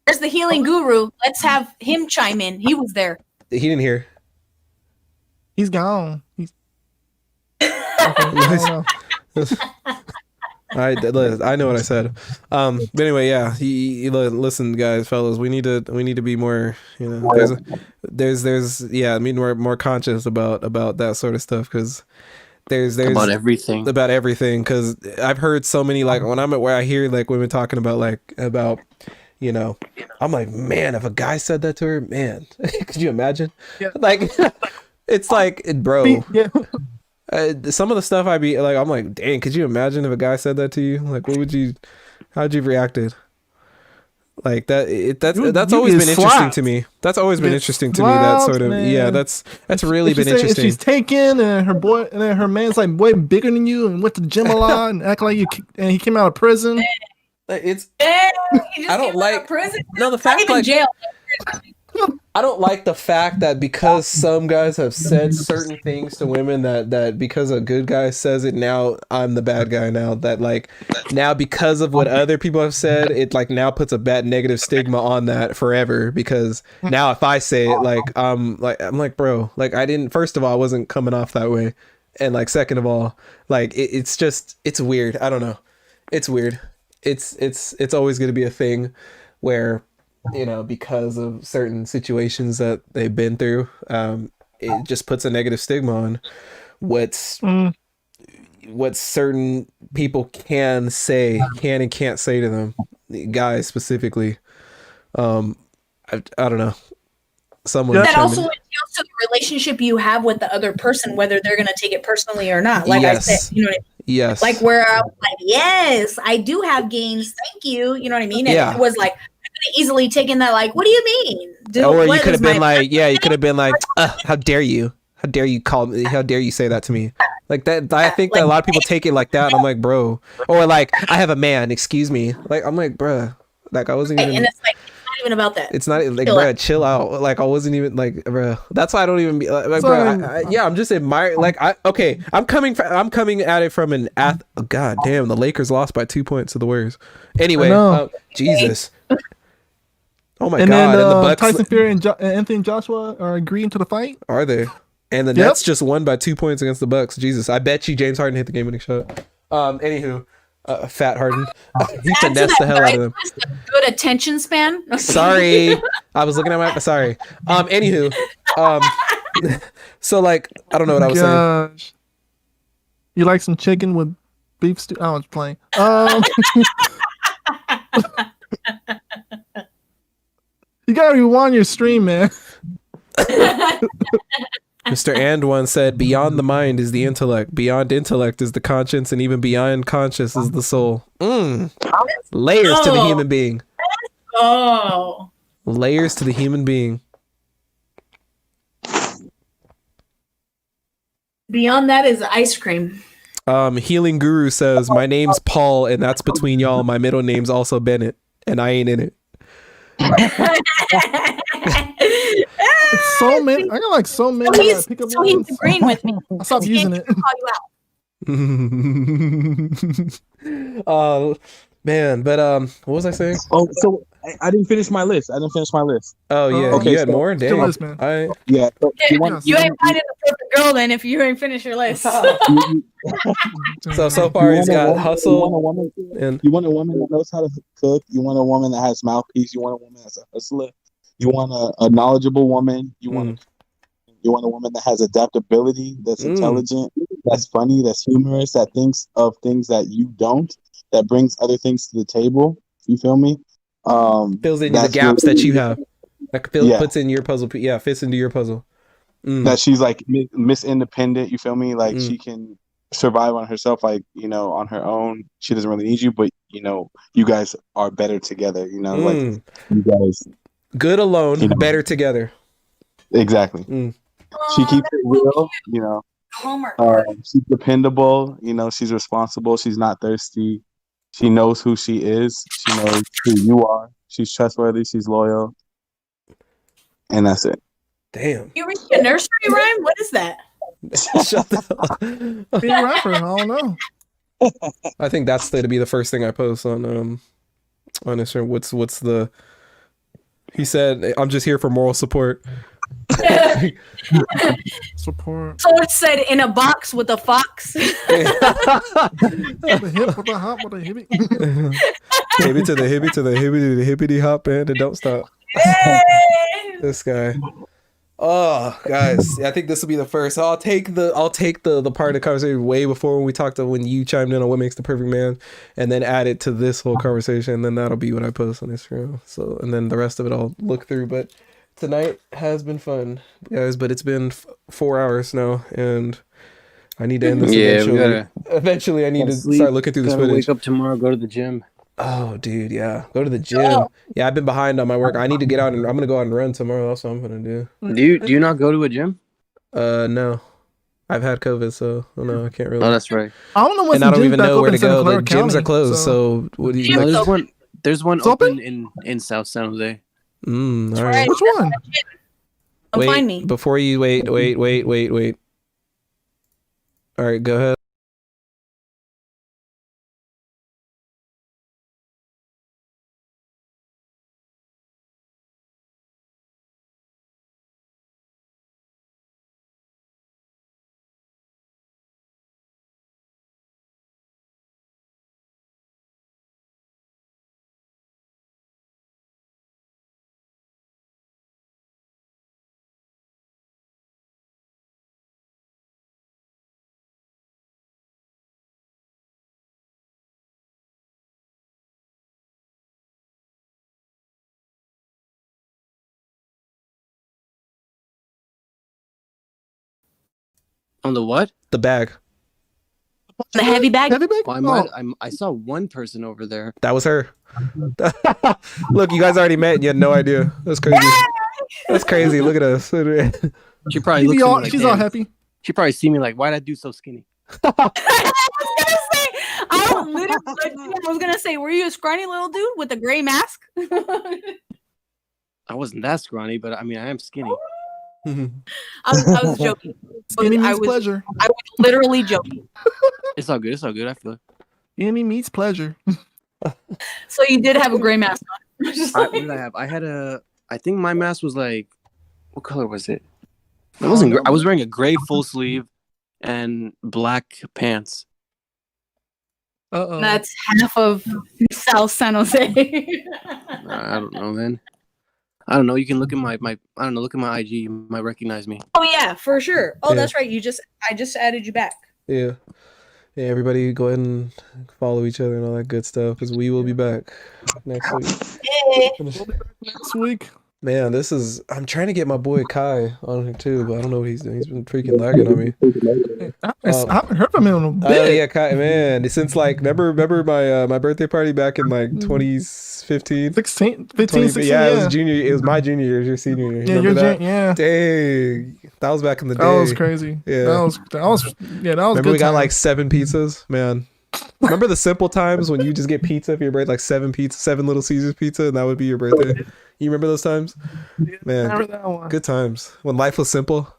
there's the healing guru. Let's have him chime in. He was there. He didn't hear. He's gone. I know what I said. But anyway, yeah. Listen, guys, fellas, we need to be more. There's more conscious about that sort of stuff because there's about everything because I've heard so many like when I'm at where I hear like women talking about you know, I'm like, man, if a guy said that to her, man, could you imagine? Yeah. Like, it's like, bro, Yeah. some of the stuff I'd be like, I'm like, dang, could you imagine if a guy said that to you? Like, how'd you have reacted? Like that's always been interesting to me. That's always been interesting to me. That sort of, yeah, that's really been interesting. If she's taken and her man's like way bigger than you and went to the gym a lot and act like and he came out of prison. It's I don't like prison. no the fact like jail. I don't like the fact that because some guys have said certain things to women that because a good guy says it, now I'm the bad guy now. That like now because of what other people have said, it like now puts a bad negative stigma on that forever. Because now if I say it, like I'm like bro, like I didn't. First of all, I wasn't coming off that way, and like second of all, like it's weird. I don't know. It's weird. It's always going to be a thing where, you know, because of certain situations that they've been through, it just puts a negative stigma on what certain people can and can't say to them, guys specifically. I don't know. That also entails to the relationship you have with the other person, whether they're going to take it personally or not. Like I said, you know what I mean? Yes. Like where I was like, yes, I do have gains. Thank you. You know what I mean? And it was like, I could have easily taken that like, what do you mean? Or you could have been like, you could have been like, how dare you? How dare you call me? How dare you say that to me? Like that. I think that a lot of people take it like that. And I'm like, bro. Or like, I have a man. Excuse me. Like, I'm like, bruh. Like I wasn't even. And it's like, not even about that. It's not like, bro, chill out. Like I wasn't even like, bro. That's why I don't even be like, bro. I'm just admiring. Like I'm coming at it from an oh, god damn, the Lakers lost by 2 points to the Warriors. Anyway, Jesus. Oh my god! Then, and the Bucks, Tyson Fury and Anthony Joshua are agreeing to the fight. Are they? And the Nets just won by 2 points against the Bucks. Jesus, I bet you James Harden hit the game-winning shot. Anywho, Fat Harden, he finessed the hell out of them. Good attention span. Sorry, I was looking at my. Sorry. Anywho, so like I don't know what I was saying. You like some chicken with beef stew? I was playing. You gotta rewind your stream, man. Mr. And one said, beyond the mind is the intellect, beyond intellect is the conscience, and even beyond conscience is the soul. Layers to the human being. Layers to the human being. Beyond that is ice cream. Healing Guru says, my name's Paul, and that's between y'all. My middle name's also Bennett, and I ain't in it. It's so many. I got like so many. He's agreeing with me. I'll stop using it. Man, but what was I saying? Oh, so I didn't finish my list. Oh yeah, okay, you had more. Damn. List, man. Yeah. So you ain't finding the perfect girl then if you ain't finish your list. So far he's got hustle. You want a woman that knows how to cook. You want a woman that has mouthpiece. You want a woman that's a hustler. You want a knowledgeable woman. You want a woman that has adaptability, that's intelligent, that's funny, that's humorous, that thinks of things that you don't, that brings other things to the table. You feel me? Fills in the gaps that you have. Like puts in your puzzle. Yeah, fits into your puzzle. That she's like Miss Independent. You feel me? Like she can survive on herself, like, you know, on her own. She doesn't really need you, but you know, you guys are better together. You know, like you guys. Good alone, you know, better together. Exactly. She keeps it real, you know. She's dependable, you know. She's responsible. She's not thirsty. She knows who she is. She knows who you are. She's trustworthy. She's loyal. And that's it. Damn. You read a nursery rhyme? What is that? Shut the hell. Be a rapper. I don't know. I think that's to be the first thing I post on Instagram. What's the? He said, "I'm just here for moral support." Support. So it said in a box with a fox. With a hip, with a hop, with a hippie. Hippie to the hippie to the hippie to the hippity hop and don't stop. Hey! This guy. Oh, guys, I think this will be the first. I'll take the part of the conversation way before when you chimed in on what makes the perfect man, and then add it to this whole conversation. And then that'll be what I post on Instagram. So, and then the rest of it I'll look through. But tonight has been fun, guys. But it's been 4 hours now, and I need to end this eventually. Eventually, I need to start looking through this footage. Wake up tomorrow, go to the gym. Oh, dude, yeah. Go to the gym. Yeah, I've been behind on my work. I need to get out and I'm gonna go out and run tomorrow. That's what I'm gonna do. Do you not go to a gym? No. I've had COVID, so no, I can't really. Oh, that's right. I don't know what's and I don't even know where to go. The gyms are closed, so what do you? There's one open in South San Jose. All right. Which one? Come find me. Before you wait. All right, go ahead. On the what? The bag. The heavy bag? Well, I saw one person over there. That was her. Look, you guys already met and you had no idea. That's crazy. That's crazy. Look at us. She probably looks at me like, she's all happy. She probably see me like, why'd I do so skinny? I was gonna say, were you a scrawny little dude with a gray mask? I wasn't that scrawny, but I mean, I am skinny. I was joking. Skinny means pleasure. I was literally joking. It's all good. It's all good. I feel it. Skinny means pleasure. So you did have a gray mask on. What did I have? I think my mask was like, what color was it? It wasn't. I was wearing a gray full sleeve and black pants. That's half of South San Jose. I don't know, man. I don't know. You can look at my I don't know. Look at my IG. You might recognize me. Oh yeah, for sure. Oh, Yeah. that's right. I just added you back. Yeah. Yeah, everybody go ahead and follow each other and all that good stuff because we will be back next week. Next week. Man, I'm trying to get my boy Kai on here too, but I don't know what he's doing. He's been freaking lagging on me. I haven't heard from him in a bit. Oh yeah, Kai, man. Since like, remember my birthday party back in like 2015? 16. Yeah, it was my junior year, your senior year. Yeah, that? Dang. That was back in the day. That was crazy. Yeah. That was Remember good we got time. like 7 pizzas, man. Remember the simple times when you just get pizza for your birthday, like 7 Little Caesars pizza, and that would be your birthday. You remember those times? Man, remember that one. Good times when life was simple.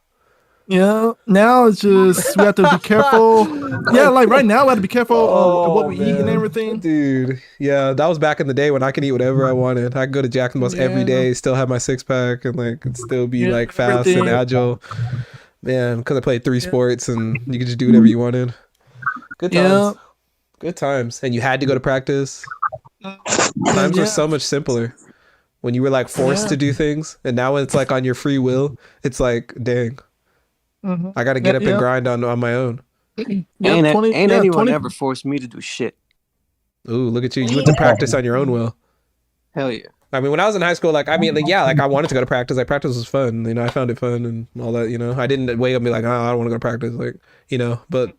Yeah, now it's just we have to be careful. Yeah, like right now we have to be careful of what we eat and everything. Dude, yeah, that was back in the day when I could eat whatever I wanted. I could go to Jack in the Box every day, still have my 6-pack, and like could still be like fast and agile. Man, because I played 3 sports and you could just do whatever you wanted. Good times. Yeah. Good times. And you had to go to practice. Times were so much simpler. When you were like forced to do things, and now when it's like on your free will, it's like, dang, I got to get up and grind on my own. Ain't anyone ever forced me to do shit. Ooh, look at you. You went to practice on your own will. Hell yeah. I mean, when I was in high school, I wanted to go to practice. Like, practice was fun. You know, I found it fun and all that, you know. I didn't wake up and be like, oh, I don't want to go to practice. Like, you know, but,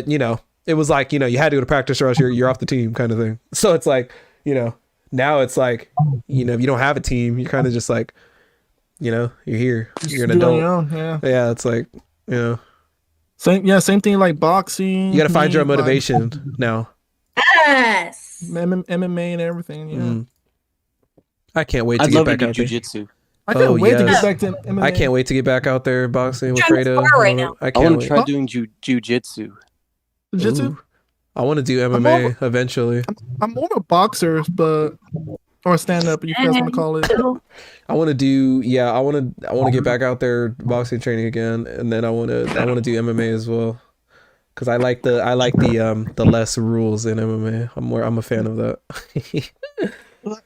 you know, it was like, you know, you had to go to practice or else you're off the team kind of thing. So it's like, you know, now it's like, you know, if you don't have a team, you're kind of just like, you know, you're here. You're an adult. Yeah, it's like, you know. Same thing like boxing. You got to find your own motivation now. Yes. MMA and everything. Yeah. I can't wait to get back out there. Jiu-jitsu. I can't wait to get back to MMA. I can't wait to get back out there boxing with Fredo. I want to try doing jiu-jitsu. Jiu-jitsu? I want to do MMA eventually. I'm more of a boxer, or stand up, if you guys want to call it. I want to do I want to get back out there boxing training again, and then I want to do MMA as well, because I like the less rules in MMA. I'm a fan of that.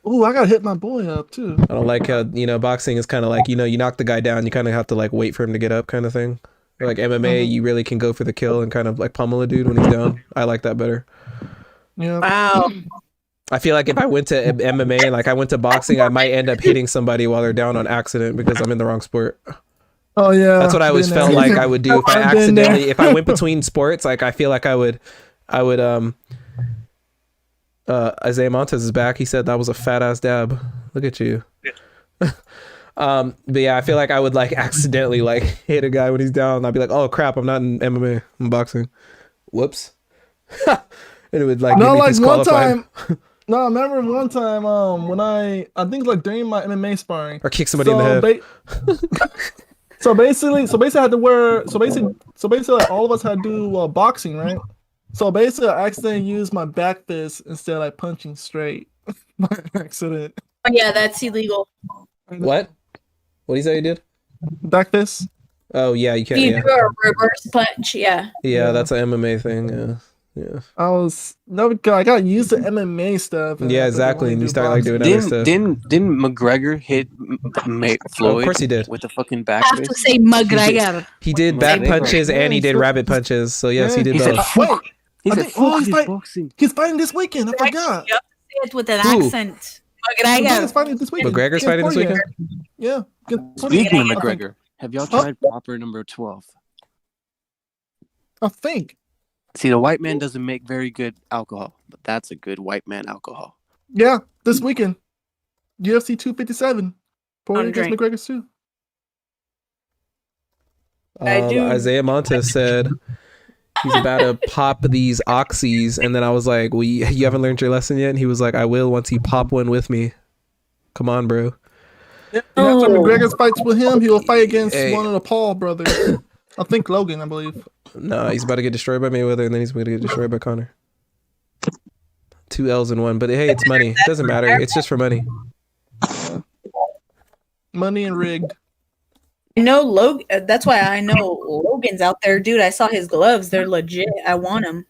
Ooh, I gotta hit my boy up too. I don't like how, boxing is kind of like, you knock the guy down, you kind of have to like wait for him to get up kind of thing. Or like MMA, you really can go for the kill and kind of like pummel a dude when he's down. I like that better. Yeah. Wow. I feel like if I went to MMA, like I went to boxing, I might end up hitting somebody while they're down on accident because I'm in the wrong sport. Oh yeah. That's what I always felt like I would do if I accidentally, if I went between sports, like I feel like I would Isaiah Montes is back. He said that was a fat ass dab. Look at you. But yeah, I feel like I would like accidentally like hit a guy when he's down. And I'd be like, oh crap, I'm not in MMA, I'm boxing. Whoops. And it would like no, get me like one disqualified. time. No, I remember one time when I think like during my MMA sparring Or kick somebody in the head. So basically I had to wear so basically all of us had to do boxing, right? So basically I accidentally used my back fist instead of like punching straight by accident. Oh, yeah, that's illegal. What do you say you did? Back fist? Oh yeah, you can't. You Yeah. do a reverse punch, yeah. Yeah, that's an MMA thing. Yeah. I got used to MMA stuff. Yeah, exactly. And you start like doing other Didn't stuff. didn't McGregor hit Floyd? Of course he did. With the fucking back I have to fist? say McGregor. He did back punches and he did rabbit punches. So yes, he did He said, both. Wait, He I said, think- "Fuck he's this fight- boxing." he's fighting this weekend. I forgot. You have to say it with an Who? accent. McGregor's McGregor. fighting this weekend. McGregor's fighting this weekend? Yeah. Speaking of I think- McGregor, have y'all tried proper number 12? I think. See, the white man doesn't make very good alcohol, but that's a good white man alcohol. Yeah, this weekend. UFC 257. Poirier against drink. McGregor too. I do. Isaiah Montes said he's about to pop these oxys, and then I was like, "Well, you haven't learned your lesson yet." And he was like, "I will once you pop one with me." Come on, bro. Yeah, and after McGregor fights with him, he will fight against Hey. one of the Paul brothers. I think Logan, I believe. No, he's about to get destroyed by Mayweather, and then he's going to get destroyed by Conor. 2 L's in one, but hey, it's money. It doesn't matter. It's just for money. Money and rigged. Logan. That's why I know Logan's out there, dude. I saw his gloves; they're legit. I want them.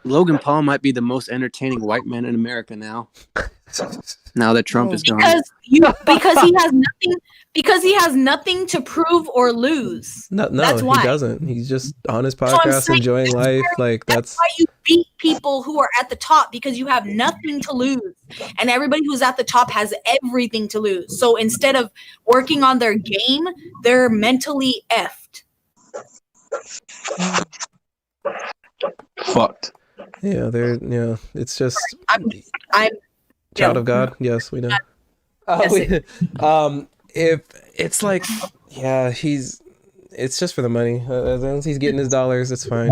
Logan Paul might be the most entertaining white man in America now. Now that Trump is gone. Because he has nothing to prove or lose. No, That's he why. doesn't. He's just on his I'm podcast, saying enjoying life. Like That's why you beat people who are at the top, because you have nothing to lose, and everybody who's at the top has everything to lose. So instead of working on their game, they're mentally effed. Fucked. Yeah, it's just I'm child of God. Yes, we know. If it's like, yeah, it's just for the money. As long as he's getting his dollars, it's fine.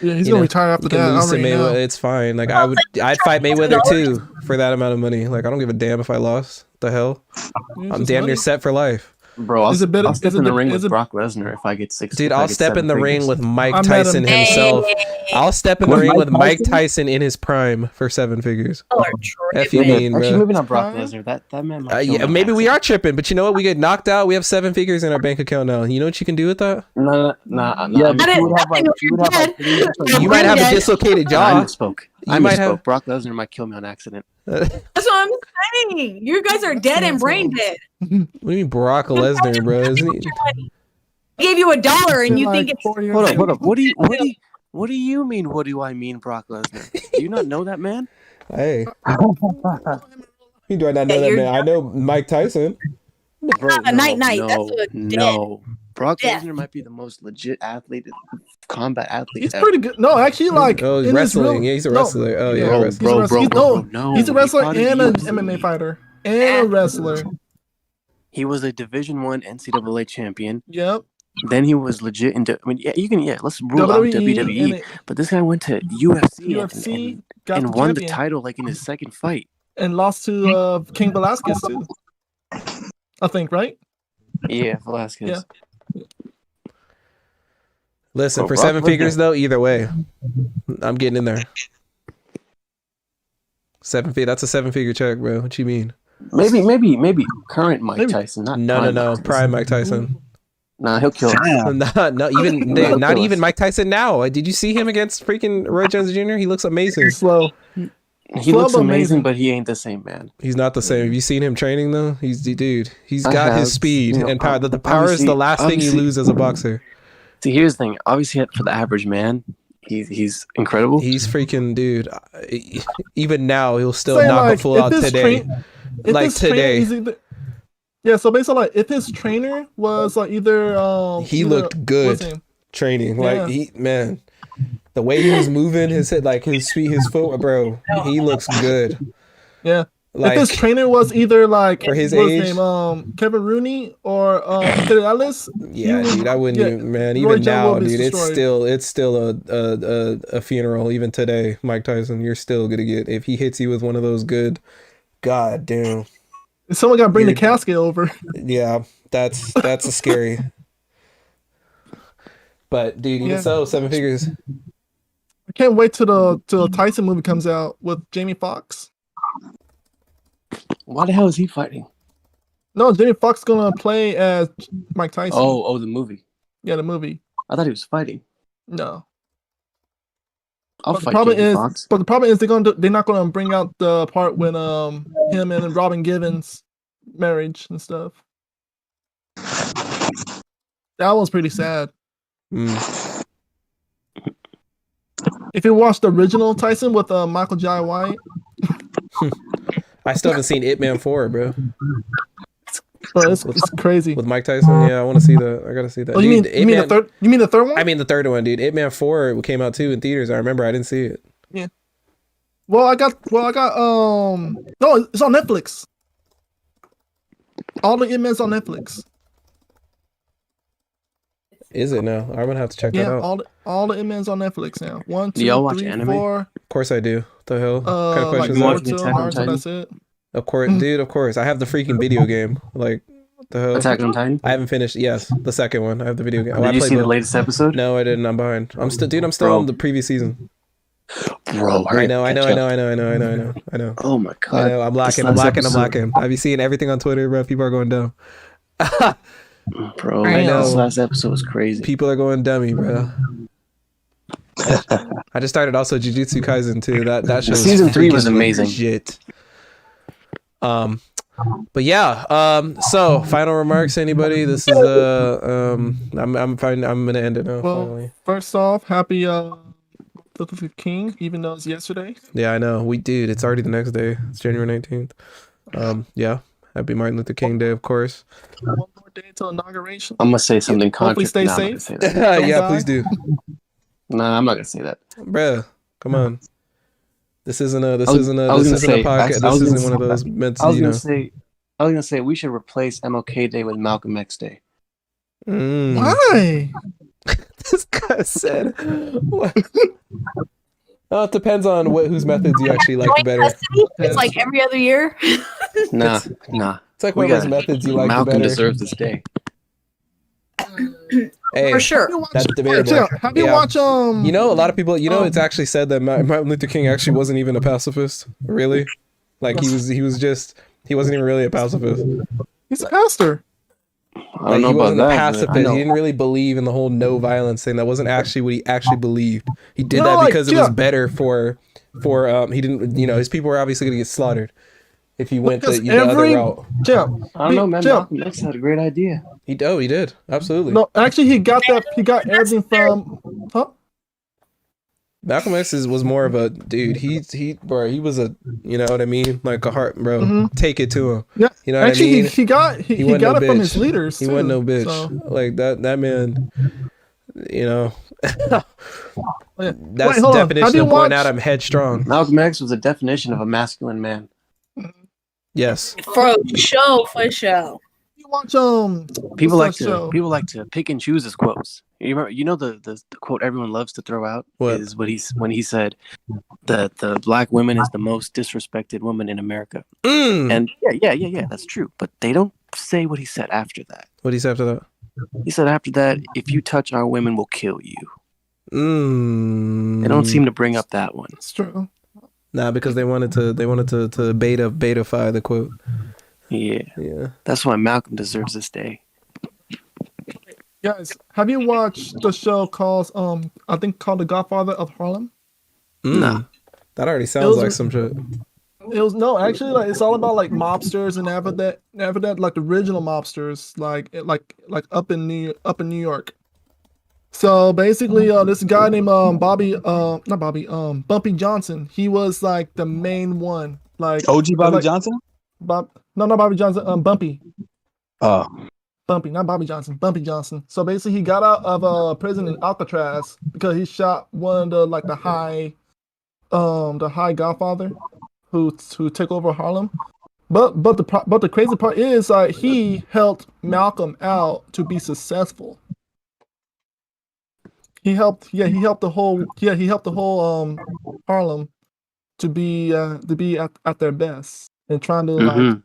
Yeah, he's You gonna know, retire after He can that. I lose to already know. Mayweather. It's fine. Like I'd fight Mayweather too for that amount of money. Like I don't give a damn if I lost. The hell, It's I'm just damn near money. set for life. Bro, I'll Is it better- I'll step is in it the ring is with it- Brock Lesnar if I get six. Dude, if I I'll get step in the 7 ring figures. with Mike I met Tyson him. himself. I'll step in the With ring Mike with Mike Tyson? Tyson in his prime for 7 figures. Oh, F you mean, Actually, bro. moving on Brock Fine. Lesnar, that man might kill Yeah, me. maybe we are tripping, but you know what? We get knocked out. We have 7 figures in our bank account now. You know what you can do with that? No. I didn't- You might have a dislocated I jaw. misspoke. You I might misspoke. have- Brock Lesnar might kill me on accident. That's what I'm saying. You guys are dead and brain dead. What do you mean Brock Lesnar, bro? Isn't he? I gave you $1 and you Like think it's 4 years Hold ago. up. What do you mean? What do I mean, Brock Lesnar? Do you not know that man? Hey. Do I not know that you're- man? I know Mike Tyson. Bro, a night-night. That's a no. Brock death. Lesnar might be the most legit athlete, combat athlete. He's ever. pretty good. No, actually, like Oh, he's in his wrestling. real- Yeah, he's a no, wrestler. Oh, yeah, Bro, wrestler. He's a wrestler. no. He's a He wrestler fought in and an UFC. MMA fighter and a wrestler. He was a Division I NCAA champion. Yep. Then he was legit into. I mean, let's rule out WWE. and But this guy went to UFC, UFC got and the won the champion title like in his second fight. and lost to King Velasquez too. I think, right? Yeah, Velasquez. Yeah. Listen, Oh, for Brock 7 Lesnar. figures though, either way, I'm getting in there. 7 feet. That's a 7-figure check, bro. What you mean? Maybe current Mike Maybe. Tyson, not No, prime no, Mike Tyson. prime Mike Tyson. Nah, he'll kill us. Not even Mike Tyson now. Did you see him against freaking Roy Jones Jr.? He looks amazing. Slow. He looks amazing, but he ain't the same man. He's not the same. Have you seen him training though? He's got his speed and power. The power is the last thing you lose as a boxer. See, here's the thing. Obviously, for the average man, he's incredible. He's freaking dude. Even now, he'll still knock a fool out today. Today. Yeah, so basically, like, if his trainer was like either he looked good training. Yeah. Like the way he was moving, his head, like his foot, bro. He looks good. Yeah. Like, if his trainer was either like for his age, Kevin Rooney or Peter Ellis. Yeah, dude, I wouldn't even, man. Even now, dude, it's still a funeral. Even today, Mike Tyson, you're still gonna get, if he hits you with one of those good, god damn. Someone got to bring the casket over. Yeah, that's a scary. But dude, even so, 7 figures. I can't wait till the Tyson movie comes out with Jamie Foxx. Why the hell is he fighting? No, Jamie Foxx gonna play as Mike Tyson. Oh, the movie. Yeah, the movie. I thought he was fighting. No. I'll fight Jamie Foxx. But the problem is they're not gonna bring out the part when him and Robin Givens marriage and stuff. That one's pretty sad. If you watch the original Tyson with Michael Jai White. I still haven't seen Ip Man 4, bro. Bro, it's crazy. With Mike Tyson, yeah, I want to see that. I gotta see that. Oh, you mean the third? You mean the third one? I mean the third one, dude. Ip Man 4 came out too in theaters. I remember. I didn't see it. Yeah. No, it's on Netflix. All the Ip Men's on Netflix. Is it now? I'm gonna have to check that out. All the Ip Men's on Netflix now. 1, 2, y'all watch 3, anime? 4. Of course I do. The hell? What kind of questions like Naruto, that's it. Of course, dude. Of course, I have the freaking video game. Like, what the hell? Attack on Titan. I haven't finished. Yes, the second one. I have the video game. Did you see the latest episode? No, I didn't. I'm behind. I'm still on the previous season. Bro, I know. Oh my god. I know. I'm lacking. Have you seen everything on Twitter, bro? People are going dumb. Bro, I know. This last episode was crazy. People are going dummy, bro. I just started also Jujutsu Kaisen too. That show. Season 3 was amazing. Shit. But yeah. So final remarks. Anybody? This is I'm fine. I'm gonna end it now. Well, finally. First off, happy the King, even though it's yesterday. Yeah, I know. It's already the next day. It's January 19th. Yeah. Happy Martin Luther King Day, of course. One more day till inauguration. I'm gonna say something Hopefully stay safe. Yeah, please do. Nah, I'm not gonna say that. Bruh, come on. This isn't a podcast. This isn't one of those meant to, I was gonna say we should replace MLK Day with Malcolm X Day. Why? This guy said what? Oh, it depends on whose methods you actually like better. It's like every other year. Nah. It's like one of those methods you like Malcolm better. deserves this day. Hey, for sure. That's debatable. Have you watched You know, a lot of people. It's actually said that Martin Luther King actually wasn't even a pacifist. Really, like he wasn't even really a pacifist. He's a pastor. I don't know about that. A pacifist. He didn't really believe in the whole no violence thing. That wasn't actually what he actually believed. He did that because it was better for he didn't. His people were obviously going to get slaughtered if he went the other route. I don't know, man. Malcolm X had a great idea. He did. Absolutely. No, actually, he got everything from. Huh? Malcolm X was more of a dude. He was a, you know what I mean, like a heart, bro. Mm-hmm. Take it to him. Yeah, you know what I mean. He got it from his leaders. He wasn't no bitch. So. Like that man. That's the definition of going out. I'm headstrong. Malcolm X was a definition of a masculine man. Yes. For show. You watch people like to pick and choose his quotes. You remember, the quote everyone loves to throw out is when he said that the black woman is the most disrespected woman in America. And yeah, that's true. But they don't say what he said after that. What he said after that? He said after that, if you touch our women, we'll kill you. They don't seem to bring up that one. It's true. Nah, because they wanted to beta-fy the quote. Yeah. That's why Malcolm deserves this day. Guys, have you watched the show called I think called The Godfather of Harlem? Nah. That already sounds like some shit. It was no, actually, like it's all about like mobsters and after that, like the original mobsters, like up in New York. So basically, this guy named not Bobby, Bumpy Johnson. He was like the main one, like OG Bobby like, Johnson. No, not Bobby Johnson. Bumpy. Oh, Bumpy, not Bobby Johnson. Bumpy Johnson. So basically, he got out of prison in Alcatraz because he shot one of the high Godfather who took over Harlem. But the crazy part is he helped Malcolm out to be successful. He helped the whole Harlem to be at their best and trying to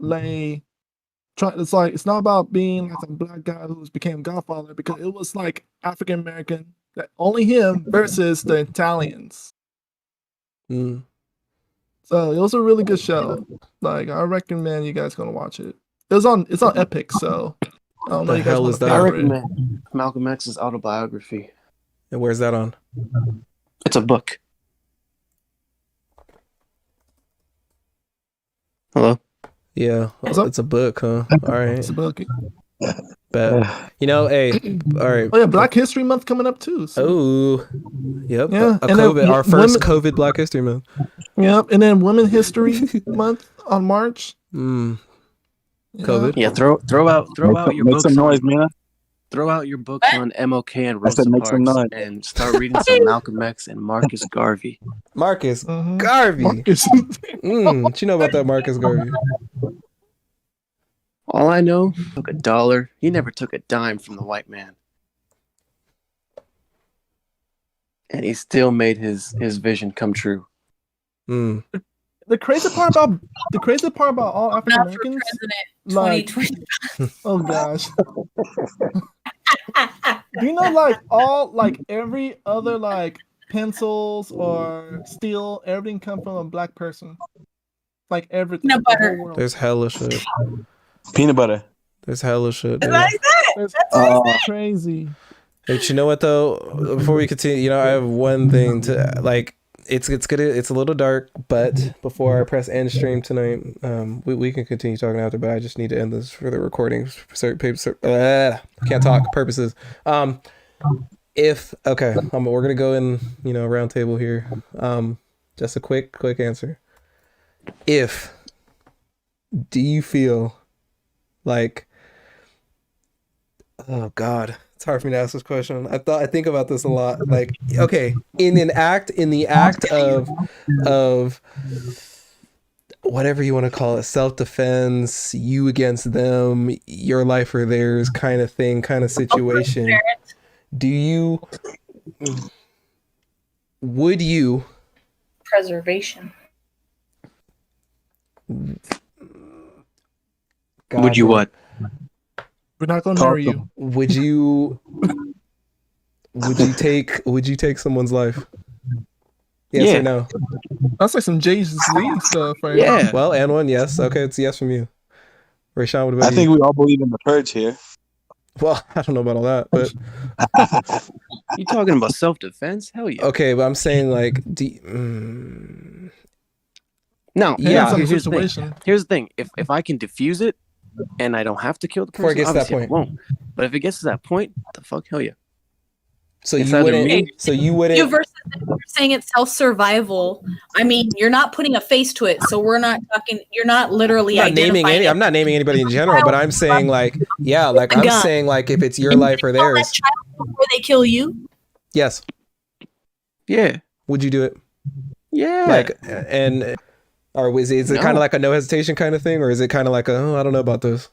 it's not about being like a black guy who's became Godfather, because it was like African American, that only him versus the Italians. So it was a really good show. Like, I recommend you guys gonna watch it. It's on Epic, so I don't know. The you guys hell want is to that? I pay for it. recommend Malcolm X's autobiography. And where's that on? It's a book. Hello? Yeah, it's a book, huh? All right. It's a book. Bet. You know, hey, all right. Oh yeah, Black History Month coming up too. So. Oh, yep. Yeah, A and COVID, then our first women- COVID Black History Month. Yep, and then Women's History Month on March. COVID. Yeah, throw out your make books some noise, on, Mina. throw out your books on MLK and I said Rosa make some Parks noise. and start reading some Malcolm X and Marcus Garvey. Marcus Mhm. Garvey. Marcus. What you know about that Marcus Garvey? All I know, he took $1. He never took a dime from the white man. And he still made his vision come true. Mm. The crazy part about all African Not for Americans, president like, 2020. oh gosh, do you know every other pencils or steel, everything come from a black person, like everything. Peanut the butter. whole world. There's hella shit. Peanut butter. There's hella shit. Dude. That's crazy. Hey, you know what though? Before we continue, I have one thing to like. It's good. It's a little dark, but before I press end stream tonight, we can continue talking after. But I just need to end this for the recording. Can't talk purposes. We're gonna go in, round table here. Just a quick answer. Do you feel like, oh God, it's hard for me to ask this question. I think about this a lot. Like, okay, in the act of whatever you want to call it, self-defense, you against them, your life or theirs kind of thing, kind of situation. Would you Preservation. Would you what? We're not gonna marry you. Would you take someone's life? Yes Yeah. or no? That's like some Jay-Z stuff, right? Yeah. Well, and one yes. Okay, it's a yes from you. Rayshawn, what about I think we all believe in the purge here. Well, I don't know about all that, but You talking about self-defense? Hell yeah. okay, but I'm saying like, No, Yeah, Depends on the here's the thing. situation. Here's the thing. If I can diffuse it and I don't have to kill the Before it person, gets to that obviously I won't. But if it gets to that point, the fuck, hell yeah. so It's you either wouldn't. me- So you You wouldn't. versus if you're saying it's self-survival. I mean, you're not putting a face to it, so we're not talking. You're not literally I'm not naming identifying. I'm not naming anybody in general, but I'm saying like, yeah, like I'm Gun. saying like if it's your And life or you kill that theirs, child before they kill you. yes. Yeah. Would you do it? Yeah. Like, and or is it kind of No. like a no hesitation kind of thing, or is it kind of like I don't know about this?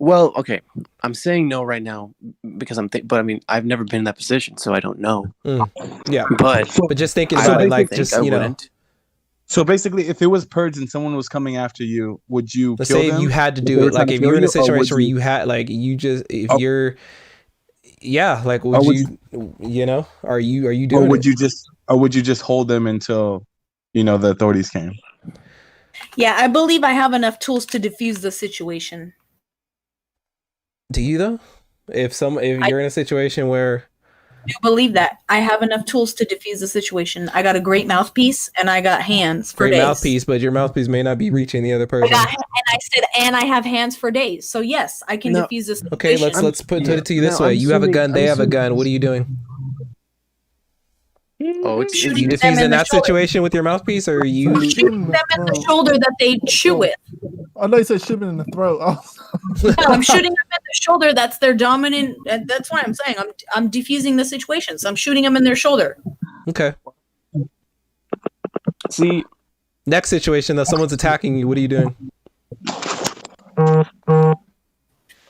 Well, okay. I'm saying no right now because but I mean, I've never been in that position, so I don't know. Yeah, But but just thinking I about it, would like think just I wouldn't. So basically, if it was purge and someone was coming after you, would you let's kill say them? you had to If do they were it, like trying to if kill you're in a you, or would situation where you- you had like you just if Oh. you're, yeah, like would Or would you are you Or doing would it? you just hold them until the authorities came? Yeah, I believe I have enough tools to diffuse the situation. Do you though? If you're in a situation where I do believe that I have enough tools to diffuse the situation. I got a great mouthpiece and I got hands for days. Mouthpiece, but your mouthpiece may not be reaching the other person. And I have hands for days. So yes, I can diffuse this situation. Okay, let's put it to you this way. You have a gun, they have a gun. What are you doing? Oh, are you diffusing that situation with your mouthpiece, or are you shooting them in the shoulder that they chew with? I know you said shooting in the throat. No, I'm shooting them in the shoulder. That's their dominant. That's what I'm saying. I'm diffusing the situation. So I'm shooting them in their shoulder. Okay. See, next situation though, someone's attacking you. What are you doing?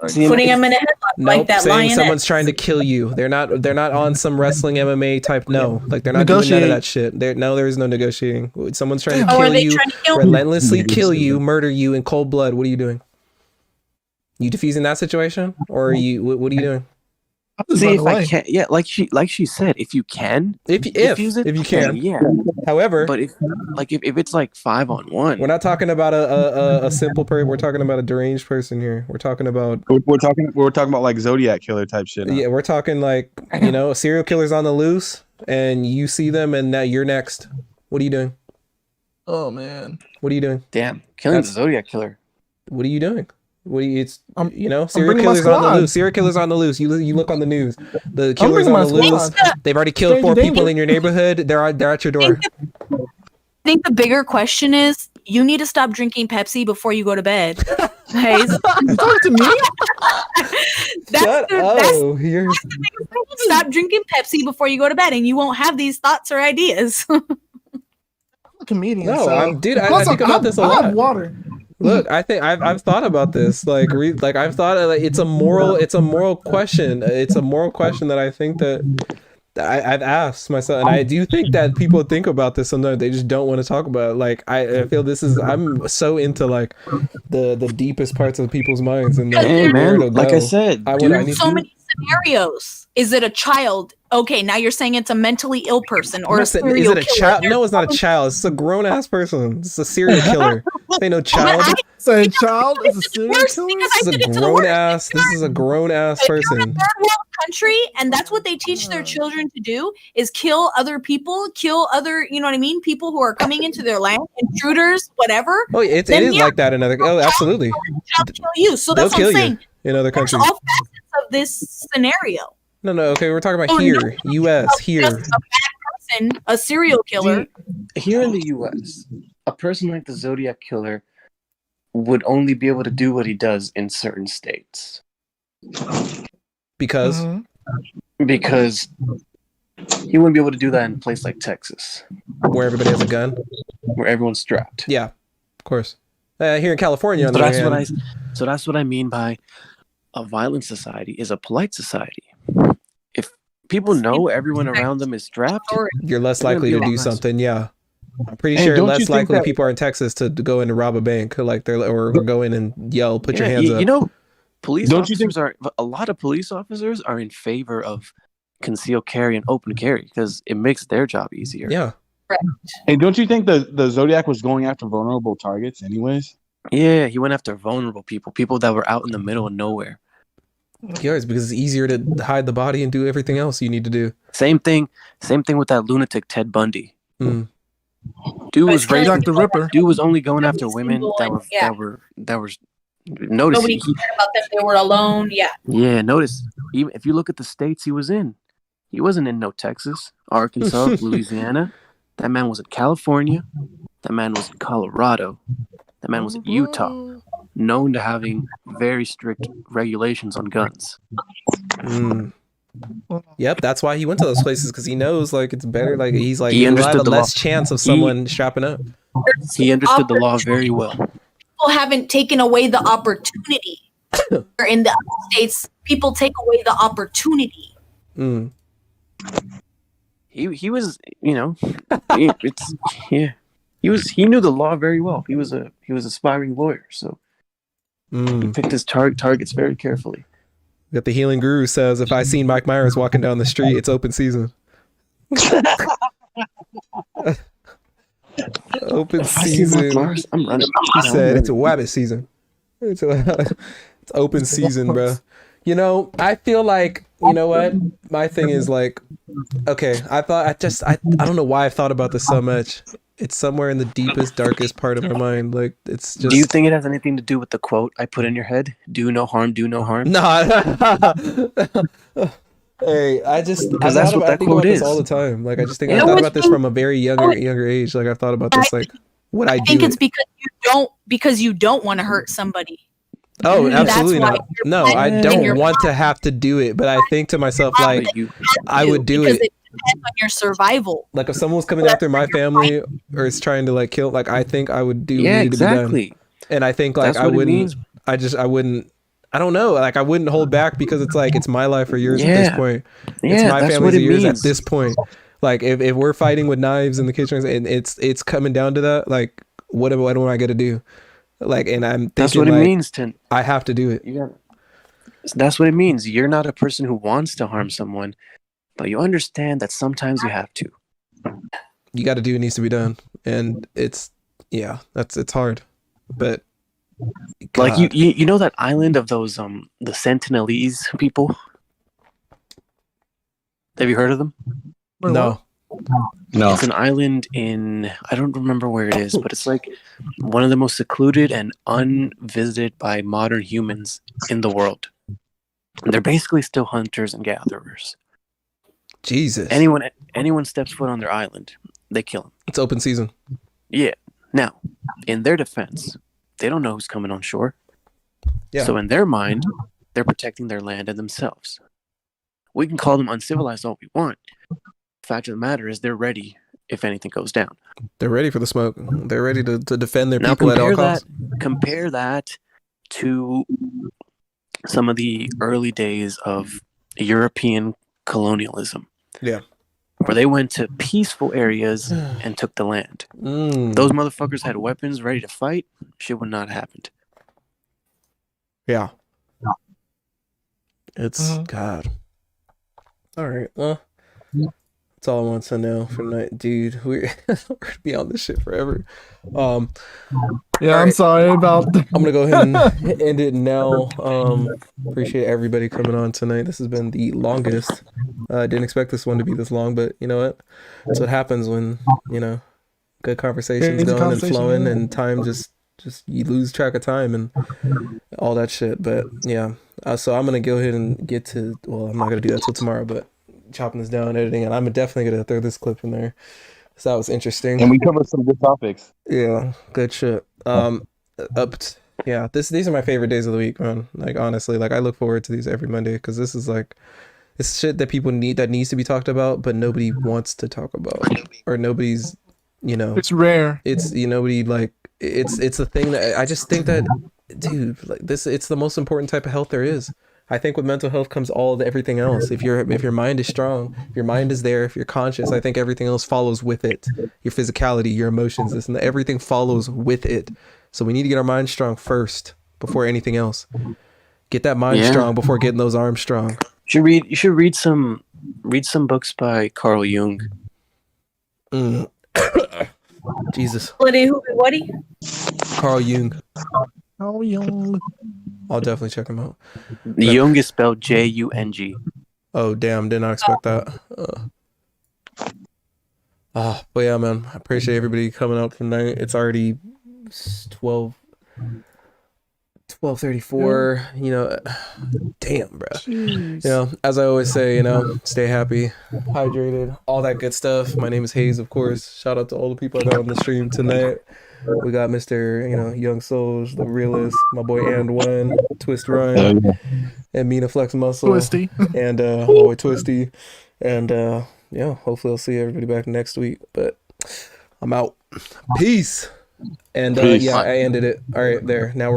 Putting them in a headlock like that saying lioness. Someone's trying to kill you. They're not on some wrestling MMA type. No, like they're not doing none of that shit. There is no negotiating. Someone's trying to kill you, relentlessly kill you, murder you in cold blood. What are you doing? You defusing that situation, or are you? What are you doing? See if I can. Yeah, like she said, if you can, if you can, yeah. However, but if it's like 5-on-1, we're not talking about a simple person. We're talking about a deranged person here. We're talking about like Zodiac killer type shit. Yeah, we're talking like serial killers on the loose, and you see them, and now you're next. What are you doing? Oh man, what are you doing? Damn, killing the Zodiac killer. What are you doing? Serial killers on the loose. Serial killers on the loose. You look on the news. The killers on the loose. They've already killed 4 people in your neighborhood. They're at your door. I think the bigger question is you need to stop drinking Pepsi before you go to bed. Hey, talk to me. Stop drinking Pepsi before you go to bed, and you won't have these thoughts or ideas. I'm a comedian. No, so. I think about this a lot. I have water. Look, I think I've thought about this. I've thought it's a moral question. It's a moral question that I think that I've asked myself, and I do think that people think about this sometimes. They just don't want to talk about it. Like I feel I'm so into like the deepest parts of people's minds, and hey man, like I said, so many scenarios. Is it a child? Okay, now you're saying it's a mentally ill person or a serial killer. Is it a child? No, it's not a child. It's a grown ass person. It's a serial killer. Ain't no child. Say a child is a serial killer. This is a grown ass. This is a grown ass person. You're in a third world country, and that's what they teach their children to do: is kill other people, kill other, you know what I mean, people who are coming into their land, intruders, whatever. Oh, it is like that in other. Oh, absolutely. They'll kill you. So that's what I'm saying. In other countries. There's all facets of this scenario. No. Okay, we're talking about here, U.S. Here. A bad person, a serial killer. Here in the U.S., a person like the Zodiac killer would only be able to do what he does in certain states. Because? Because he wouldn't be able to do that in a place like Texas, where everybody has a gun, where everyone's strapped. Yeah, of course. Here in California, so that's what I mean by a violent society is a polite society. If people know everyone around them is strapped, you're less likely to do something. Yeah, I'm pretty sure less likely people are in Texas to go in and rob a bank, or go in and yell, "Put your hands up." You know, a lot of police officers are in favor of concealed carry and open carry because it makes their job easier. Yeah. Right. Hey, don't you think the Zodiac was going after vulnerable targets anyways? Yeah, he went after vulnerable people that were out in the middle of nowhere. Yeah, it's because it's easier to hide the body and do everything else you need to do. Same thing with that lunatic Ted Bundy. Mm. Dude was raping like the Ripper. Dude was only going after women that were notice. Nobody cared about them. They were alone. Yeah. Yeah. Notice, even if you look at the states he was in, he wasn't in no Texas, Arkansas, Louisiana. That man was in California. That man was in Colorado. That man was in Utah, known to having very strict regulations on guns. Mm. Yep, that's why he went to those places, because he knows it's better. He understood the less chance of someone strapping up. He understood the law very well. People haven't taken away the opportunity. In the States, people take away the opportunity. Mm. He was, he knew the law very well. He was aspiring lawyer, so he picked his targets very carefully. Got the healing guru says, if I seen Mike Myers walking down the street, it's open season. Open season. I'm running. He said it's a wabbit season. It's open season, bro. You know, I feel like, you know what? My thing is like, okay, I don't know why I've thought about this so much. It's somewhere in the deepest, darkest part of my mind. Like, it's just. Do you think it has anything to do with the quote I put in your head? Do no harm, do no harm? Nah. Hey, because that's what that quote is this all the time. Like, I thought about this from a very younger age. Like, I've thought about this, like, what I do. I think it's because you don't want to hurt somebody. Oh, absolutely not. No, I don't want to have to do it, but I think to myself, like, I would do it. Because it depends on your survival. Like, if someone was coming after my family or is trying to, like, kill, like, I think I would do what needed to be done. And I think, like, I wouldn't, I don't know, like, I wouldn't hold back because it's like, it's my life or yours at this point. It's my family's or yours at this point. Like, if we're fighting with knives in the kitchen and it's coming down to that, like, what am I going to do? Like, and I'm thinking, that's what it means to. I have to do it. That's what it means. You're not a person who wants to harm someone, but you understand that sometimes you have to. You got to do what needs to be done, and it's hard, but God. Like you know that island of those the Sentinelese people. Have you heard of them? No. It's an island in, I don't remember where it is, but it's like one of the most secluded and unvisited by modern humans in the world. And they're basically still hunters and gatherers. Jesus. Anyone steps foot on their island, they kill them. It's open season. Yeah. Now, in their defense, they don't know who's coming on shore. Yeah. So in their mind, they're protecting their land and themselves. We can call them uncivilized all we want. Fact of the matter is they're ready if anything goes down. They're ready for the smoke. They're ready to defend their people at all costs. Compare that to some of the early days of European colonialism. Yeah. Where they went to peaceful areas and took the land. Those motherfuckers had weapons ready to fight. Shit would not have happened. Yeah. It's God. All right. Well, that's all I want to know for tonight, dude. We're gonna be on this shit forever. Yeah, I'm sorry about that. I'm gonna go ahead and end it now. Appreciate everybody coming on tonight. This has been the longest. I didn't expect this one to be this long, but you know what? That's what happens when, you know, good conversations going and flowing, and time just you lose track of time and all that shit. But yeah, so I'm gonna go ahead and get to. Well, I'm not gonna do that till tomorrow, but chopping this down, editing, and I'm definitely gonna throw this clip in there. So that was interesting, and we covered some good topics. Yeah, good shit. These are my favorite days of the week, man. Like, honestly, like, I look forward to these every Monday because this is like, it's shit that people needs to be talked about, but nobody wants to talk about, or nobody's, you know, it's rare. It's, you know, nobody, like, it's a thing that I just think that, dude, like, it's the most important type of health there is. I think with mental health comes everything else. If your mind is strong, if your mind is there, if you're conscious, I think everything else follows with it. Your physicality, your emotions, this and that, everything follows with it. So we need to get our mind strong first before anything else. Get that mind strong before getting those arms strong. You should read some books by Carl Jung. Jesus. What? Carl Jung. Carl Jung. I'll definitely check him out. Jung is spelled Jung. Oh, damn. Did not expect that. But yeah, man. I appreciate everybody coming out tonight. It's already 12:34. You know, damn, bro. Jeez. You know, as I always say, you know, stay happy, hydrated, all that good stuff. My name is Hayes, of course. Shout out to all the people I got on the stream tonight. We got Mr. Young Souls, the realist, my boy And One, Twist Ryan, and Mina Flex Muscle, Twisty, and my boy Twisty, and hopefully I'll see everybody back next week. But I'm out. Peace. And I ended it. All right, there. Now we're